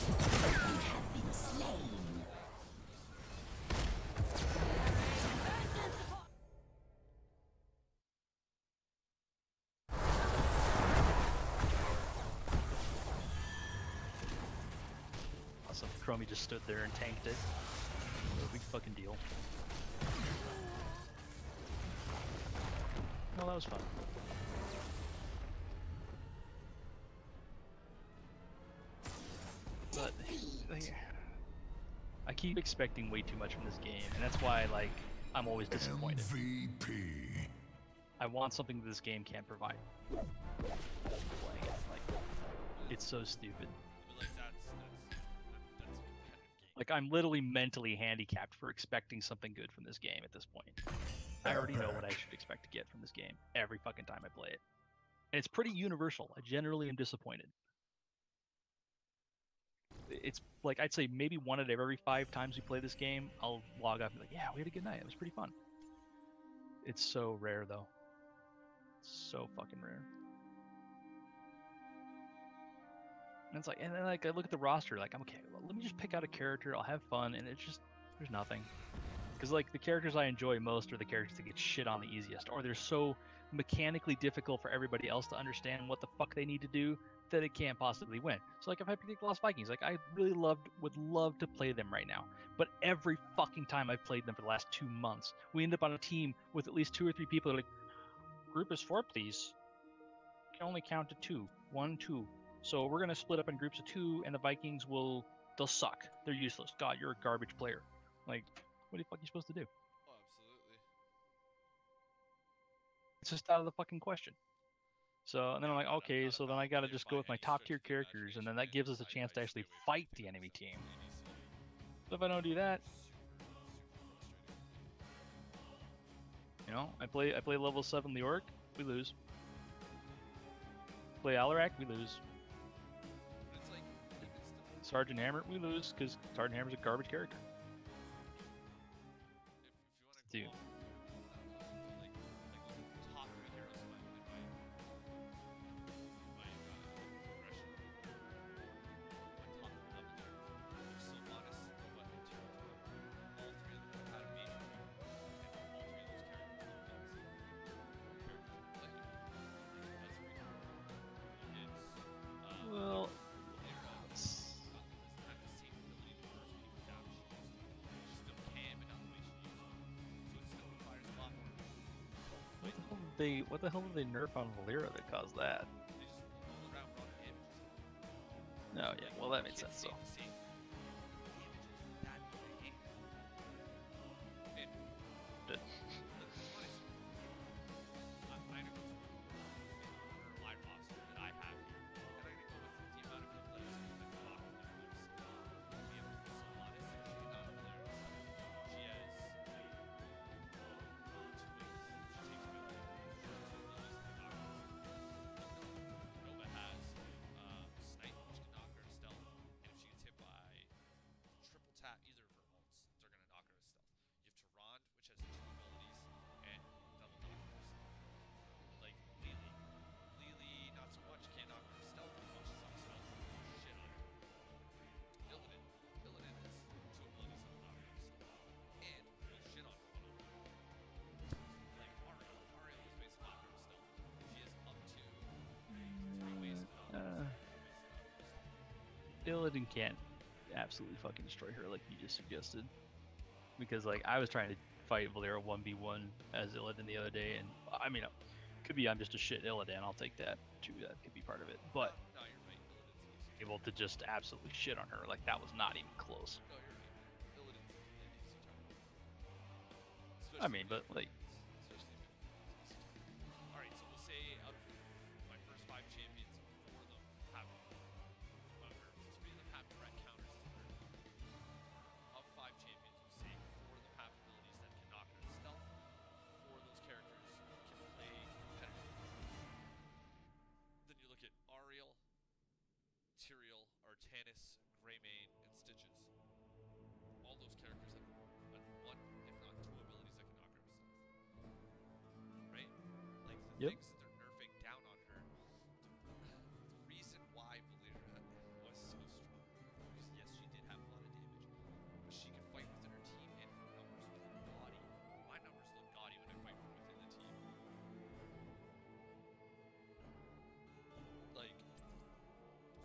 You have been slain. Awesome. Chromie just stood there and tanked it. No big fucking deal. Well, that was fun. But like, I keep expecting way too much from this game, and that's why like I'm always disappointed. MVP. I want something that this game can't provide. Playing it, like, it's so stupid. But like that's a competitive game. Like, I'm literally mentally handicapped for expecting something good from this game at this point. I already know what I should expect to get from this game every fucking time I play it. And it's pretty universal. I generally am disappointed. It's like, I'd say maybe 1 out of every 5 times we play this game, I'll log up and be like, yeah, we had a good night. It was pretty fun. It's so rare, though. So fucking rare. And it's like, and then like I look at the roster, like I'm okay. Well, let me just pick out a character. I'll have fun, and it's just there's nothing. Because like the characters I enjoy most are the characters that get shit on the easiest, or they're so mechanically difficult for everybody else to understand what the fuck they need to do that it can't possibly win. So like if I pick Lost Vikings, like I really would love to play them right now, but every fucking time I've played them for the last 2 months, we end up on a team with at least 2 or 3 people that are like, group is 4, please. You can only count to 2. 1, 2. So we're gonna split up in groups of 2, and the Vikings they'll suck. They're useless. God, you're a garbage player. Like, what the fuck are you supposed to do? Oh, absolutely. It's just out of the fucking question. So and then I'm like, okay, so then I gotta just go with my top tier characters, and then that gives us a chance to actually fight the enemy team. So if I don't do that, you know, I play level 7 Leoric, we lose. Play Alarak, we lose. It's like it's Sergeant Hammer, we lose because Sergeant Hammer's a garbage character. if you want to Dude. like look at the top 3 heroes in my they did they nerf on Valera that caused that? They just roll around raw damage. No, yeah, well that made sense. So Illidan can't absolutely fucking destroy her like you just suggested. Because like I was trying to fight Valera 1v1 as Illidan the other day, and I mean, could be I'm just a shit Illidan. I'll take that too. That could be part of it. But No, you're right. Illidan's easy. able to just absolutely shit on her like that was not even close. No, you're right. Illidan's an easy target. I mean, but like. Especially if it's alright, so we'll say of my first 5 champions, 4 of them have, or 3 of them have direct counters to her. Of 5 champions, we say 4 of them have abilities that can knock her to stealth. 4 of those characters can play competitively. Then you look at Ariel, Tyrael, Artanis, Greymane, and Stitches. All those characters have 1, if not 2 abilities that can knock her to stealth. Right? Like the Yep. things that they're nerfing down on her. The reason why Valera was so strong is yes, she did have a lot of damage, but she could fight within her team, and her numbers look gaudy. My numbers look gaudy when I fight from within the team. Like, so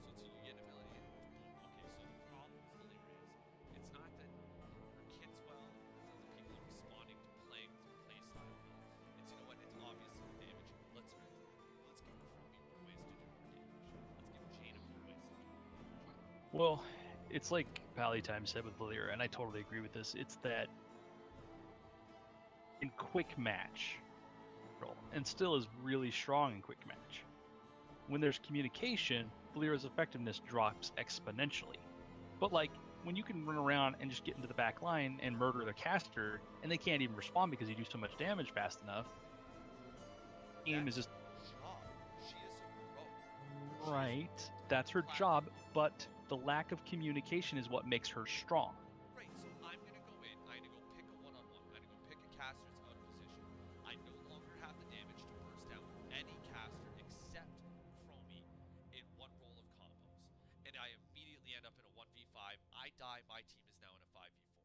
until you get an ability, and boom. Okay, so the problem with Valera is it's not that her kit's well, it's not that people are responding to playing with her playstyle well. It's, you know what, it's obviously the damage. Let's give Chromie more ways to do more damage. Let's give Jaina more ways to do more damage. Well, it's like Palytime said with Valera, and I totally agree with this. It's that in quick match, and still is really strong in quick match. When there's communication, Valera's effectiveness drops exponentially. But like when you can run around and just get into the back line and murder the caster, and they can't even respond because you do so much damage fast enough, aim is just Job. She is a rogue. right. That's her job, but the lack of communication is what makes her strong. Right, so I'm gonna go in, I'm gonna go pick a one-on-one, I'm gonna go pick a caster that's out of position. I no longer have the damage to burst down any caster except Chromie in one roll of combos. And I immediately end up in a 1v5. I die, my team is now in a 5v4.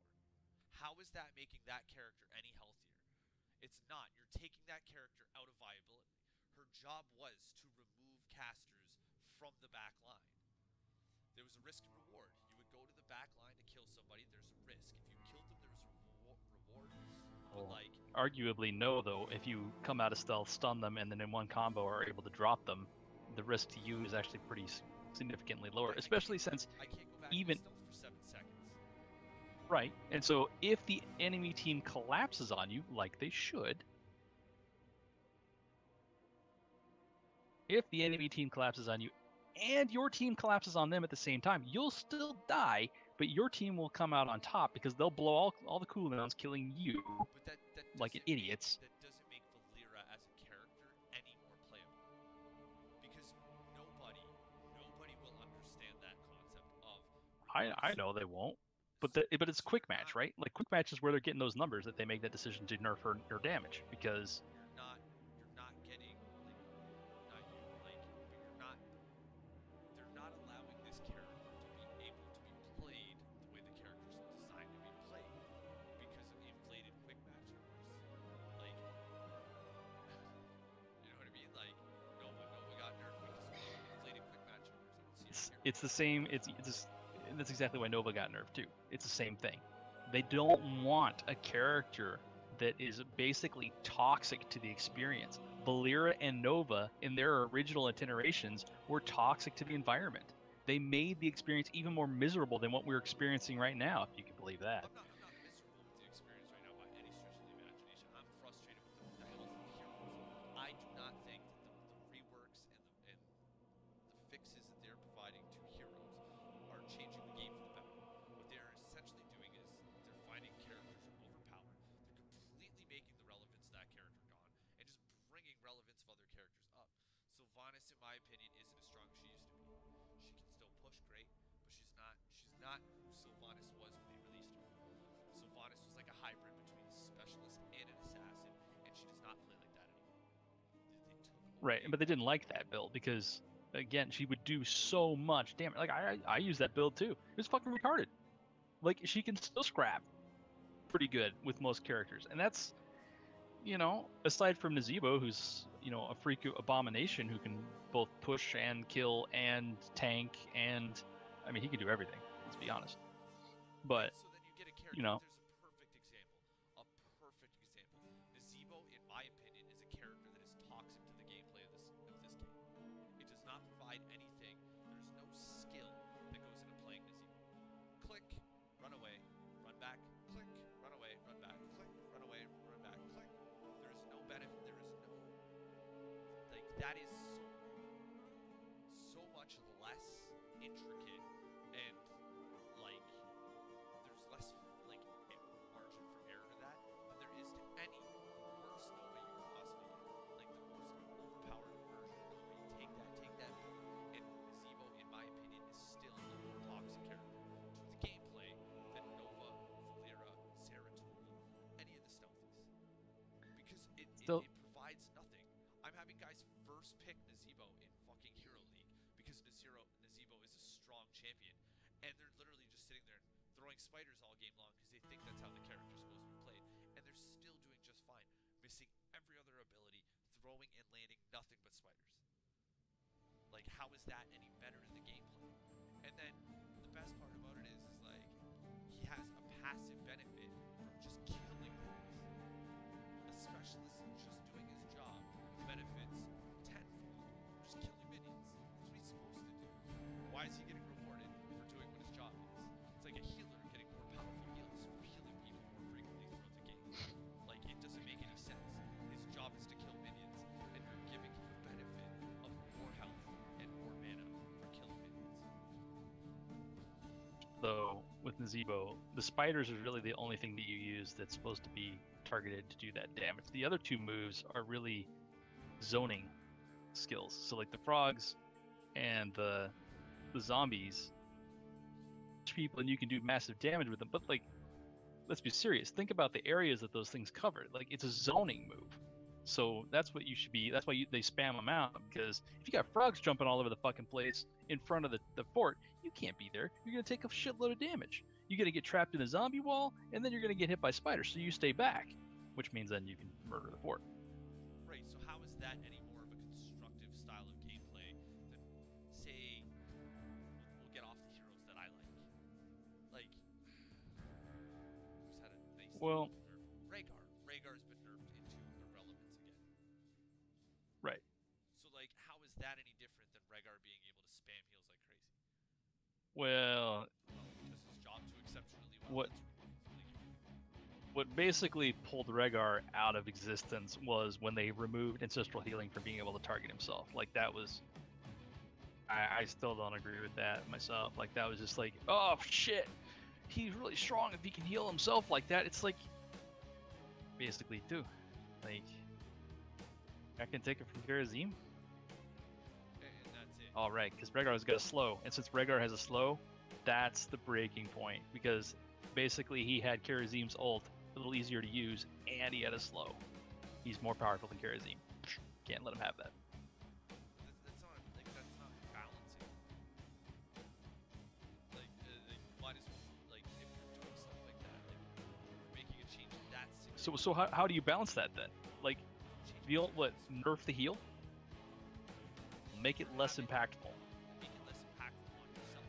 How is that making that character any healthier? It's not. You're taking that character out of viability. Her job was to remove casters from the back line. There was a risk and reward. You would go to the back line to kill somebody, there's a risk. If you killed them, there was a reward. But like, Arguably, no, though. If you come out of stealth, stun them, and then in one combo are able to drop them, the risk to you is actually pretty significantly lower, especially since I can't go back even to stealth for 7 seconds. right. And so if the enemy team collapses on you, like they should, if the enemy team collapses on you and your team collapses on them at the same time, you'll still die, but your team will come out on top because they'll blow all the cooldowns, killing you But that like doesn't idiots. That doesn't make Valera as a character any more playable. Because nobody will understand that concept of I know they won't, but it's quick match, right? Like quick match is where they're getting those numbers that they make that decision to nerf her damage because you're not getting like not you like but they're not allowing this character to be able to be played the way the character's designed to be played because of inflated quick match numbers. Like you know what I mean? Like Nova got nerfed because of inflated quick match numbers. I don't see it here. it's the same. That's exactly why Nova got nerfed too. It's the same thing. They don't want a character that is basically toxic to the experience. Valeera and Nova in their original itinerations were toxic to the environment. They made the experience even more miserable than what we're experiencing right now, if you can believe that. I'm not miserable with the experience right now by any stretch of the imagination. I'm frustrated with the health of the heroes. I do not think that the reworks and the fixes that they're providing to heroes are changing the game for the better. What they're essentially doing is they're finding characters overpowered. They're completely making the relevance of that character gone and just bringing relevance of other characters up. Sylvanas, in my opinion, isn't as strong as she used to be. She can still push great, but she's not who Sylvanas was when they released her. Sylvanas was like a hybrid between a specialist and an assassin, and she does not play like that anymore. They took Right, but they didn't like that build because, again, she would do so much damage. Like, I use that build too. It was fucking retarded. Like, she can still scrap pretty good with most characters. And that's, you know, aside from Nazeebo, who's, you know, a freak abomination who can both push and kill and tank and, I mean, he can do everything, let's be honest. But, so then you get a character. you know, There's a perfect example. Nazeebo, in my opinion, is a character that is toxic to the gameplay of this game. It does not provide anything. There's no skill that goes into playing Nazeebo. Click, run away, run back, click, run away, run back, click, run away, run back, click. There is no benefit. There is no, like, that is so much less intricate and, like, there's less, like, margin for error to that than there is to any worst Nova you could possibly get. Like, the most overpowered version of Nova. You take that build, and Nazeebo, in my opinion, is still a more toxic character to the gameplay than Nova, Valeera, Zeratul, any of the stealthies. Because it provides nothing. I'm having guys first pick Nazeebo in fucking Hero League because Nazeebo is a strong champion, and they're literally just sitting there throwing spiders all game long because they think that's how the character's supposed to be played, and they're still doing just fine, missing every other ability, throwing and landing nothing but spiders. Like, how is that any better to the gameplay? And then the best part about it is like, he has a passive benefit from just killing things. A specialist just doing his job benefits tenfold from just killing minions. That's what he's supposed to do. Why is he getting rewarded for doing what his job is? It's like a healer getting more powerful heals for healing people more frequently throughout the game. Like, it doesn't make any sense. His job is to kill minions, and you're giving him the benefit of more health and more mana for killing minions. though, with Nazeebo, the spiders are really the only thing that you use that's supposed to be targeted to do that damage. The other two moves are really zoning skills. So like the frogs and the zombies, people, and you can do massive damage with them. But like, let's be serious. Think about the areas that those things cover. Like, it's a zoning move. So that's what you should be. That's why they spam them out, because if you got frogs jumping all over the fucking place in front of the fort, you can't be there. You're gonna take a shitload of damage. You're gonna get trapped in a zombie wall, and then you're gonna get hit by spiders. So you stay back, which means then you can murder the fort. Right. So how is that any more of a constructive style of gameplay than, say, we'll get off the heroes that I like. Like, who's had a nice Well, nerf? Rhaegar. Rhaegar's been nerfed into irrelevance again. Right. So like, how is that any different than Rhaegar being able to spam heals like crazy? Well, Does his job too exceptionally well? What basically pulled Rhaegar out of existence was when they removed ancestral healing from being able to target himself. Like, that was, I still don't agree with that myself. Like, that was just like, oh shit, he's really strong if he can heal himself like that. It's like, basically too, like, I can take it from Kharazim. And that's it. All right, because Rhaegar's got a slow, and since Rhaegar has a slow, that's the breaking point, because basically he had Kharazim's ult a little easier to use, and he had a slow. He's more powerful than Kharazim. Can't let him have that. That's not balancing. Like, might as well, like, if you're doing stuff like that, like, you're making a change that significant. So how do you balance that then? Like, the ult, what, nerf the heal? Make it less impactful. Make it less impactful on yourself.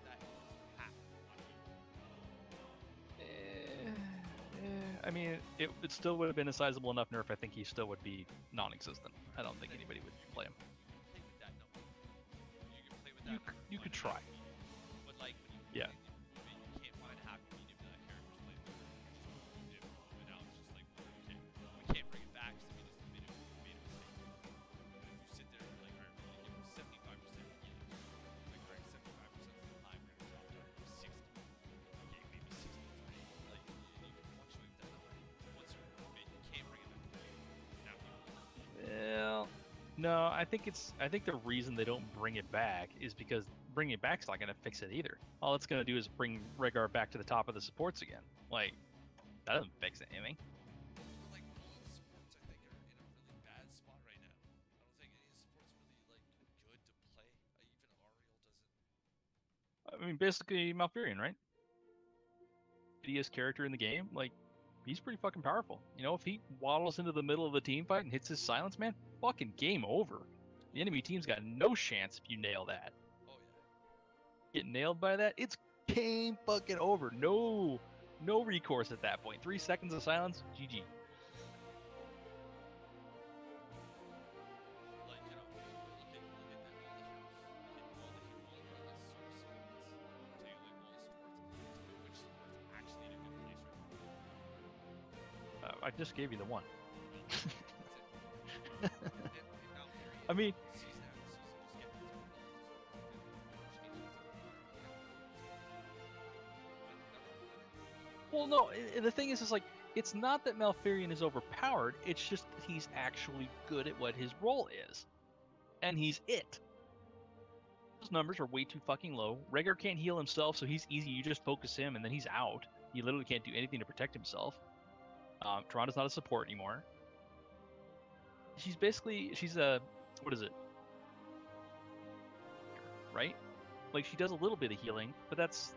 That is impactful on you. I mean, it still would have been a sizable enough nerf. I think he still would be non-existent. I don't think anybody would play him. Play with that number. You can play with that. number You could fine. try. But like when you Yeah. you can't find a happy medium that character's played with. And now it's just like, well, okay, we can't bring it back because I mean it's made a mistake. But if you sit there and you're like, alright, we're gonna give him 75% healing. Like, alright, 75% is the high, we're gonna drop down to 60. Okay, maybe 63. Like, you can fluctuate with that number. Once you can't bring it back. Now Well, no, I think the reason they don't bring it back is because bringing it back's not gonna fix it either. All it's gonna do is bring Rhaegar back to the top of the supports again. Like, that doesn't fix anything. But like all of the sports I think are in a really bad spot right now. I don't think any of the sports really like good to play. Even Ariel doesn't. I mean, basically Malfurion, right? Shittiest character in the game, like, he's pretty fucking powerful. You know, if he waddles into the middle of the team fight and hits his silence, man, fucking game over. The enemy team's got no chance if you nail that. Oh yeah. Get nailed by that, it's game fucking over. No recourse at that point. 3 seconds of silence, GG. Like you know, look at all the heroes. Look at all the source sports. I'll tell you like all the sports. Tell me which sport's actually in a good place right now. I just gave you the one. That's it. And Malfurion I mean, season after season just getting its own well, no, the thing is like, it's not that Malfurion is overpowered, it's just that he's actually good at what his role is. And he's it. Those numbers are way too fucking low. Rhaegar can't heal himself, so he's easy. You just focus him, and then he's out. He literally can't do anything to protect himself. Toronto's not a support anymore. She's a, what is it? Right? Like, she does a little bit of healing, but that's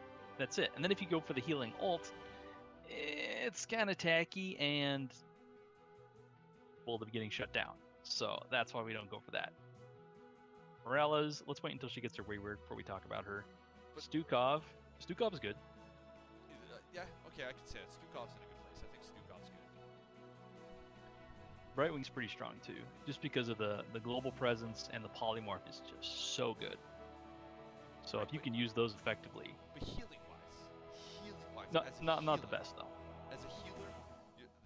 it. And then if you go for the healing ult, it's kind of tacky and well, to be getting shut down. So that's why we don't go for that. Morella's, let's wait until she gets her wayward before we talk about her. But- Stukov is good. Yeah, okay, I can say it. Stukov's in a good place. I think Stukov's good. Brightwing's pretty strong too, just because of the global presence, and the polymorph is just so good. So if you can use those effectively, But healing wise, not as a not the healer- best though. As a healer,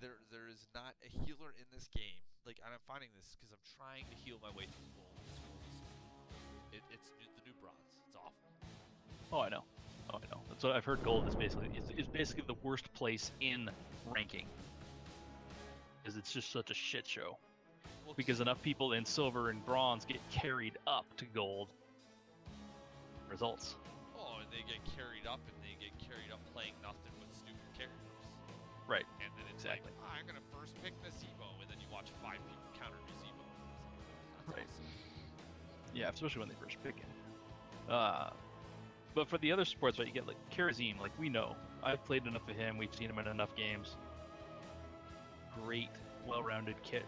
there is not a healer in this game. Like, and I'm finding this because I'm trying to heal my way through gold. It's the new bronze. It's awful. Oh, I know. That's what I've heard. Gold is basically the worst place in ranking, because it's just such a shit show. Well, Because enough people in silver and bronze get carried up to gold. Results. oh, and they get carried up, and they get carried up playing nothing but stupid characters. Right. And then it's Exactly. like, I'm gonna first pick Nazebo, and then you watch 5 people counter Nazebo. That's Right. awesome. Yeah, especially when they first pick it. But for the other sports, right, you get like Karazim, like we know. I've played enough of him, we've seen him in enough games. Great, well-rounded kit.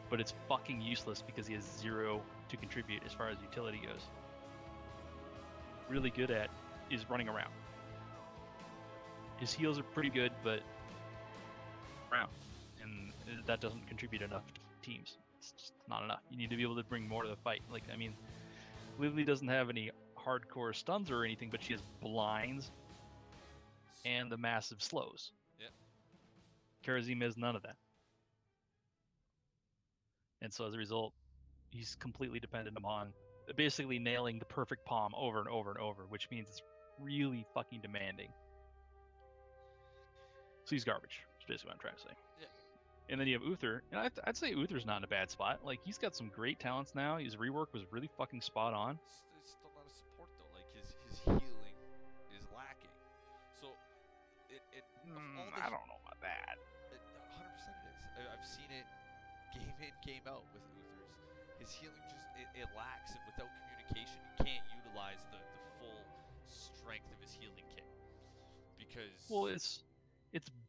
But it's fucking useless because he has 0 to contribute as far as utility goes. Really good at is running around. His heals are pretty good, but around. And that doesn't contribute enough to teams. It's just not enough. You need to be able to bring more to the fight. Like, I mean, Lily doesn't have any hardcore stuns or anything, but she has blinds and the massive slows. Yep. Karazim has none of that. And so as a result, he's completely dependent upon basically nailing the perfect palm over and over and over, which means it's really fucking demanding. So he's garbage. That's basically what I'm trying to say. Yeah. And then you have Uther, and I'd say Uther's not in a bad spot. Like, he's got some great talents now. His rework was really fucking spot on. It's still not a support though. Like his healing is lacking. So I don't know about that. 100% it is. I've seen it game in, game out with Uther's. His healing just it lacks, and without communication, you can't utilize the full strength of his healing kit. Because Well, it's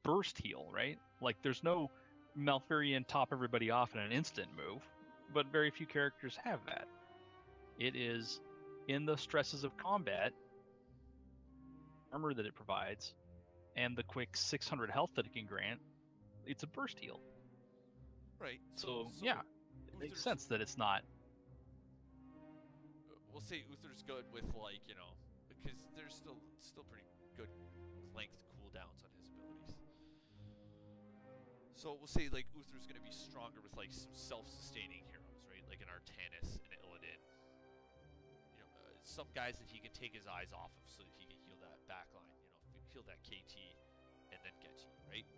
burst heal, right? Like, there's no Malfurion top everybody off in an instant move, but very few characters have that. It is in the stresses of combat, armor that it provides, and the quick 600 health that it can grant. it's a burst heal. Right. So yeah, it makes Uther's- sense that it's not. We'll say Uther's good with, like, you know, because there's still pretty good length cooldowns on his abilities. So we'll say, like, Uther's going to be stronger with, like, some self-sustaining heroes, right? Like an Artanis and an Illidan. You know, some guys that he can take his eyes off of so that he can heal that back line, you know, heal that KT, and then get to you, right?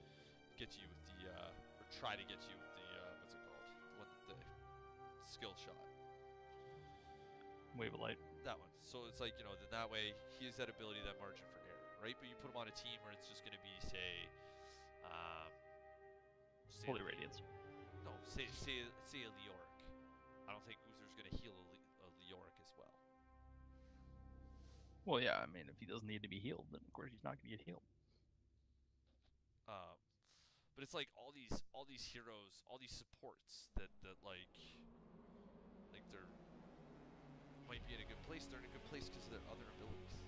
Get to you with the, or try to get to you with the, what's it called? The skill shot. Wave of Light. That one. So it's like, you know, then that way he has that ability, that margin for error, right? But you put him on a team where it's just going to be, say Holy Radiance. No, say a Leoric. I don't think Uther's going to heal a Leoric as well. Well, yeah, I mean, if he doesn't need to be healed, then of course he's not going to get healed. But it's like all these heroes, all these supports that like they're might be in a good place. They're in a good place because of their other abilities.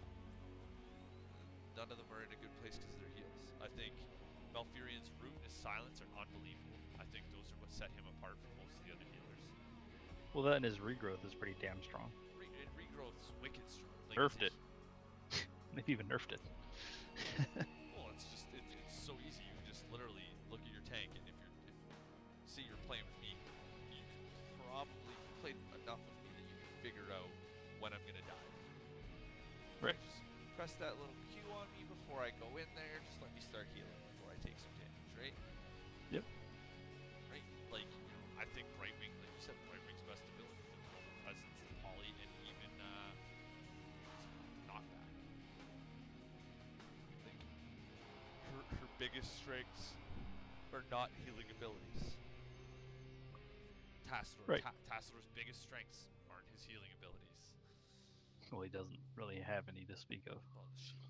None of them are in a good place because of their heals. I think Malfurion's Root and his Silence are unbelievable. I think those are what set him apart from most of the other healers. Well, that and his regrowth is pretty damn strong. And Regrowth's wicked strong. Like, Nerfed it. They've even nerfed it. Well, it's so easy. You just literally look at your tank, and if say you're playing with me, you can probably play enough of me that you can figure out when I'm gonna die. Right. Just press that little Q on me before I go in there. Just let me start healing before I take some damage, right? Yep. Right. Like, you know, I think Brightwing, like you said, Brightwing's best ability, the global presence, the poly, and even knockback. Like, her biggest strengths are not healing abilities. Tassador, Right. Tassador's biggest strengths aren't his healing abilities. Well, he doesn't really have any to speak of. Well, the shield.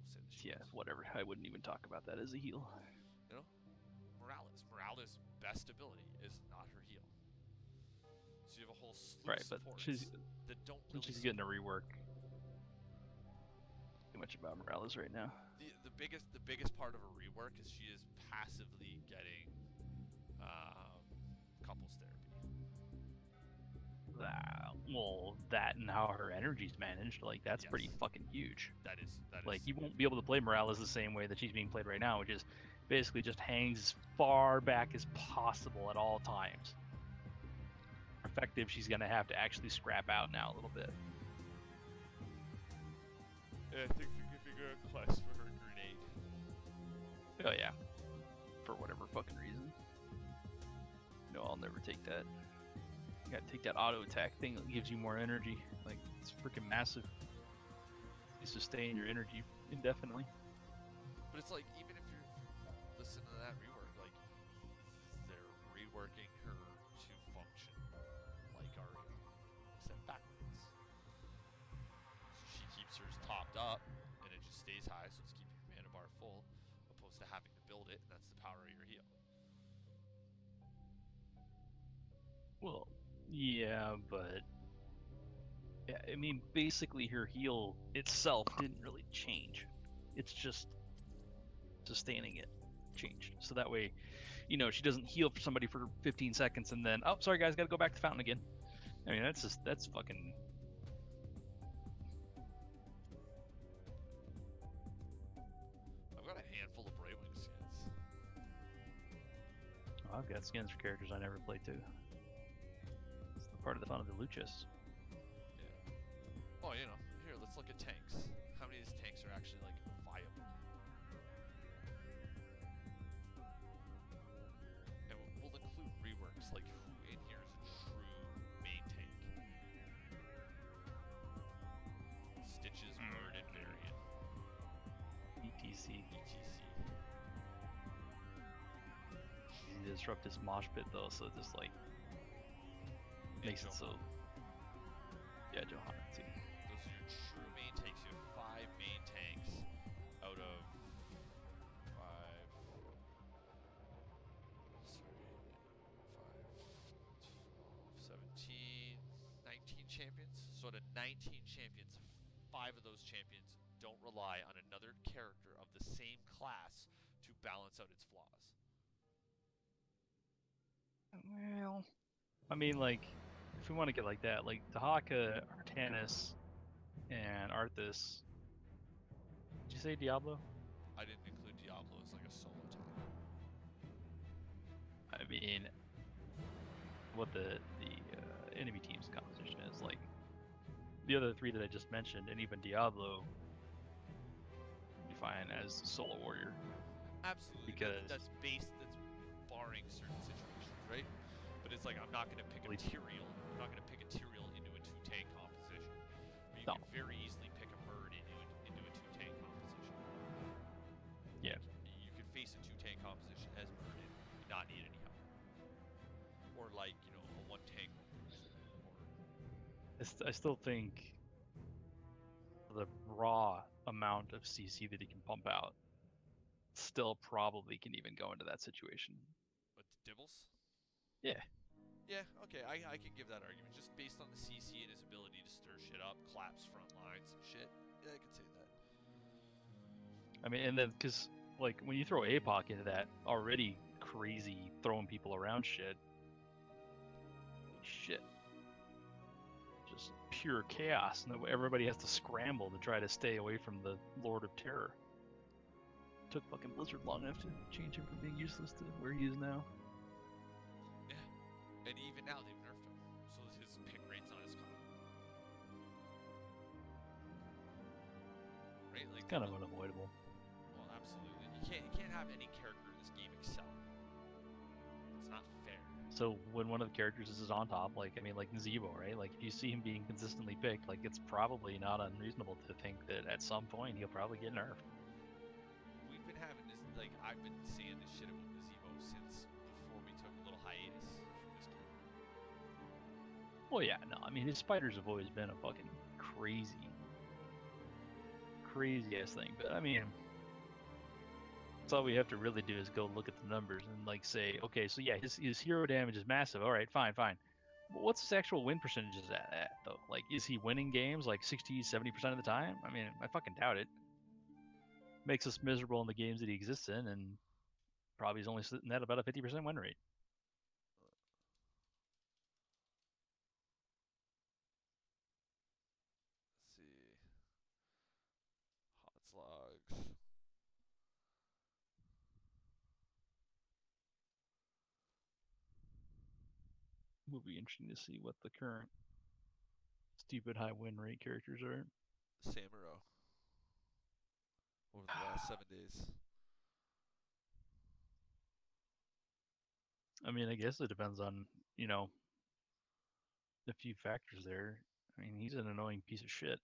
We'll say the shield. Yeah, whatever. I wouldn't even talk about that as a heal. You know? Morales' best ability is not her heal. So you have a whole slew Right, of but supports she's that don't really she's getting a rework. Too much about Morales right now. the biggest part of a rework is she is passively getting couples therapy. Well, that and how her energy's managed, like that's Yes. pretty fucking huge. That is Like you won't be able to play Morales the same way that she's being played right now, which is basically just hangs as far back as possible at all times. Effective, she's gonna have to actually scrap out now a little bit. Yeah, I think they're giving her a quest for her grenade. Oh yeah, for whatever fucking reason. No, I'll never take that. You gotta take that auto attack thing that gives you more energy. Like it's freaking massive. You sustain your energy indefinitely. But it's like, even if you're listening to that rework, like, they're reworking her to function like Aria, except backwards. So she keeps hers topped up, and it just stays high, so it's keeping your mana bar full, opposed to having to build it, and that's the power of your heal. Well, yeah, but yeah, I mean, basically her heal itself didn't really change. It's just sustaining it changed. So that way, you know, she doesn't heal for somebody for 15 seconds and then, oh, sorry guys, gotta go back to fountain again. I mean, that's fucking. I've got a handful of Brightwing skins. Oh, I've got skins for characters I never played too. It's the part of the fun of the loot chests. Yeah. Oh, you know, here, let's look at tanks. How many of these tanks are actually, like, viable? And we'll include reworks, like, who in here is a true main tank? Stitches, Bird, and Varian. ETC. ETC. You disrupt this mosh pit though, so it just like makes it so. Yeah, Johanna too. Those are your true main tanks. You have 5 main tanks out of 5. Sorry, 5, 12, 17, 19 champions. So out of 19 champions, 5 of those champions don't rely on another character of the same class to balance out its flaws. I mean, like, if we want to get like that, like Dahaka, Artanis, and Arthas. Did you say Diablo? I didn't include Diablo as like a solo tank. I mean, what the enemy team's composition is like. The other three that I just mentioned, and even Diablo, define as solo warrior. Absolutely. Because that's barring certain situations, right? But it's like I'm not going to pick a Tyrael. I'm not going to pick a Tyrael into a 2-tank composition. But you can very easily pick a bird into a 2-tank composition. Yeah. You could face a 2-tank composition as bird and not need any help. Or like, you know, a 1-tank. I still think the raw amount of CC that he can pump out still probably can even go into that situation. But Dibbles? Yeah. Yeah, okay, I can give that argument. Just based on the CC and his ability to stir shit up, collapse front lines and shit. Yeah, I could say that. I mean, and then, because, like, when you throw APOC into that already crazy throwing people around shit, just pure chaos, and everybody has to scramble to try to stay away from the Lord of Terror. Took fucking Blizzard long enough to change him from being useless to where he is now. Yeah, and even now they've nerfed him, so his pick rate's not as common. Right, like it's kind of unavoidable. Well, absolutely. You can't have any character in this game excel. It's not fair. So when one of the characters is on top, like, I mean, like Nzeebo, right? Like, if you see him being consistently picked, like, it's probably not unreasonable to think that at some point he'll probably get nerfed. We've been having this, like, I've been saying this shit about Nzeebo since before we took a little hiatus from this game. Well, yeah, no, I mean, his spiders have always been a fucking crazy ass thing, but I mean, that's all we have to really do is go look at the numbers and like say, okay, so yeah, his hero damage is massive. All right, fine. But what's his actual win percentages at though? Like, is he winning games like 60, 70% of the time? I mean, I fucking doubt it. Makes us miserable in the games that he exists in, and probably is only sitting at about a 50% win rate. Let's see. Hot slugs. Would be interesting to see what the current stupid high win rate characters are. Samuro. Over the last 7 days. I mean, I guess it depends on, you know, a few factors there. I mean, he's an annoying piece of shit.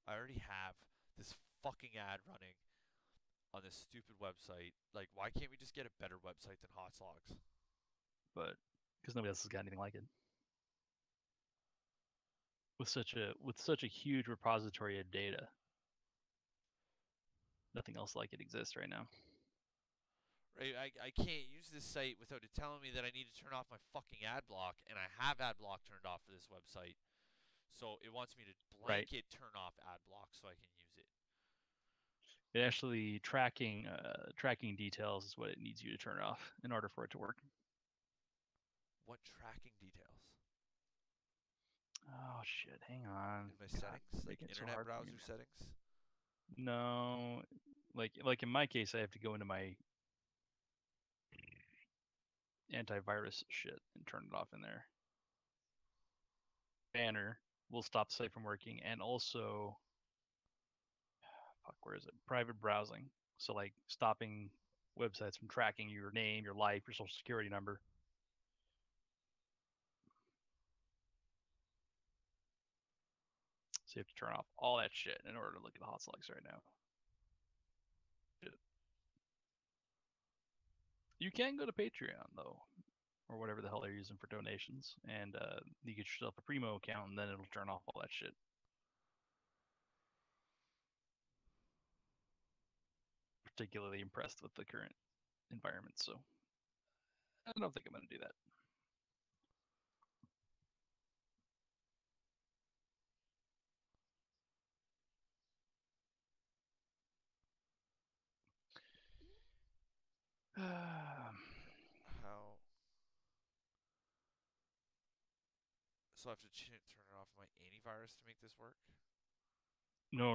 I already have this fucking ad running on this stupid website. Like, why can't we just get a better website than Hot Slogs? But because nobody else has got anything like it. With such a huge repository of data, nothing else like it exists right now. Right, I can't use this site without it telling me that I need to turn off my fucking ad block, and I have ad block turned off for this website. So it wants me to blanket turn off ad block so I can use it. It actually tracking details is what it needs you to turn off in order for it to work. What tracking details? Oh shit! Hang on. In my settings, like internet browser settings. No, like in my case, I have to go into my antivirus shit and turn it off in there. Banner will stop the site from working, and also, fuck, where is it? Private browsing. So like stopping websites from tracking your name, your life, your social security number. So you have to turn off all that shit in order to look at the hot slugs right now. You can go to Patreon though, or whatever the hell they're using for donations, and you get yourself a Primo account, and then it'll turn off all that shit. Particularly impressed with the current environment, so I don't think I'm going to do that. How? So I have to turn it off my antivirus to make this work? No.